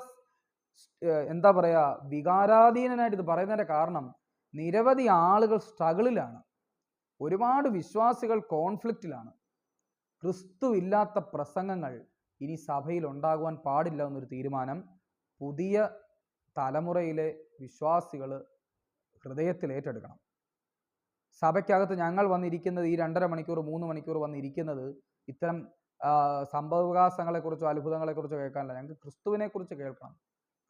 എന്താ പറയുക വികാരാധീനനായിട്ട് ഇത് പറയുന്നതിൻ്റെ കാരണം നിരവധി ആളുകൾ സ്ട്രഗിളിലാണ്. ഒരുപാട് വിശ്വാസികൾ കോൺഫ്ലിക്റ്റിലാണ്. ക്രിസ്തു ഇല്ലാത്ത പ്രസംഗങ്ങൾ ഇനി സഭയിൽ ഉണ്ടാകുവാൻ പാടില്ല എന്നൊരു തീരുമാനം പുതിയ തലമുറയിലെ വിശ്വാസികൾ ഹൃദയത്തിൽ ഏറ്റെടുക്കണം. സഭയ്ക്കകത്ത് ഞങ്ങൾ വന്നിരിക്കുന്നത് ഈ 2.5 മണിക്കൂർ 3 മണിക്കൂർ വന്നിരിക്കുന്നത് ഇത്തരം സംഭവവികാസങ്ങളെക്കുറിച്ചോ അത്ഭുതങ്ങളെക്കുറിച്ചോ കേൾക്കാനല്ല. ഞങ്ങൾക്ക് ക്രിസ്തുവിനെക്കുറിച്ച് കേൾക്കണം.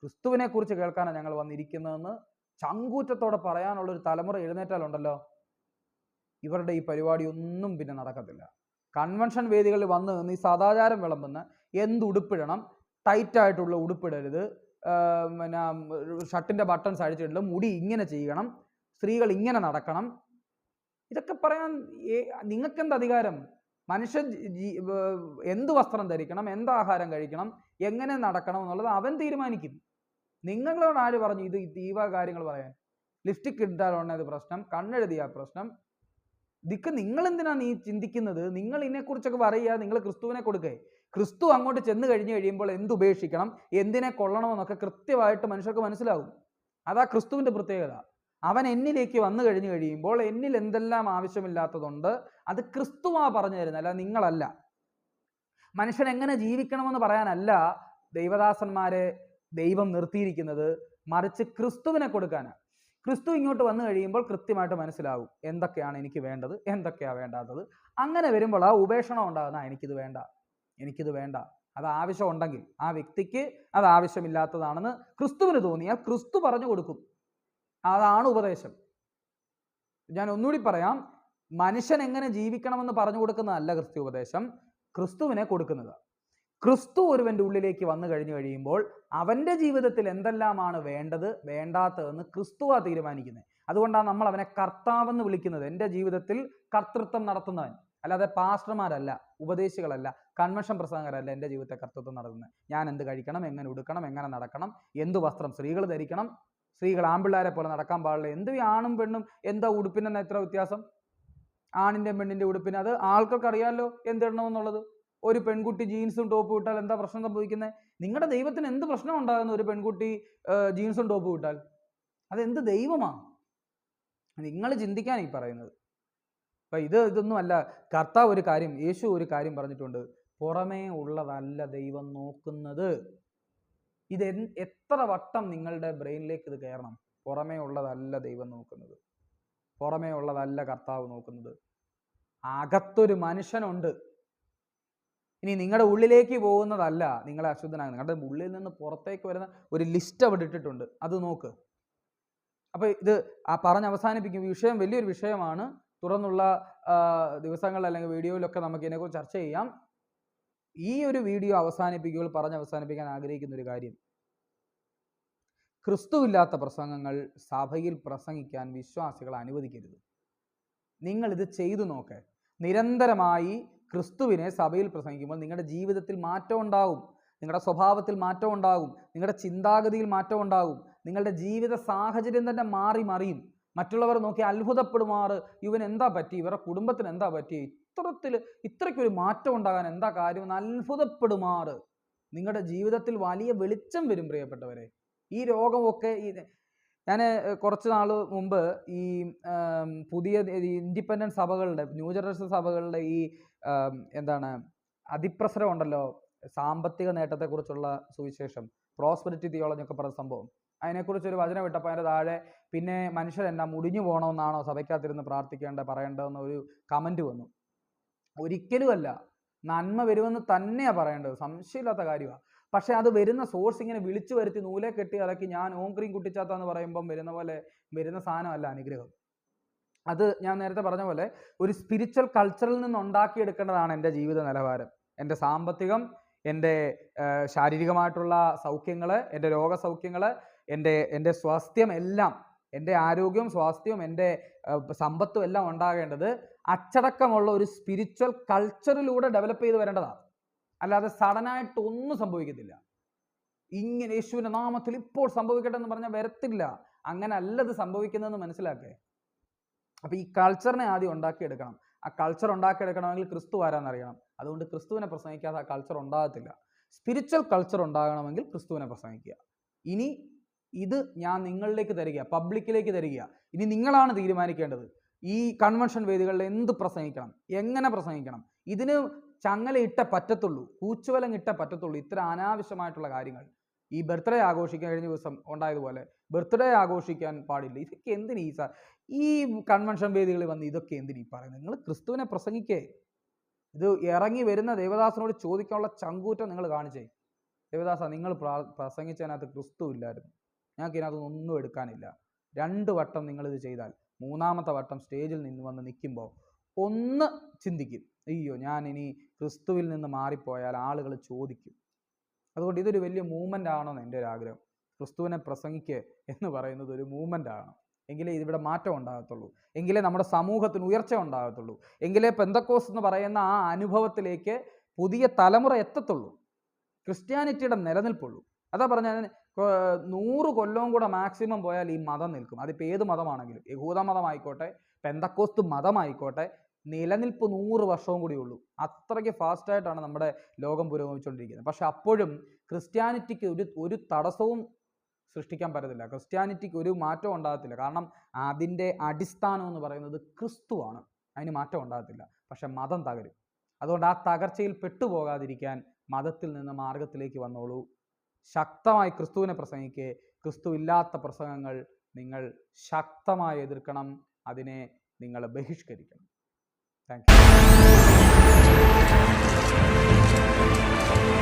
ക്രിസ്തുവിനെക്കുറിച്ച് കേൾക്കാനാണ് ഞങ്ങൾ വന്നിരിക്കുന്നതെന്ന് ചങ്കൂറ്റത്തോടെ പറയാനുള്ളൊരു തലമുറ എഴുന്നേറ്റാലുണ്ടല്ലോ, ഇവരുടെ ഈ പരിപാടി ഒന്നും പിന്നെ നടക്കത്തില്ല. കൺവെൻഷൻ വേദികളിൽ വന്ന് ഈ സദാചാരം വിളമ്പുന്ന എന്തുടുപ്പിടണം, ടൈറ്റായിട്ടുള്ള ഉടുപ്പിടരുത്, പിന്നെ ഷർട്ടിൻ്റെ ബട്ടൺസ് അഴിച്ചിട്ടില്ല, മുടി ഇങ്ങനെ ചെയ്യണം, സ്ത്രീകൾ ഇങ്ങനെ നടക്കണം, ഇതൊക്കെ പറയാൻ നിങ്ങൾക്കെന്ത് അധികാരം? മനുഷ്യൻ എന്ത് വസ്ത്രം ധരിക്കണം, എന്ത് ആഹാരം കഴിക്കണം, എങ്ങനെ നടക്കണം എന്നുള്ളത് അവൻ തീരുമാനിക്കും. നിങ്ങളോട് ആര് പറഞ്ഞു ഇത് ദൈവ കാര്യങ്ങൾ പറയാൻ? ലിപ്സ്റ്റിക് ഇട്ടാലുള്ളത് പ്രശ്നം, കണ്ണെഴുതിയ പ്രശ്നം. ഇതൊക്കെ നിങ്ങൾ എന്തിനാണ് ഈ ചിന്തിക്കുന്നത്? നിങ്ങൾ ഇതിനെക്കുറിച്ചൊക്കെ പറയുക. നിങ്ങൾ ക്രിസ്തുവിനെ കൊടുക്കേ. ക്രിസ്തു അങ്ങോട്ട് ചെന്ന് കഴിയുമ്പോൾ എന്തുപേക്ഷിക്കണം, എന്തിനെ കൊള്ളണമെന്നൊക്കെ കൃത്യമായിട്ട് മനുഷ്യർക്ക് മനസ്സിലാവും. അതാ ക്രിസ്തുവിൻ്റെ പ്രത്യേകത. അവൻ എന്നിലേക്ക് വന്നു കഴിയുമ്പോൾ എന്നിൽ എന്തെല്ലാം ആവശ്യമില്ലാത്തതുണ്ട് അത് ക്രിസ്തുവാ പറഞ്ഞു തരുന്നത്, അല്ല നിങ്ങളല്ല. മനുഷ്യൻ എങ്ങനെ ജീവിക്കണമെന്ന് പറയാനല്ല ദൈവദാസന്മാരെ ദൈവം നിർത്തിയിരിക്കുന്നത്, മറിച്ച് ക്രിസ്തുവിനെ കൊടുക്കാനാണ്. ക്രിസ്തു ഇങ്ങോട്ട് വന്നു കഴിയുമ്പോൾ കൃത്യമായിട്ട് മനസ്സിലാവും എന്തൊക്കെയാണ് എനിക്ക് വേണ്ടത്, എന്തൊക്കെയാണ് വേണ്ടാത്തത്. അങ്ങനെ വരുമ്പോൾ ആ ഉപേക്ഷണം ഉണ്ടാകുന്ന എനിക്കിത് വേണ്ട, അത് ആവശ്യമുണ്ടെങ്കിൽ ആ വ്യക്തിക്ക് അത് ആവശ്യമില്ലാത്തതാണെന്ന് ക്രിസ്തുവിന് തോന്നിയാൽ ക്രിസ്തു പറഞ്ഞു കൊടുക്കും. അതാണ് ഉപദേശം. ഞാൻ ഒന്നുകൂടി പറയാം, മനുഷ്യൻ എങ്ങനെ ജീവിക്കണമെന്ന് പറഞ്ഞു കൊടുക്കുന്നതല്ല ക്രിസ്തു ഉപദേശം, ക്രിസ്തുവിനെ കൊടുക്കുന്നത്. ക്രിസ്തു ഒരുവൻ്റെ ഉള്ളിലേക്ക് വന്നു കഴിയുമ്പോൾ അവൻ്റെ ജീവിതത്തിൽ എന്തെല്ലാമാണ് വേണ്ടത് വേണ്ടാത്തതെന്ന് ക്രിസ്തുവാ തീരുമാനിക്കുന്നത്. അതുകൊണ്ടാണ് നമ്മൾ അവനെ കർത്താവെന്ന് വിളിക്കുന്നത്. എൻ്റെ ജീവിതത്തിൽ കർത്തൃത്വം നടത്തുന്നവൻ, അല്ലാതെ പാസ്റ്റർമാരല്ല, ഉപദേശികളല്ല, കൺവെൻഷൻ പ്രസംഗകരല്ല എൻ്റെ ജീവിതത്തെ കർത്തൃത്വം നടത്തുന്നത്. ഞാൻ എന്ത് കഴിക്കണം, എങ്ങനെ ഉടുക്കണം, എങ്ങനെ നടക്കണം, എന്ത് വസ്ത്രം സ്ത്രീകൾ ധരിക്കണം, സ്ത്രീകൾ ആൺപിള്ളേരെ പോലെ നടക്കാൻ പാടില്ല. എന്ത് ആണും പെണ്ണും എന്താ ഉടുപ്പിനെന്ന് എത്ര വ്യത്യാസം? ആണിൻ്റെയും പെണ്ണിൻ്റെ ഉടുപ്പിന് അത് ആൾക്കാർക്ക് അറിയാമല്ലോ എന്തിടണമെന്നുള്ളത്. ഒരു പെൺകുട്ടി ജീൻസും ടോപ്പും ഇട്ടാൽ എന്താ പ്രശ്നം സംഭവിക്കുന്നത്? നിങ്ങളുടെ ദൈവത്തിന് എന്ത് പ്രശ്നം ഉണ്ടാകുന്നു ഒരു പെൺകുട്ടി ജീൻസും ടോപ്പും ഇട്ടാൽ? അതെന്ത് ദൈവമാണ് നിങ്ങൾ ചിന്തിക്കാൻ ഈ പറയുന്നത്? അപ്പം ഇതൊന്നും അല്ല. കർത്താവ് ഒരു കാര്യം, യേശു ഒരു കാര്യം പറഞ്ഞിട്ടുണ്ട്, പുറമേ ഉള്ളതല്ല ദൈവം നോക്കുന്നത്. ഇത് എത്ര വട്ടം നിങ്ങളുടെ ബ്രെയിനിലേക്ക് ഇത് കയറണം? പുറമേ ഉള്ളതല്ല ദൈവം നോക്കുന്നത്, പുറമേ ഉള്ളതല്ല കർത്താവ് നോക്കുന്നത്. അകത്തൊരു മനുഷ്യനുണ്ട്. ഇനി നിങ്ങളുടെ ഉള്ളിലേക്ക് പോകുന്നതല്ല നിങ്ങളെ അശുദ്ധനാകുന്നത്, നിങ്ങളുടെ ഉള്ളിൽ നിന്ന് പുറത്തേക്ക് വരുന്ന ഒരു ലിസ്റ്റ് അവിടെ ഇട്ടിട്ടുണ്ട്, അത് നോക്ക്. അപ്പോൾ ഇത് പറഞ്ഞ് അവസാനിപ്പിക്കും. വിഷയം വലിയൊരു വിഷയമാണ്. തുടർന്നുള്ള ദിവസങ്ങളിൽ അല്ലെങ്കിൽ വീഡിയോയിലൊക്കെ നമുക്ക് ഇതിനെക്കുറിച്ച് ചർച്ച ചെയ്യാം. ഈ ഒരു വീഡിയോ പറഞ്ഞ് അവസാനിപ്പിക്കാൻ ആഗ്രഹിക്കുന്ന ഒരു കാര്യം, ക്രിസ്തുവില്ലാത്ത പ്രസംഗങ്ങൾ സഭയിൽ പ്രസംഗിക്കാൻ വിശ്വാസികളെ അനുവദിക്കരുത്. നിങ്ങളിത് ചെയ്തു നോക്ക്. നിരന്തരമായി ക്രിസ്തുവിനെ സഭയിൽ പ്രസംഗിക്കുമ്പോൾ നിങ്ങളുടെ ജീവിതത്തിൽ മാറ്റം ഉണ്ടാകും, നിങ്ങളുടെ സ്വഭാവത്തിൽ മാറ്റം ഉണ്ടാകും, നിങ്ങളുടെ ചിന്താഗതിയിൽ മാറ്റം ഉണ്ടാകും, നിങ്ങളുടെ ജീവിത സാഹചര്യം തന്നെ മാറി മറിയും. മറ്റുള്ളവർ നോക്കി അത്ഭുതപ്പെടുമാറ് ഇവൻ എന്താ പറ്റി, ഇവരുടെ കുടുംബത്തിന് എന്താ പറ്റി, ഇത്രയ്ക്കൊരു മാറ്റം ഉണ്ടാകാൻ എന്താ കാര്യം എന്ന് അത്ഭുതപ്പെടുമാറ് നിങ്ങളുടെ ജീവിതത്തിൽ വലിയ വെളിച്ചം വരും. പ്രിയപ്പെട്ടവരെ, ഈ രോഗമൊക്കെ ഞാൻ കുറച്ച് നാൾ മുമ്പ് ഈ പുതിയ ഇൻഡിപെൻഡൻറ്റ് സഭകളുടെ, ന്യൂ ജനറേഷൻ സഭകളുടെ ഈ അതിപ്രസരം ഉണ്ടല്ലോ, സാമ്പത്തിക നേട്ടത്തെക്കുറിച്ചുള്ള സുവിശേഷം, പ്രോസ്പെരിറ്റി തിയോളജി ഒക്കെ പറഞ്ഞ സംഭവം, അതിനെക്കുറിച്ചൊരു വചനം വിട്ടപ്പോൾ അതിൻ്റെ താഴെ പിന്നെ മനുഷ്യരെന്നാ മുടിഞ്ഞു പോകണമെന്നാണോ സഭയ്ക്കകത്തിരുന്ന് പറയേണ്ടതെന്ന് ഒരു കമൻറ്റ് വന്നു. ഒരിക്കലുമല്ല, നന്മ വരുമെന്ന് തന്നെയാണ് പറയേണ്ടത്, സംശയമില്ലാത്ത കാര്യമാണ്. പക്ഷേ അത് വരുന്ന സോഴ്സ് ഇങ്ങനെ വിളിച്ചു വരുത്തി നൂലെ കെട്ടി ഇറക്കി ഞാൻ ഓം ക്രീം കുട്ടിച്ചാത്താന്ന് പറയുമ്പം വരുന്ന പോലെ വരുന്ന സാധനമല്ല അനുഗ്രഹം. അത് ഞാൻ നേരത്തെ പറഞ്ഞ പോലെ ഒരു സ്പിരിച്വൽ കൾച്ചറിൽ നിന്ന് ഉണ്ടാക്കിയെടുക്കേണ്ടതാണ് എൻ്റെ ജീവിത നിലവാരം, എൻ്റെ സാമ്പത്തികം, എൻ്റെ ശാരീരികമായിട്ടുള്ള സൗഖ്യങ്ങൾ, എൻ്റെ രോഗസൗഖ്യങ്ങൾ, എൻ്റെ സ്വാസ്ഥ്യം എല്ലാം, എൻ്റെ ആരോഗ്യവും സ്വാസ്ഥ്യവും എൻ്റെ സമ്പത്തും എല്ലാം ഉണ്ടാകേണ്ടത് അച്ചടക്കമുള്ള ഒരു സ്പിരിച്വൽ കൾച്ചറിലൂടെ ഡെവലപ്പ് ചെയ്ത് വരേണ്ടതാണ്. അല്ലാതെ സഡനായിട്ടൊന്നും സംഭവിക്കത്തില്ല. ഇങ്ങനെ യേശുവിൻ്റെ നാമത്തിൽ ഇപ്പോൾ സംഭവിക്കട്ടെ എന്ന് പറഞ്ഞാൽ വരത്തില്ല. അങ്ങനെ അല്ലത് സംഭവിക്കുന്നതെന്ന് മനസ്സിലാക്കേ. അപ്പോൾ ഈ കൾച്ചറിനെ ആദ്യം ഉണ്ടാക്കിയെടുക്കണം. ആ കൾച്ചർ ഉണ്ടാക്കിയെടുക്കണമെങ്കിൽ ക്രിസ്തു ആരാന്നറിയണം. അതുകൊണ്ട് ക്രിസ്തുവിനെ പ്രസംഗിക്കാതെ ആ കൾച്ചർ ഉണ്ടാകത്തില്ല. സ്പിരിച്വൽ കൾച്ചർ ഉണ്ടാകണമെങ്കിൽ ക്രിസ്തുവിനെ പ്രസംഗിക്കുക. ഇനി ഇത് ഞാൻ നിങ്ങളിലേക്ക് തരിക, പബ്ലിക്കിലേക്ക് തരിക. ഇനി നിങ്ങളാണ് തീരുമാനിക്കേണ്ടത് ഈ കൺവെൻഷൻ വേദികളിൽ എന്ത് പ്രസംഗിക്കണം, എങ്ങനെ പ്രസംഗിക്കണം. ഇതിന് ചങ്ങല ഇട്ട പറ്റത്തുള്ളൂ, കൂച്ചുവലം ഇട്ട പറ്റത്തുള്ളൂ. ഇത്ര അനാവശ്യമായിട്ടുള്ള കാര്യങ്ങൾ, ഈ ബർത്ത്ഡേ ആഘോഷിക്കാൻ കഴിഞ്ഞ ദിവസം ഉണ്ടായതുപോലെ ബർത്ത്ഡേ ആഘോഷിക്കാൻ പാടില്ല. ഇതൊക്കെ എന്തിനീ ഈ കൺവെൻഷൻ വേദികളിൽ വന്ന് ഇതൊക്കെ എന്തിനീ പറയുന്നത്? നിങ്ങൾ ക്രിസ്തുവിനെ പ്രസംഗിക്കേ. ഇത് ഇറങ്ങി വരുന്ന ദേവദാസനോട് ചോദിക്കാനുള്ള ചങ്കൂറ്റം നിങ്ങൾ കാണിച്ചേ. ദേവദാസ, നിങ്ങൾ പ്രസംഗിച്ചതിനകത്ത് ക്രിസ്തു ഇല്ലായിരുന്നു, ഞങ്ങൾക്ക് ഇതിനകത്തൊന്നും എടുക്കാനില്ല. 2 വട്ടം നിങ്ങളിത് ചെയ്താൽ 3ാമത്തെ വട്ടം സ്റ്റേജിൽ നിന്ന് വന്ന് നിൽക്കുമ്പോൾ ഒന്ന് ചിന്തിക്കും, അയ്യോ ഞാൻ ഇനി ക്രിസ്തുവിൽ നിന്ന് മാറിപ്പോയാൽ ആളുകൾ ചോദിക്കും. അതുകൊണ്ട് ഇതൊരു വലിയ മൂവ്മെൻ്റ് ആണെന്ന് എൻ്റെ ഒരു ആഗ്രഹം. ക്രിസ്തുവിനെ പ്രസംഗിക്കുക എന്ന് പറയുന്നത് ഒരു മൂവ്മെൻ്റ് ആണ്. എങ്കിലേ ഇതിവിടെ മാറ്റം ഉണ്ടാകത്തുള്ളൂ, എങ്കിലേ നമ്മുടെ സമൂഹത്തിന് ഉയർച്ച ഉണ്ടാകത്തുള്ളൂ, എങ്കിലേ പെന്തക്കോസ് എന്ന് പറയുന്ന ആ അനുഭവത്തിലേക്ക് പുതിയ തലമുറ എത്തത്തുള്ളൂ, ക്രിസ്ത്യാനിറ്റിയുടെ നിലനിൽപ്പുള്ളൂ. അതാ പറഞ്ഞാൽ 100 കൊല്ലവും കൂടെ മാക്സിമം പോയാൽ ഈ മതം നിൽക്കും. അതിപ്പോൾ ഏത് മതമാണെങ്കിലും, യഹൂദ മതമായിക്കോട്ടെ, പെന്തക്കോസ്ത് മതമായിക്കോട്ടെ, നിലനിൽപ്പ് 100 വർഷവും കൂടി ഉള്ളൂ. അത്രയ്ക്ക് ഫാസ്റ്റായിട്ടാണ് നമ്മുടെ ലോകം പുരോഗമിച്ചുകൊണ്ടിരിക്കുന്നത്. പക്ഷെ അപ്പോഴും ക്രിസ്ത്യാനിറ്റിക്ക് ഒരു തടസ്സവും സൃഷ്ടിക്കാൻ പറ്റത്തില്ല, ക്രിസ്ത്യാനിറ്റിക്ക് ഒരു മാറ്റം ഉണ്ടാകത്തില്ല. കാരണം അതിൻ്റെ അടിസ്ഥാനം എന്ന് പറയുന്നത് ക്രിസ്തുവാണ്, അതിന് മാറ്റം ഉണ്ടാകത്തില്ല. പക്ഷെ മതം തകരും. അതുകൊണ്ട് ആ തകർച്ചയിൽ പെട്ടുപോകാതിരിക്കാൻ മതത്തിൽ നിന്ന് മാർഗത്തിലേക്ക് വന്നോളൂ. ശക്തമായി ക്രിസ്തുവിനെ പ്രസംഗിക്കുക. ക്രിസ്തു ഇല്ലാത്ത പ്രസംഗങ്ങൾ നിങ്ങൾ ശക്തമായി എതിർക്കണം, അതിനെ നിങ്ങൾ ബഹിഷ്കരിക്കണം. Thank you.